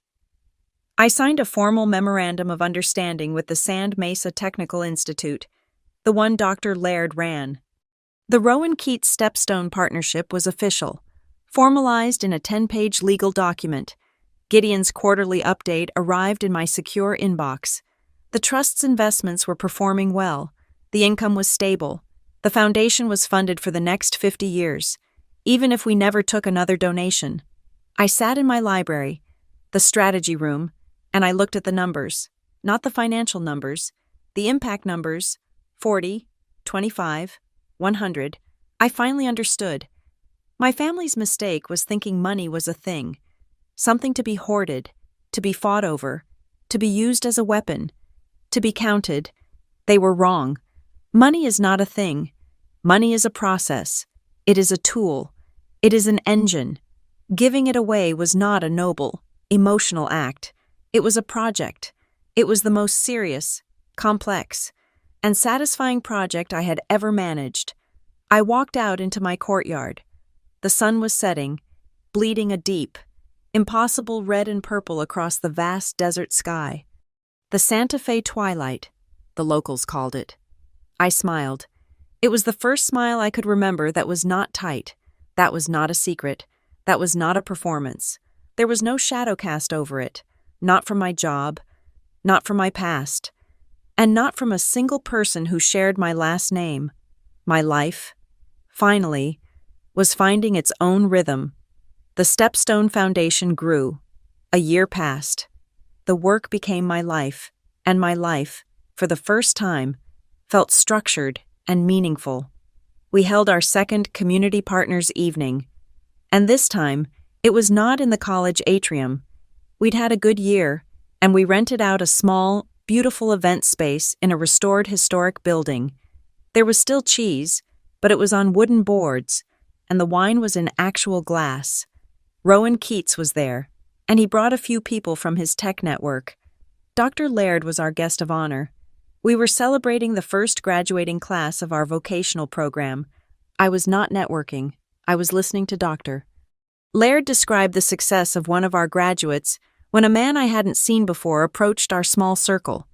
I signed a formal memorandum of understanding with the Sand Mesa Technical Institute, the one Dr. Laird ran. The Rowan Keats Stepstone Partnership was official, formalized in a 10-page legal document. Gideon's quarterly update arrived in my secure inbox. The trust's investments were performing well. The income was stable. The foundation was funded for the next 50 years, even if we never took another donation. I sat in my library, the strategy room, and I looked at the numbers, not the financial numbers, the impact numbers, 40, 25, 100. I finally understood. My family's mistake was thinking money was a thing, something to be hoarded, to be fought over, to be used as a weapon, to be counted. They were wrong. Money is not a thing. Money is a process. It is a tool. It is an engine. Giving it away was not a noble, emotional act. It was a project. It was the most serious, complex, and satisfying project I had ever managed. I walked out into my courtyard. The sun was setting, bleeding a deep, impossible red and purple across the vast desert sky. The Santa Fe twilight, the locals called it. I smiled. It was the first smile I could remember that was not tight, that was not a secret, that was not a performance. There was no shadow cast over it, not from my job, not from my past, and not from a single person who shared my last name. My life, finally, was finding its own rhythm. The Stepstone Foundation grew. A year passed. The work became my life, and my life, for the first time, felt structured and meaningful. We held our second Community Partners Evening, and this time, it was not in the college atrium. We'd had a good year, and we rented out a small, beautiful event space in a restored historic building. There was still cheese, but it was on wooden boards, and the wine was in actual glass. Rowan Keats was there, and he brought a few people from his tech network. Dr. Laird was our guest of honor. We were celebrating the first graduating class of our vocational program. I was not networking. I was listening to Dr. Laird described the success of one of our graduates when a man I hadn't seen before approached our small circle.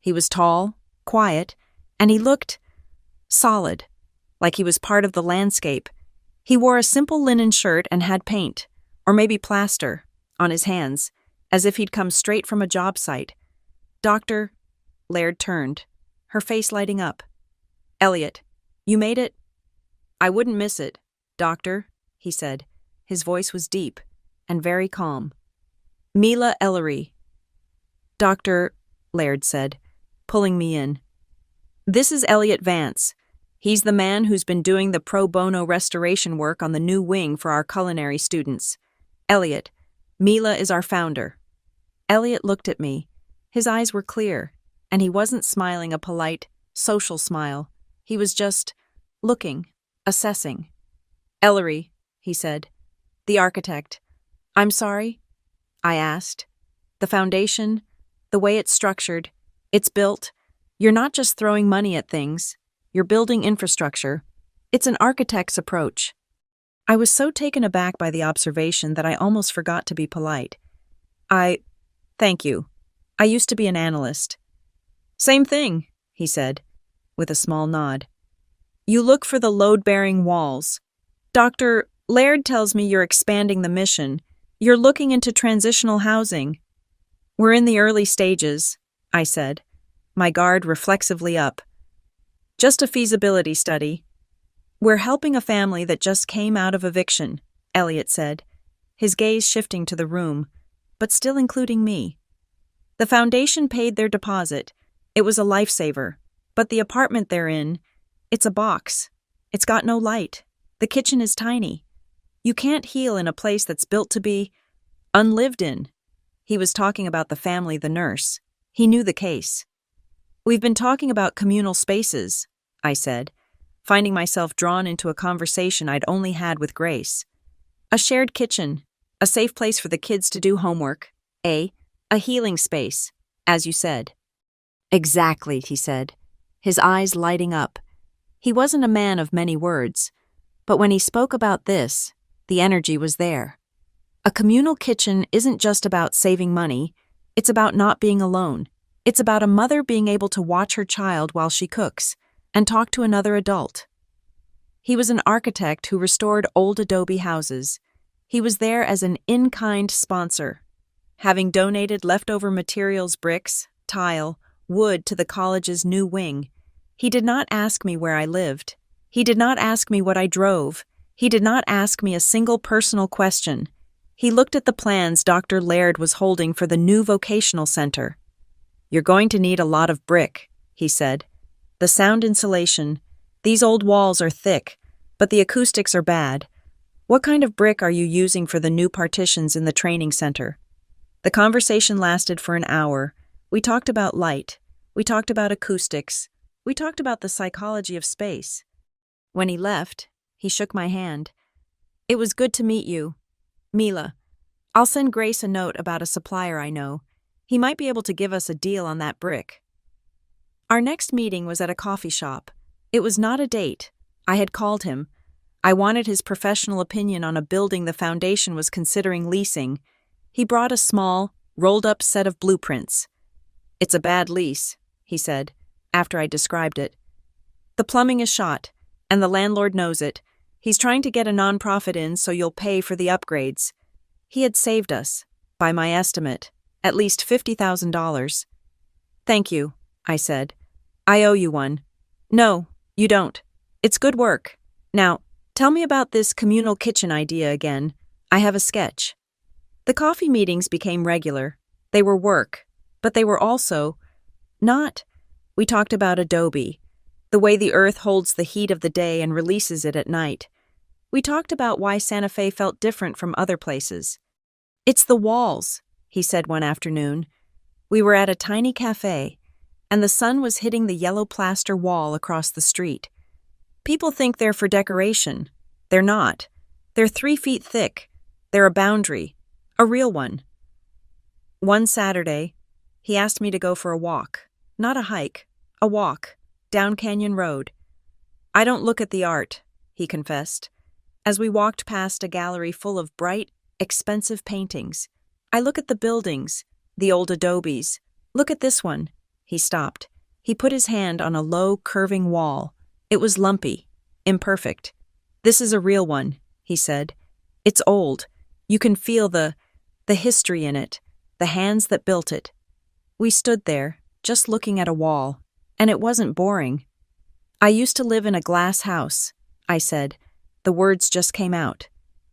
He was tall, quiet, and he looked solid, like he was part of the landscape. He wore a simple linen shirt and had paint, or maybe plaster, on his hands, as if he'd come straight from a job site. Dr. Laird turned, her face lighting up. Elliot, you made it? I wouldn't miss it, Doctor, he said. His voice was deep and very calm. Mila Ellery. Dr. Laird said, pulling me in. This is Elliot Vance. He's the man who's been doing the pro bono restoration work on the new wing for our culinary students. Elliot, Mila is our founder. Elliot looked at me. His eyes were clear, and he wasn't smiling a polite, social smile. He was just looking, assessing. Ellery, he said. The architect. I'm sorry? I asked. The foundation, the way it's structured, it's built. You're not just throwing money at things. You're building infrastructure. It's an architect's approach. I was so taken aback by the observation that I almost forgot to be polite. Thank you. I used to be an analyst. Same thing, he said, with a small nod. You look for the load-bearing walls. Dr. Laird tells me you're expanding the mission. You're looking into transitional housing. We're in the early stages, I said, my guard reflexively up. Just a feasibility study. We're helping a family that just came out of eviction. Elliot said, his gaze shifting to the room, but still including me. The foundation paid their deposit. It was a lifesaver. But the apartment they're in, it's a box. It's got no light. The kitchen is tiny. You can't heal in a place that's built to be unlived in. He was talking about the family, the nurse. He knew the case. We've been talking about communal spaces, I said, finding myself drawn into a conversation I'd only had with Grace. A shared kitchen, a safe place for the kids to do homework, a healing space, as you said. Exactly, he said, his eyes lighting up. He wasn't a man of many words, but when he spoke about this, the energy was there. A communal kitchen isn't just about saving money, it's about not being alone. It's about a mother being able to watch her child while she cooks and talk to another adult. He was an architect who restored old adobe houses. He was there as an in-kind sponsor, having donated leftover materials, bricks, tile, wood to the college's new wing. He did not ask me where I lived. He did not ask me what I drove. He did not ask me a single personal question. He looked at the plans Dr. Laird was holding for the new vocational center. You're going to need a lot of brick, he said. The sound insulation. These old walls are thick, but the acoustics are bad. What kind of brick are you using for the new partitions in the training center? The conversation lasted for an hour. We talked about light. We talked about acoustics. We talked about the psychology of space. When he left, he shook my hand. It was good to meet you, Mila. I'll send Grace a note about a supplier I know. He might be able to give us a deal on that brick. Our next meeting was at a coffee shop. It was not a date. I had called him. I wanted his professional opinion on a building the foundation was considering leasing. He brought a small, rolled-up set of blueprints. It's a bad lease, he said, after I described it. The plumbing is shot, and the landlord knows it. He's trying to get a nonprofit in so you'll pay for the upgrades. He had saved us, by my estimate, at least $50,000. Thank you, I said. I owe you one. No, you don't. It's good work. Now, tell me about this communal kitchen idea again. I have a sketch. The coffee meetings became regular. They were work, but they were also not. We talked about adobe, the way the earth holds the heat of the day and releases it at night. We talked about why Santa Fe felt different from other places. It's the walls, he said one afternoon. We were at a tiny cafe, and the sun was hitting the yellow plaster wall across the street. People think they're for decoration. They're not. They're 3 feet thick. They're a boundary. A real one. One Saturday, he asked me to go for a walk. Not a hike. A walk. Down Canyon Road. I don't look at the art, he confessed. As we walked past a gallery full of bright, expensive paintings, I look at the buildings, the old adobes. Look at this one. He stopped. He put his hand on a low, curving wall. It was lumpy, imperfect. This is a real one, he said. It's old. You can feel the history in it, the hands that built it. We stood there, just looking at a wall, and it wasn't boring. I used to live in a glass house, I said. The words just came out.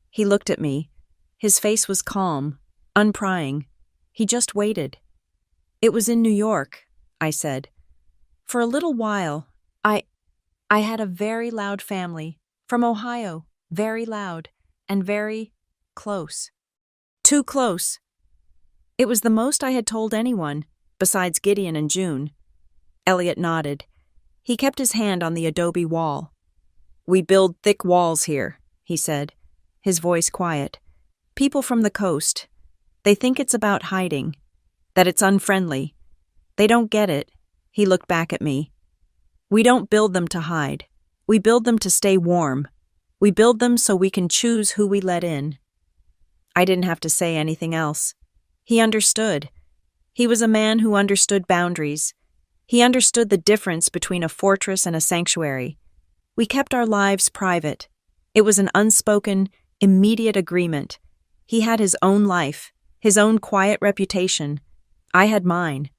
He looked at me. His face was calm, unprying. He just waited. It was in New York, I said. For a little while, I had a very loud family, from Ohio, very loud, and very close. Too close. It was the most I had told anyone, besides Gideon and June. Elliot nodded. He kept his hand on the adobe wall. We build thick walls here, he said, his voice quiet. People from the coast, they think it's about hiding, that it's unfriendly. They don't get it. He looked back at me. We don't build them to hide. We build them to stay warm. We build them so we can choose who we let in. I didn't have to say anything else. He understood. He was a man who understood boundaries. He understood the difference between a fortress and a sanctuary. We kept our lives private. It was an unspoken, immediate agreement. He had his own life, his own quiet reputation. I had mine.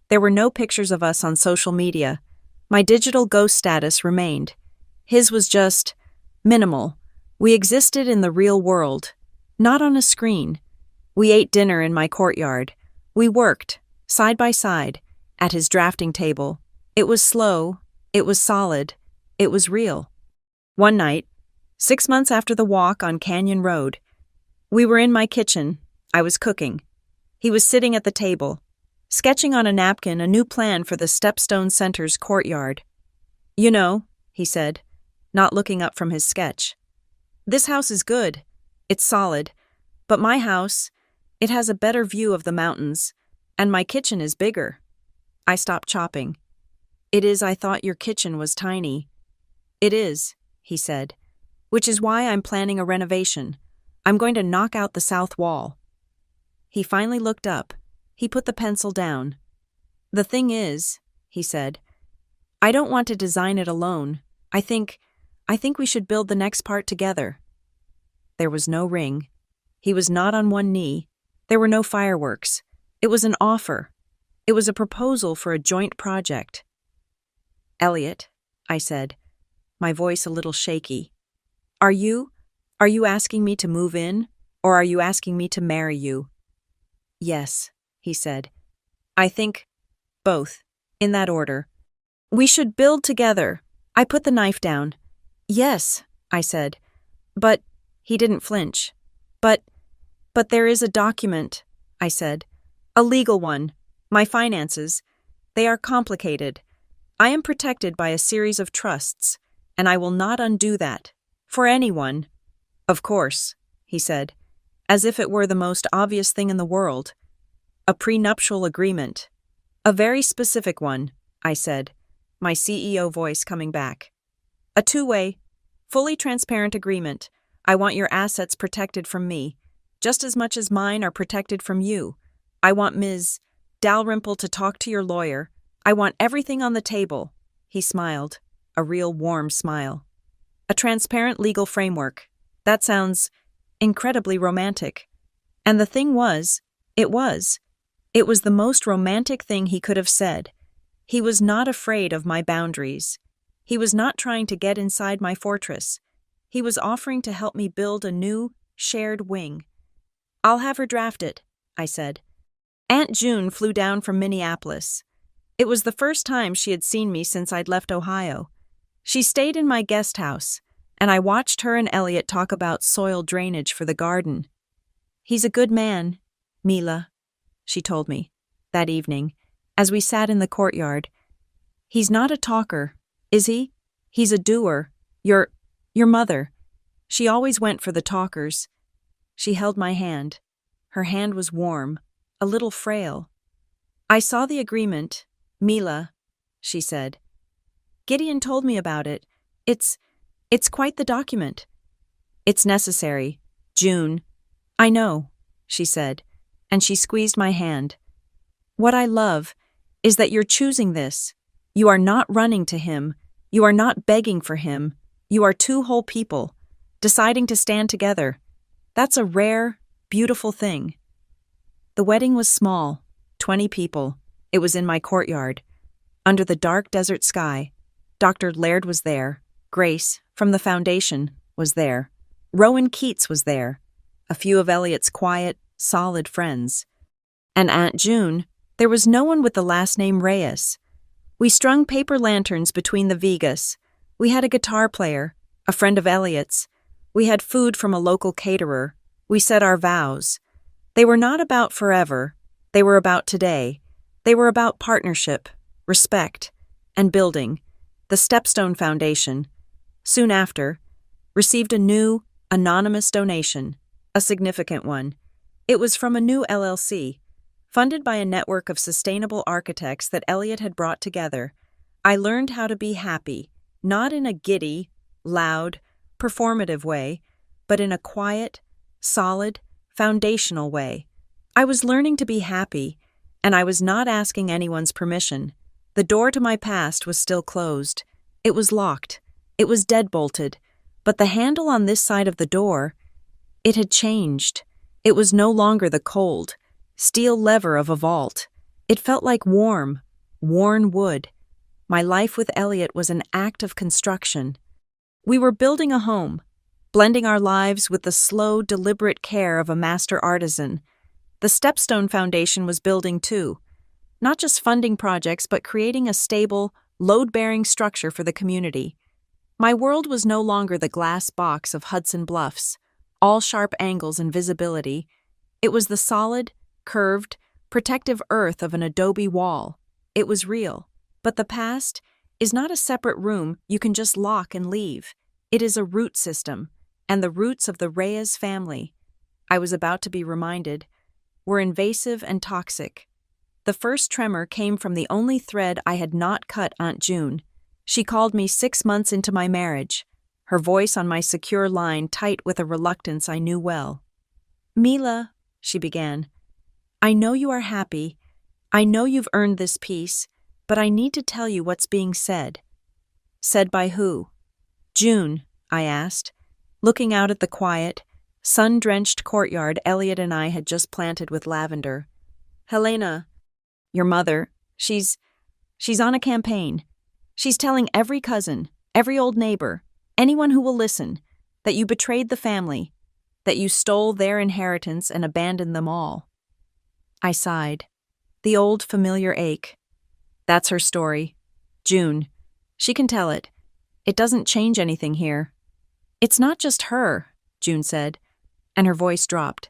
There were no pictures of us on social media. My digital ghost status remained. His was just minimal, We existed in the real world, not on a screen. We ate dinner in my courtyard. We worked, side by side, at his drafting table. It was slow, it was solid, it was real. One night, 6 months after the walk on Canyon Road, we were in my kitchen. I was cooking. He was sitting at the table, sketching on a napkin a new plan for the Stepstone Center's courtyard. "You know," he said, not looking up from his sketch, "this house is good. It's solid. But my house, it has a better view of the mountains, and my kitchen is bigger." I stopped chopping. I thought your kitchen was tiny." "It is," he said, "which is why I'm planning a renovation. I'm going to knock out the south wall." He finally looked up. He put the pencil down. "The thing is," he said, "I don't want to design it alone. I think we should build the next part together." There was no ring. He was not on one knee. There were no fireworks. It was an offer. It was a proposal for a joint project. "Elliot," I said, my voice a little shaky, Are you asking me to move in, or are you asking me to marry you?" "Yes," he said. "I think both, in that order. We should build together." I put the knife down. "Yes," I said. "But," he didn't flinch. But there is a document," I said. "A legal one. My finances. They are complicated. I am protected by a series of trusts, and I will not undo that. For anyone." "Of course," he said, as if it were the most obvious thing in the world. "A prenuptial agreement." "A very specific one," I said, my CEO voice coming back. "A two-way, fully transparent agreement. I want your assets protected from me, just as much as mine are protected from you. I want Ms. Dalrymple to talk to your lawyer. I want everything on the table." He smiled, a real warm smile. "A transparent legal framework. That sounds incredibly romantic." And the thing was, it was the most romantic thing he could have said. He was not afraid of my boundaries. He was not trying to get inside my fortress. He was offering to help me build a new, shared wing. "I'll have her draft it," I said. Aunt June flew down from Minneapolis. It was the first time she had seen me since I'd left Ohio. She stayed in my guest house, and I watched her and Elliot talk about soil drainage for the garden. "He's a good man, Mila," she told me, that evening, as we sat in the courtyard. "He's not a talker, is he? He's a doer. Your mother. She always went for the talkers." She held my hand. Her hand was warm, a little frail. "I saw the agreement, Mila," she said. "Gideon told me about it. It's quite the document." "It's necessary, June." "I know," she said, and she squeezed my hand. "What I love is that you're choosing this. You are not running to him. You are not begging for him. You are two whole people, deciding to stand together. That's a rare, beautiful thing." The wedding was small, 20 people. It was in my courtyard. Under the dark desert sky, Dr. Laird was there. Grace, from the foundation, was there. Rowan Keats was there. A few of Elliot's quiet, solid friends. And Aunt June, there was no one with the last name Reyes. We strung paper lanterns between the vigas. We had a guitar player, a friend of Elliot's. We had food from a local caterer. We said our vows. They were not about forever. They were about today. They were about partnership, respect, and building. The Stepstone Foundation, soon after, received a new, anonymous donation, a significant one. It was from a new LLC, funded by a network of sustainable architects that Elliot had brought together. I learned how to be happy, not in a giddy, loud, performative way, but in a quiet, solid, foundational way. I was learning to be happy, and I was not asking anyone's permission. The door to my past was still closed. It was locked. It was deadbolted. But the handle on this side of the door, it had changed. It was no longer the cold, steel lever of a vault. It felt like warm, worn wood. My life with Elliot was an act of construction. We were building a home, blending our lives with the slow, deliberate care of a master artisan. The Stepstone Foundation was building too, not just funding projects, but creating a stable, load-bearing structure for the community. My world was no longer the glass box of Hudson Bluffs, all sharp angles and visibility. It was the solid, curved, protective earth of an adobe wall. It was real. But the past is not a separate room you can just lock and leave. It is a root system, and the roots of the Reyes family, I was about to be reminded, were invasive and toxic. The first tremor came from the only thread I had not cut Aunt June. She called me 6 months into my marriage, her voice on my secure line tight with a reluctance I knew well. "Mila," she began, "I know you are happy. I know you've earned this peace, but I need to tell you what's being said." "Said by who?" "June," I asked, looking out at the quiet, sun-drenched courtyard Elliot and I had just planted with lavender. "Helena, your mother, she's on a campaign. She's telling every cousin, every old neighbor, anyone who will listen, that you betrayed the family, that you stole their inheritance and abandoned them all." I sighed. The old familiar ache. "That's her story. June. She can tell it. It doesn't change anything here." "It's not just her," June said, and her voice dropped.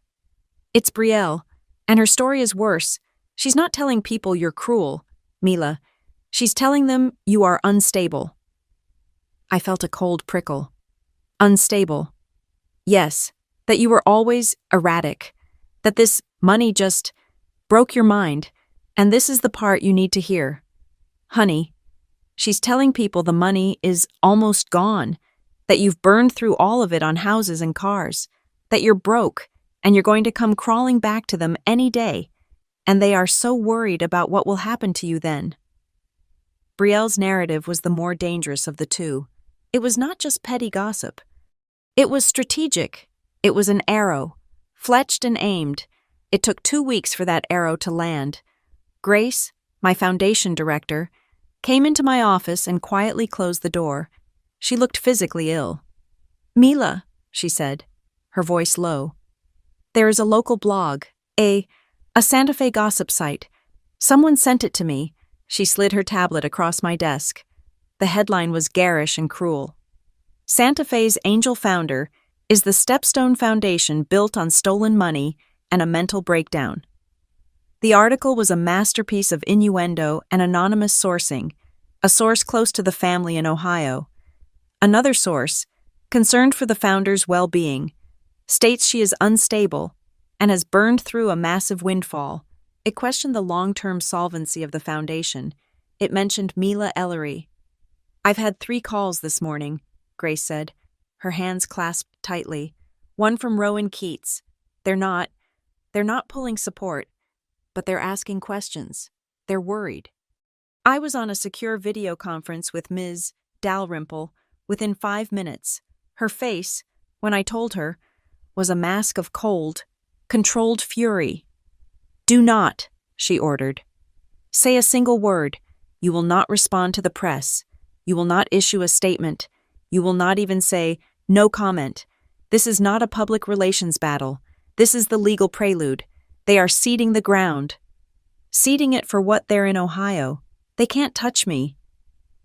"It's Brielle, and her story is worse. She's not telling people you're cruel, Mila. She's telling them you are unstable." I felt a cold prickle. Unstable. Yes, that you were always erratic, that this money just broke your mind, and this is the part you need to hear. Honey, she's telling people the money is almost gone, that you've burned through all of it on houses and cars, that you're broke, and you're going to come crawling back to them any day, and they are so worried about what will happen to you then. Brielle's narrative was the more dangerous of the two. It was not just petty gossip. It was strategic. It was an arrow, fletched and aimed. It took 2 weeks for that arrow to land. Grace, my foundation director, came into my office and quietly closed the door. She looked physically ill. "Mila," she said, her voice low. "There is a local blog, a Santa Fe gossip site. Someone sent it to me." She slid her tablet across my desk. The headline was garish and cruel. "Santa Fe's angel founder is the Stepstone Foundation built on stolen money and a mental breakdown." The article was a masterpiece of innuendo and anonymous sourcing, a source close to the family in Ohio. Another source, concerned for the founder's well-being, states she is unstable and has burned through a massive windfall. It questioned the long-term solvency of the foundation. It mentioned Mila Ellery. "I've had 3 calls this morning," Grace said, her hands clasped tightly. "One from Rowan Keats. They're not pulling support, but they're asking questions. They're worried." I was on a secure video conference with Ms. Dalrymple within 5 minutes. Her face, when I told her, was a mask of cold, controlled fury. "Do not," she ordered, "say a single word. You will not respond to the press. You will not issue a statement. You will not even say, 'No comment.' This is not a public relations battle. This is the legal prelude. They are seeding the ground. Seeding it for what they're in Ohio. They can't touch me."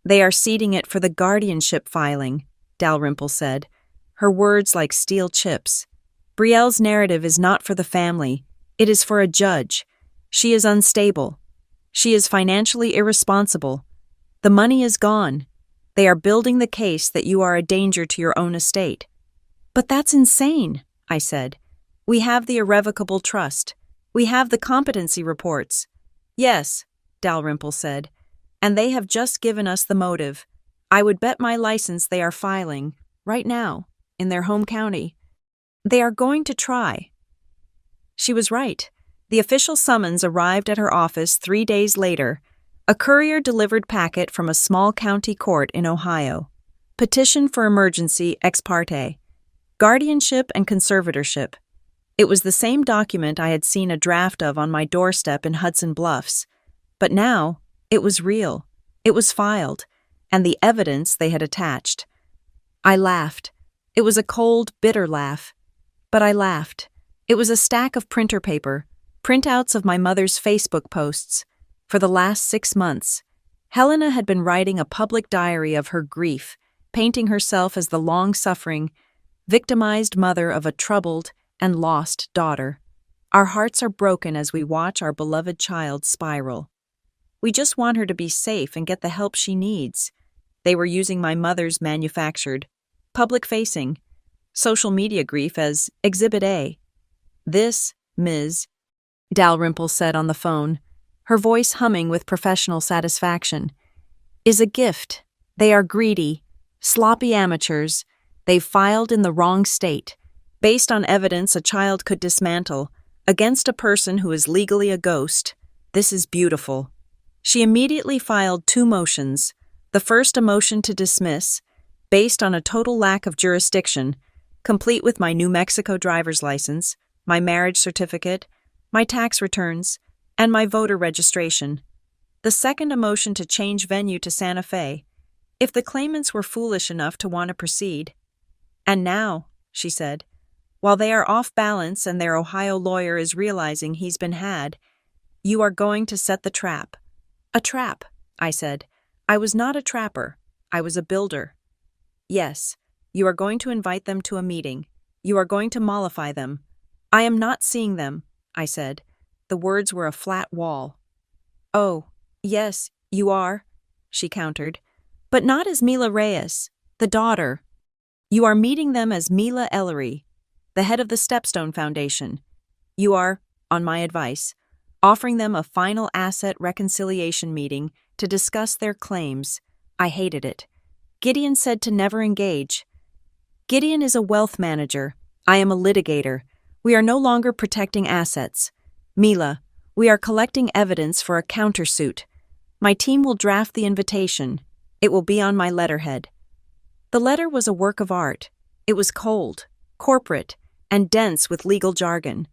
"They are seeding it for the guardianship filing," Dalrymple said, her words like steel chips. "Brielle's narrative is not for the family. It is for a judge. She is unstable. She is financially irresponsible. The money is gone. They are building the case that you are a danger to your own estate." "But that's insane," I said. "We have the irrevocable trust. We have the competency reports." "Yes," Dalrymple said, "and they have just given us the motive. I would bet my license they are filing, right now, in their home county. They are going to try." She was right. The official summons arrived at her office 3 days later, a courier-delivered packet from a small county court in Ohio. Petition for emergency ex parte. Guardianship and conservatorship. It was the same document I had seen a draft of on my doorstep in Hudson Bluffs. But now, it was real. It was filed, and the evidence they had attached. I laughed. It was a cold, bitter laugh. But I laughed. It was a stack of printer paper, printouts of my mother's Facebook posts. For the last 6 months, Helena had been writing a public diary of her grief, painting herself as the long-suffering, victimized mother of a troubled and lost daughter. Our hearts are broken as we watch our beloved child spiral. We just want her to be safe and get the help she needs. They were using my mother's manufactured, public-facing, social media grief as Exhibit A. This, Ms. Dalrymple said on the phone, her voice humming with professional satisfaction, is a gift. They are greedy, sloppy amateurs. They've filed in the wrong state, based on evidence a child could dismantle, against a person who is legally a ghost. This is beautiful. She immediately filed 2 motions. The first, a motion to dismiss, based on a total lack of jurisdiction, complete with my New Mexico driver's license, my marriage certificate, my tax returns, and my voter registration. The second, a motion to change venue to Santa Fe, if the claimants were foolish enough to want to proceed. And now, she said, while they are off balance and their Ohio lawyer is realizing he's been had, you are going to set the trap. A trap, I said. I was not a trapper. I was a builder. Yes, you are going to invite them to a meeting. You are going to mollify them. I am not seeing them, I said. The words were a flat wall. Oh, yes, you are, she countered. But not as Mila Reyes, the daughter. You are meeting them as Mila Ellery, the head of the Stepstone Foundation. You are, on my advice, offering them a final asset reconciliation meeting to discuss their claims. I hated it. Gideon said to never engage. Gideon is a wealth manager. I am a litigator. We are no longer protecting assets. Mila, we are collecting evidence for a countersuit. My team will draft the invitation. It will be on my letterhead. The letter was a work of art. It was cold, corporate, and dense with legal jargon.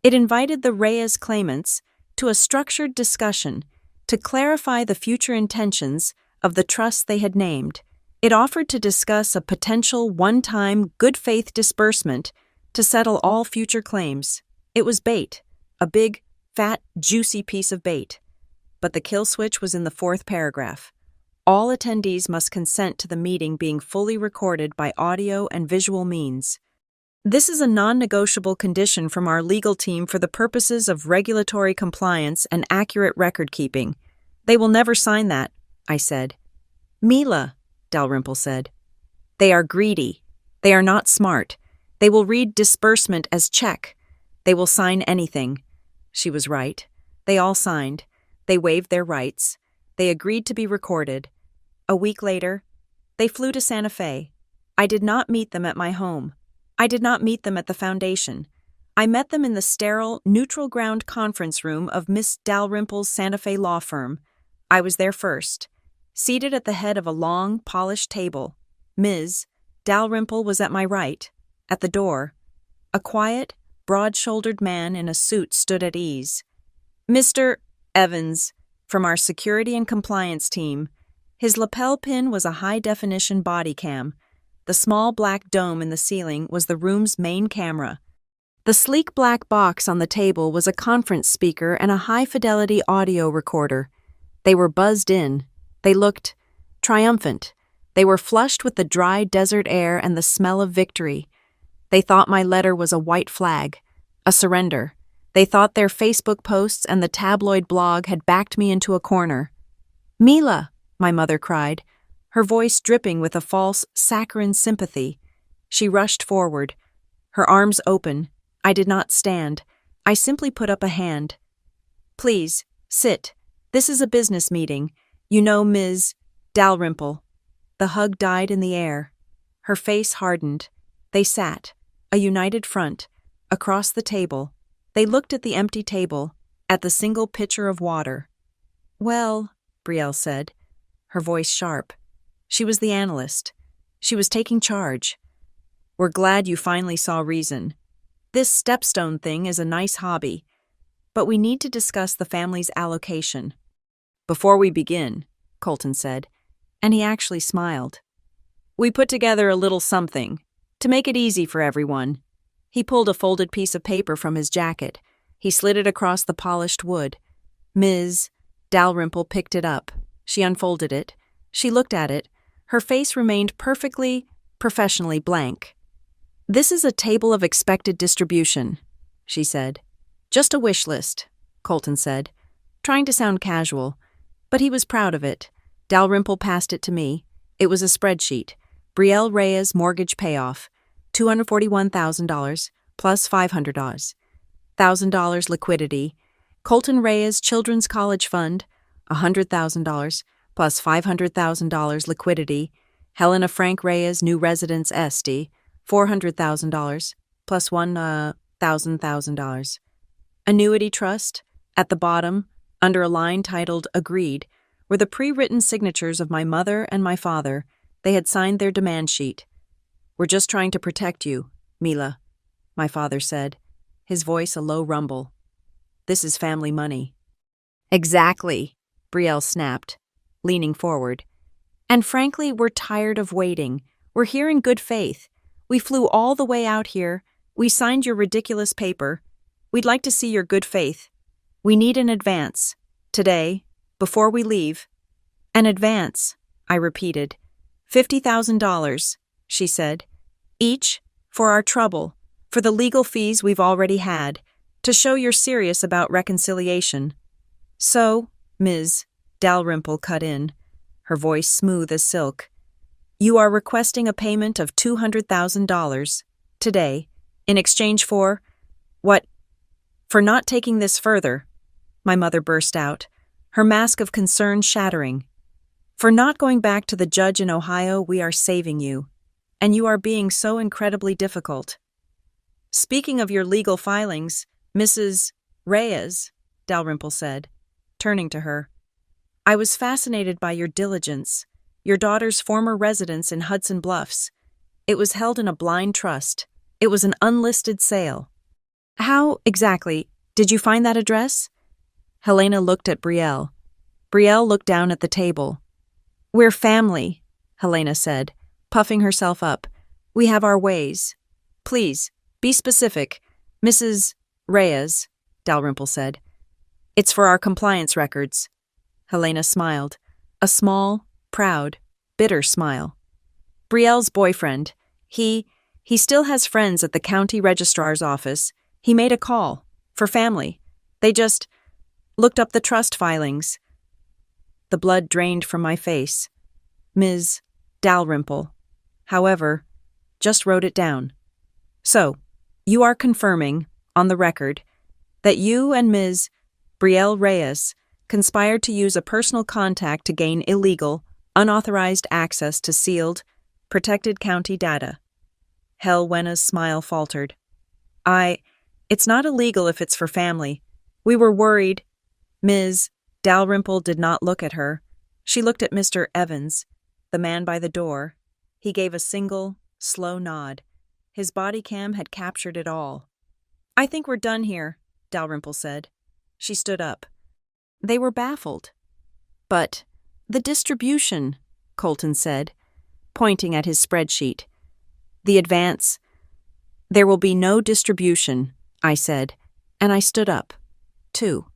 It invited the Reyes claimants to a structured discussion to clarify the future intentions of the trust they had named. It offered to discuss a potential one-time good-faith disbursement to settle all future claims. It was bait, a big, fat, juicy piece of bait. But the kill switch was in the 4th paragraph. All attendees must consent to the meeting being fully recorded by audio and visual means. This is a non-negotiable condition from our legal team for the purposes of regulatory compliance and accurate record-keeping. They will never sign that, I said. Mila, Dalrymple said. They are greedy. They are not smart. They will read disbursement as check. They will sign anything. She was right. They all signed. They waived their rights. They agreed to be recorded. A week later, they flew to Santa Fe. I did not meet them at my home. I did not meet them at the foundation. I met them in the sterile, neutral ground conference room of Miss Dalrymple's Santa Fe law firm. I was there first. Seated at the head of a long, polished table, Ms. Dalrymple was at my right, at the door. A quiet, broad-shouldered man in a suit stood at ease. Mr. Evans, from our security and compliance team. His lapel pin was a high-definition body cam. The small black dome in the ceiling was the room's main camera. The sleek black box on the table was a conference speaker and a high-fidelity audio recorder. They were buzzed in. They looked triumphant. They were flushed with the dry desert air and the smell of victory. They thought my letter was a white flag, a surrender. They thought their Facebook posts and the tabloid blog had backed me into a corner. Mila, my mother cried, her voice dripping with a false, saccharine sympathy. She rushed forward, her arms open. I did not stand. I simply put up a hand. Please, sit. This is a business meeting. You know Ms. Dalrymple. The hug died in the air. Her face hardened. They sat, a united front, across the table. They looked at the empty table, at the single pitcher of water. Well, Brielle said, her voice sharp. She was the analyst. She was taking charge. We're glad you finally saw reason. This stepstone thing is a nice hobby, but we need to discuss the family's allocation. Before we begin, Colton said, and he actually smiled. We put together a little something To make it easy for everyone. He pulled a folded piece of paper from his jacket. He slid it across the polished wood. Ms. Dalrymple picked it up. She unfolded it. She looked at it. Her face remained perfectly, professionally blank. "This is a table of expected distribution," she said. "Just a wish list," Colton said, trying to sound casual, but he was proud of it. Dalrymple passed it to me. It was a spreadsheet. Brielle Reyes mortgage payoff, $241,000 plus $500. $1,000 liquidity. Colton Reyes Children's College Fund, $100,000 plus $500,000 liquidity. Helena Frank Reyes New Residence Esti, $400,000 plus $1,000. Annuity trust. At the bottom, under a line titled Agreed, were the pre-written signatures of my mother and my father. They had signed their demand sheet. "We're just trying to protect you, Mila," my father said, his voice a low rumble. "This is family money." "Exactly," Brielle snapped, leaning forward. "And frankly, we're tired of waiting. We're here in good faith. We flew all the way out here. We signed your ridiculous paper. We'd like to see your good faith. We need an advance. Today, before we leave." "An advance," I repeated. $50,000, she said. "Each, for our trouble, for the legal fees we've already had, to show you're serious about reconciliation." "So," Ms. Dalrymple cut in, her voice smooth as silk, "you are requesting a payment of $200,000 today in exchange for what?" "For not taking this further," my mother burst out, her mask of concern shattering. "For not going back to the judge in Ohio, we are saving you. And you are being so incredibly difficult." "Speaking of your legal filings, Mrs. Reyes," Dalrymple said, turning to her, "I was fascinated by your diligence, your daughter's former residence in Hudson Bluffs. It was held in a blind trust. It was an unlisted sale. How, exactly, did you find that address?" Helena looked at Brielle. Brielle looked down at the table. "We're family," Helena said, puffing herself up. "We have our ways. Please, be specific, Mrs. Reyes," Dalrymple said. "It's for our compliance records." Helena smiled, a small, proud, bitter smile. "Brielle's boyfriend. He still has friends at the county registrar's office. He made a call. For family. They just looked up the trust filings." The blood drained from my face. Ms. Dalrymple, however, just wrote it down. "So, you are confirming, on the record, that you and Ms. Brielle Reyes conspired to use a personal contact to gain illegal, unauthorized access to sealed, protected county data." Helwena's smile faltered. It's not illegal if it's for family. We were worried." Ms. Dalrymple did not look at her. She looked at Mr. Evans, the man by the door. He gave a single, slow nod. His body cam had captured it all. "I think we're done here," Dalrymple said. She stood up. They were baffled. "But the distribution," Colton said, pointing at his spreadsheet. "The advance." "There will be no distribution," I said, and I stood up, too.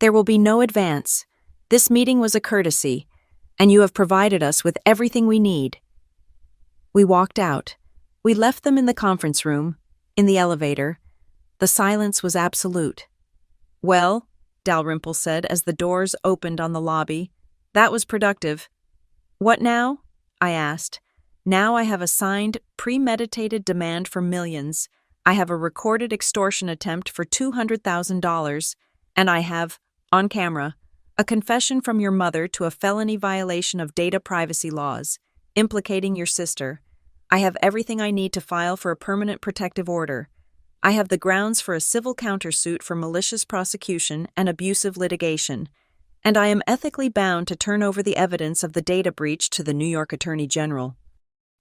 "There will be no advance. This meeting was a courtesy, and you have provided us with everything we need." We walked out. We left them in the conference room, in the elevator. The silence was absolute. "Well," Dalrymple said as the doors opened on the lobby, "that was productive." "What now?" I asked. "Now I have a signed, premeditated demand for millions. I have a recorded extortion attempt for $200,000, and I have, on camera, a confession from your mother to a felony violation of data privacy laws, implicating your sister. I have everything I need to file for a permanent protective order. I have the grounds for a civil countersuit for malicious prosecution and abusive litigation, and I am ethically bound to turn over the evidence of the data breach to the New York Attorney General."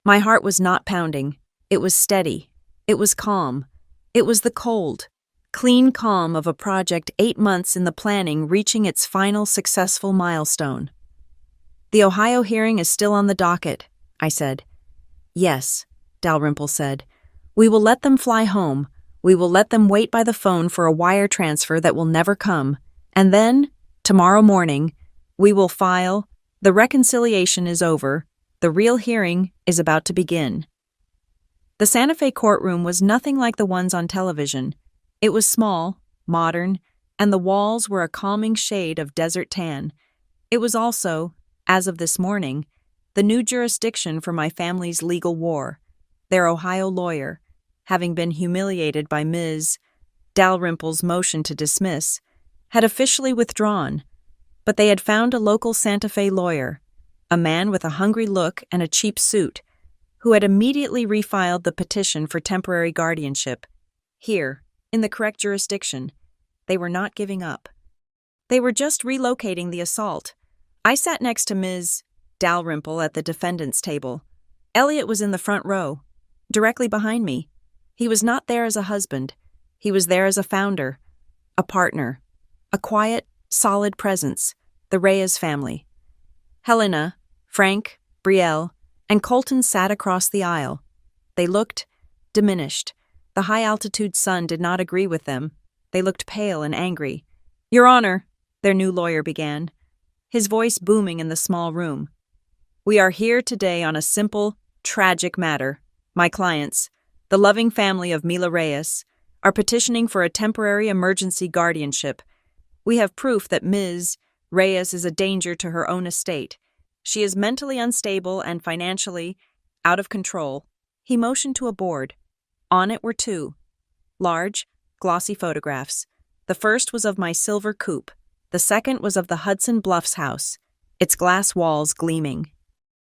My heart was not pounding. It was steady. It was calm. It was the cold, clean calm of a project 8 months in the planning reaching its final successful milestone. "The Ohio hearing is still on the docket," I said. "Yes, Dalrymple said. We will let them fly home. We will let them wait by the phone for a wire transfer that will never come. And then, tomorrow morning, we will file. The reconciliation is over. The real hearing is about to begin. The Santa Fe courtroom was nothing like the ones on television. It was small, modern, and the walls were a calming shade of desert tan. It was also, as of this morning, the new jurisdiction for my family's legal war. Their Ohio lawyer, having been humiliated by Ms. Dalrymple's motion to dismiss, had officially withdrawn, but they had found a local Santa Fe lawyer, a man with a hungry look and a cheap suit, who had immediately refiled the petition for temporary guardianship. Here, in the correct jurisdiction, they were not giving up. They were just relocating the assault. I sat next to Ms. Dalrymple at the defendant's table. Elliot was in the front row, directly behind me. He was not there as a husband. He was there as a founder, a partner, a quiet, solid presence, the Reyes family. Helena, Frank, Brielle, and Colton sat across the aisle. They looked diminished. The high-altitude sun did not agree with them. They looked pale and angry. Your Honor, their new lawyer began, his voice booming in the small room. We are here today on a simple, tragic matter. My clients, the loving family of Mila Reyes, are petitioning for a temporary emergency guardianship. We have proof that Ms. Reyes is a danger to her own estate. She is mentally unstable and financially out of control. He motioned to a board. On it were two large, glossy photographs. The first was of my silver coupe. The second was of the Hudson Bluffs house, its glass walls gleaming.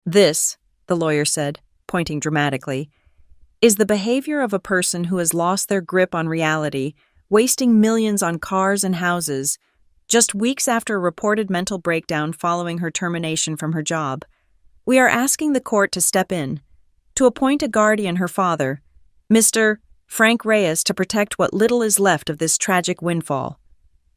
This, the lawyer said, pointing dramatically, is the behavior of a person who has lost their grip on reality, wasting millions on cars and houses, just weeks after a reported mental breakdown following her termination from her job. We are asking the court to step in, to appoint a guardian, her father, Mr. Frank Reyes, to protect what little is left of this tragic windfall.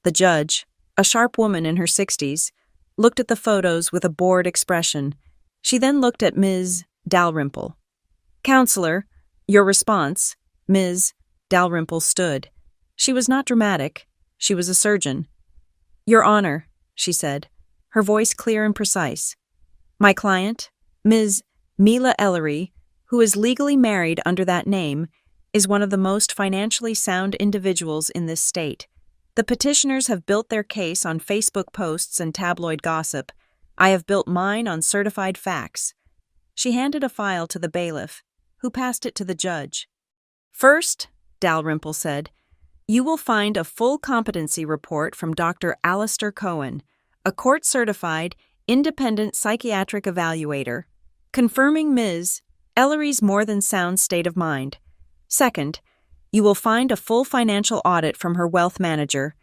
The judge, a sharp woman in her 60s, looked at the photos with a bored expression. She then looked at Ms. Dalrymple. Counselor, your response. Ms. Dalrymple stood. She was not dramatic. She was a surgeon. Your Honor, she said, her voice clear and precise. My client, Ms. Mila Ellery, who is legally married under that name, is one of the most financially sound individuals in this state. The petitioners have built their case on Facebook posts and tabloid gossip. I have built mine on certified facts. She handed a file to the bailiff, who passed it to the judge. First, Dalrymple said, you will find a full competency report from Dr. Alistair Cohen, a court-certified, independent psychiatric evaluator, confirming Ms. Ellery's more than sound state of mind. Second, you will find a full financial audit from her wealth manager,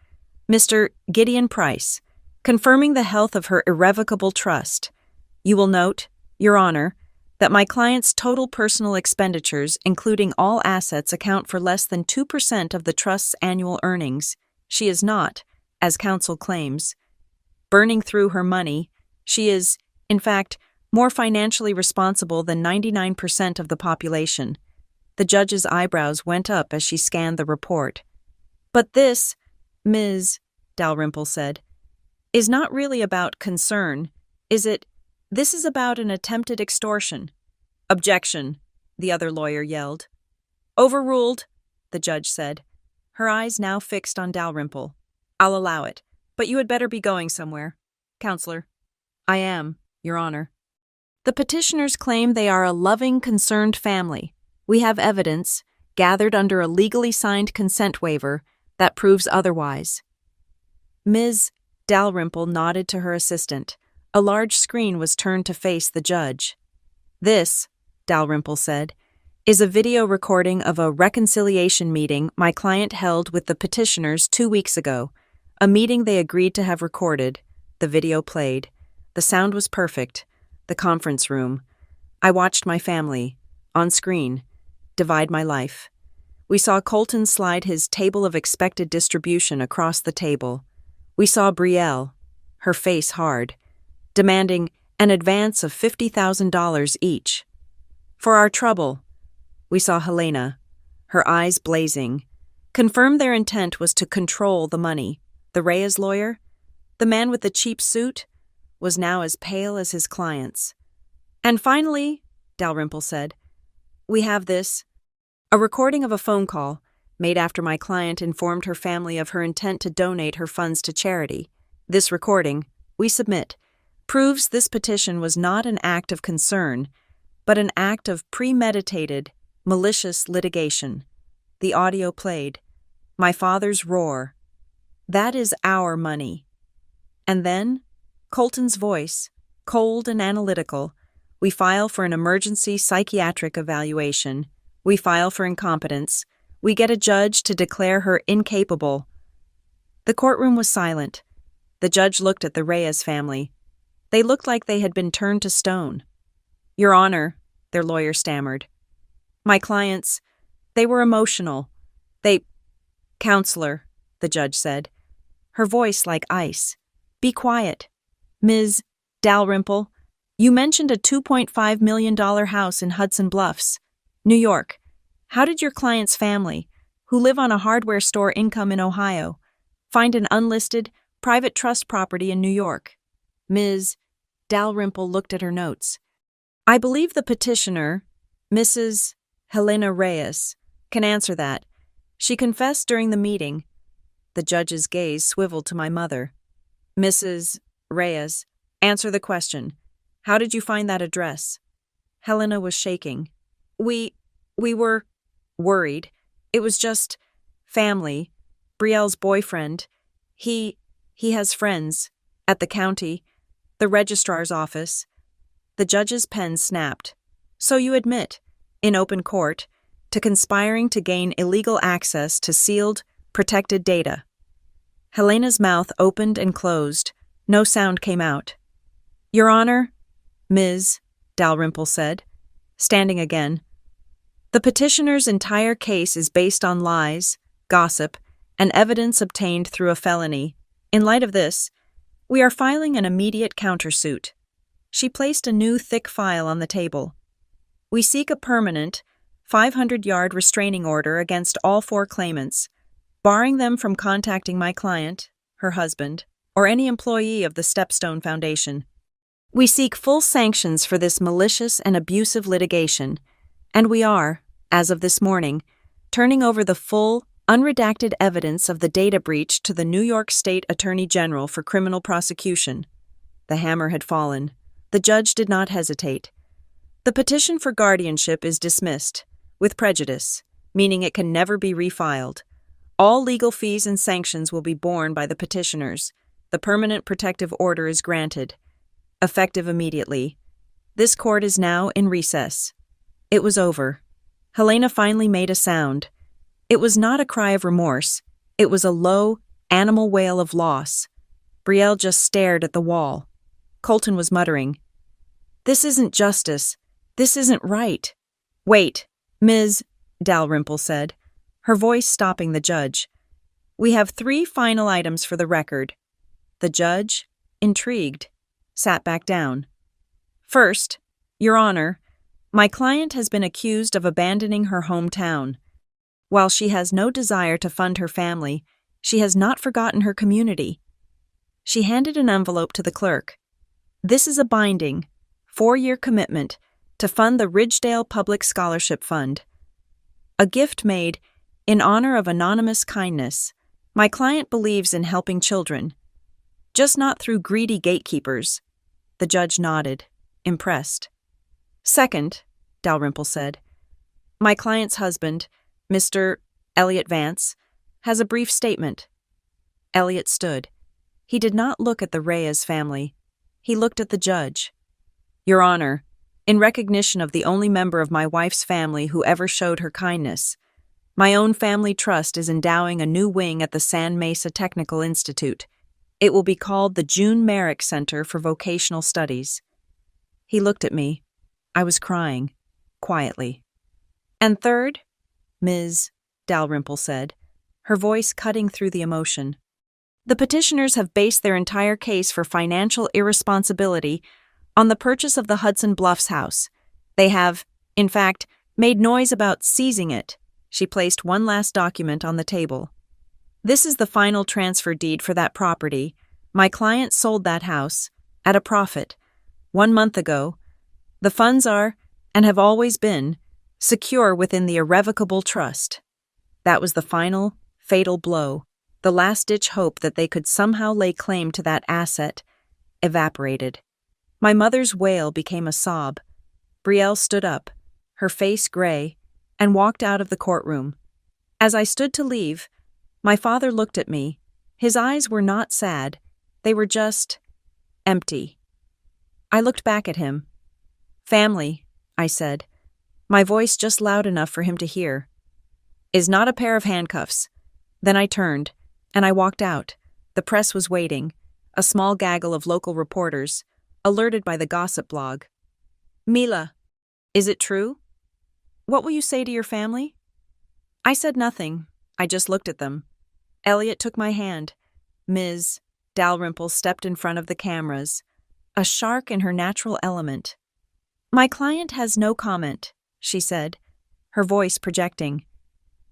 Mr. Gideon Price, confirming the health of her irrevocable trust. You will note, Your Honor, that my client's total personal expenditures, including all assets, account for less than 2% of the trust's annual earnings. She is not, as counsel claims, burning through her money. She is, in fact, more financially responsible than 99% of the population. The judge's eyebrows went up as she scanned the report. But this, Ms. Dalrymple said, is not really about concern, is it? This is about an attempted extortion. Objection, the other lawyer yelled. Overruled, the judge said, her eyes now fixed on Dalrymple. I'll allow it, but you had better be going somewhere. Counselor. I am, Your Honor. The petitioners claim they are a loving, concerned family. We have evidence, gathered under a legally signed consent waiver, that proves otherwise. Ms. Dalrymple nodded to her assistant. A large screen was turned to face the judge. This, Dalrymple said, is a video recording of a reconciliation meeting my client held with the petitioners 2 weeks ago, a meeting they agreed to have recorded. The video played. The sound was perfect. The conference room. I watched my family, on screen, divide my life. We saw Colton slide his table of expected distribution across the table. We saw Brielle, her face hard, demanding an advance of $50,000 each. For our trouble, We saw Helena, her eyes blazing, confirmed their intent was to control the money. The Reyes lawyer, the man with the cheap suit, was now as pale as his clients. And finally, Dalrymple said, we have this. A recording of a phone call, made after my client informed her family of her intent to donate her funds to charity. This recording, we submit, proves this petition was not an act of concern, but an act of premeditated, malicious litigation. The audio played. My father's roar. That is our money. And then, Colton's voice, cold and analytical. We file for an emergency psychiatric evaluation. We file for incompetence. We get a judge to declare her incapable. The courtroom was silent. The judge looked at the Reyes family. They looked like they had been turned to stone. Your Honor, their lawyer stammered. My clients, they were emotional. Counselor, the judge said, her voice like ice. Be quiet. Ms. Dalrymple, you mentioned a $2.5 million house in Hudson Bluffs, New York. How did your client's family, who live on a hardware store income in Ohio, find an unlisted, private trust property in New York? Ms. Dalrymple looked at her notes. I believe the petitioner, Mrs. Helena Reyes, can answer that. She confessed during the meeting. The judge's gaze swiveled to my mother. Mrs. Reyes, answer the question. How did you find that address? Helena was shaking. We were worried. It was just family. Brielle's boyfriend. He has friends. At the county. The registrar's office. The judge's pen snapped. So you admit, in open court, to conspiring to gain illegal access to sealed, protected data. Helena's mouth opened and closed. No sound came out. Your Honor, Ms. Dalrymple said, standing again. The petitioner's entire case is based on lies, gossip, and evidence obtained through a felony. In light of this, we are filing an immediate countersuit. She placed a new thick file on the table. We seek a permanent, 500-yard restraining order against all four claimants, barring them from contacting my client, her husband, or any employee of the Stepstone Foundation. We seek full sanctions for this malicious and abusive litigation, and we are, as of this morning, turning over the full, unredacted evidence of the data breach to the New York State Attorney General for criminal prosecution. The hammer had fallen. The judge did not hesitate. The petition for guardianship is dismissed, with prejudice, meaning it can never be refiled. All legal fees and sanctions will be borne by the petitioners. The permanent protective order is granted, effective immediately. This court is now in recess. It was over. Helena finally made a sound. It was not a cry of remorse. It was a low, animal wail of loss. Brielle just stared at the wall. Colton was muttering, This isn't justice. This isn't right. Wait, Ms. Dalrymple said, her voice stopping the judge. We have 3 final items for the record. The judge, intrigued, sat back down. First, Your Honor, my client has been accused of abandoning her hometown. While she has no desire to fund her family, she has not forgotten her community. She handed an envelope to the clerk. This is a binding, 4-year commitment to fund the Ridgedale Public Scholarship Fund. A gift made in honor of anonymous kindness. My client believes in helping children, just not through greedy gatekeepers. The judge nodded, impressed. Second, Dalrymple said, my client's husband, Mr. Elliot Vance, has a brief statement. Elliot stood. He did not look at the Reyes family. He looked at the judge. Your Honor, in recognition of the only member of my wife's family who ever showed her kindness, my own family trust is endowing a new wing at the San Mesa Technical Institute. It will be called the June Merrick Center for Vocational Studies. He looked at me. I was crying, quietly. And third, Ms. Dalrymple said, her voice cutting through the emotion. The petitioners have based their entire case for financial irresponsibility on the purchase of the Hudson Bluffs house. They have, in fact, made noise about seizing it. She placed one last document on the table. This is the final transfer deed for that property. My client sold that house, at a profit, 1 month ago. The funds are, and have always been, secure within the irrevocable trust. That was the final, fatal blow. The last-ditch hope that they could somehow lay claim to that asset evaporated. My mother's wail became a sob. Brielle stood up, her face gray, and walked out of the courtroom. As I stood to leave, my father looked at me. His eyes were not sad. They were just empty. I looked back at him. "Family," I said, my voice just loud enough for him to hear, "is not a pair of handcuffs." Then I turned, and I walked out. The press was waiting, a small gaggle of local reporters, alerted by the gossip blog. "Mila, is it true? What will you say to your family?" I said nothing. I just looked at them. Elliot took my hand. Ms. Dalrymple stepped in front of the cameras, a shark in her natural element. "My client has no comment," she said, her voice projecting.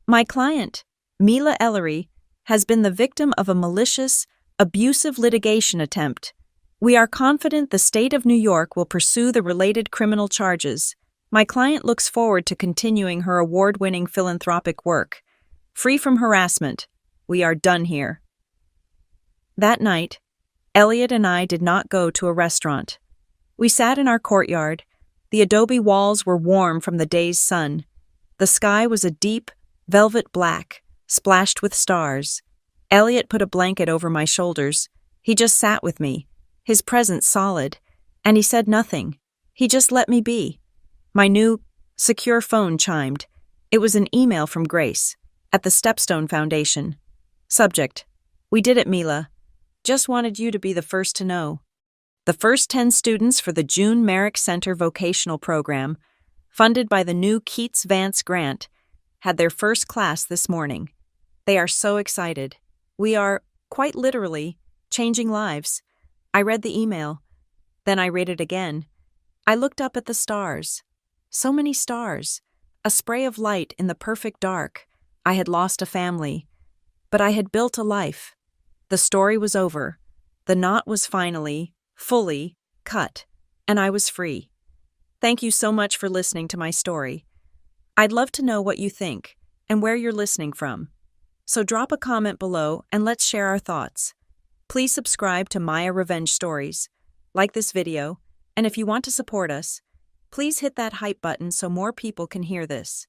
"My client, Mila Ellery, has been the victim of a malicious, abusive litigation attempt. We are confident the state of New York will pursue the related criminal charges. My client looks forward to continuing her award-winning philanthropic work. Free from harassment. We are done here." That night, Elliot and I did not go to a restaurant. We sat in our courtyard. The adobe walls were warm from the day's sun. The sky was a deep, velvet black, splashed with stars. Elliot put a blanket over my shoulders. He just sat with me, his presence solid, and he said nothing. He just let me be. My new, secure phone chimed. It was an email from Grace, at the Stepstone Foundation. Subject: "We did it, Mila. Just wanted you to be the first to know." The first 10 students for the June Merrick Center Vocational Program, funded by the new Keats Vance Grant, had their first class this morning. They are so excited. We are, quite literally, changing lives. I read the email. Then I read it again. I looked up at the stars. So many stars. A spray of light in the perfect dark. I had lost a family. But I had built a life. The story was over. The knot was finally, fully, cut, and I was free. Thank you so much for listening to my story. I'd love to know what you think and where you're listening from. So drop a comment below and let's share our thoughts. Please subscribe to Maya Revenge Stories, like this video, and if you want to support us, please hit that hype button so more people can hear this.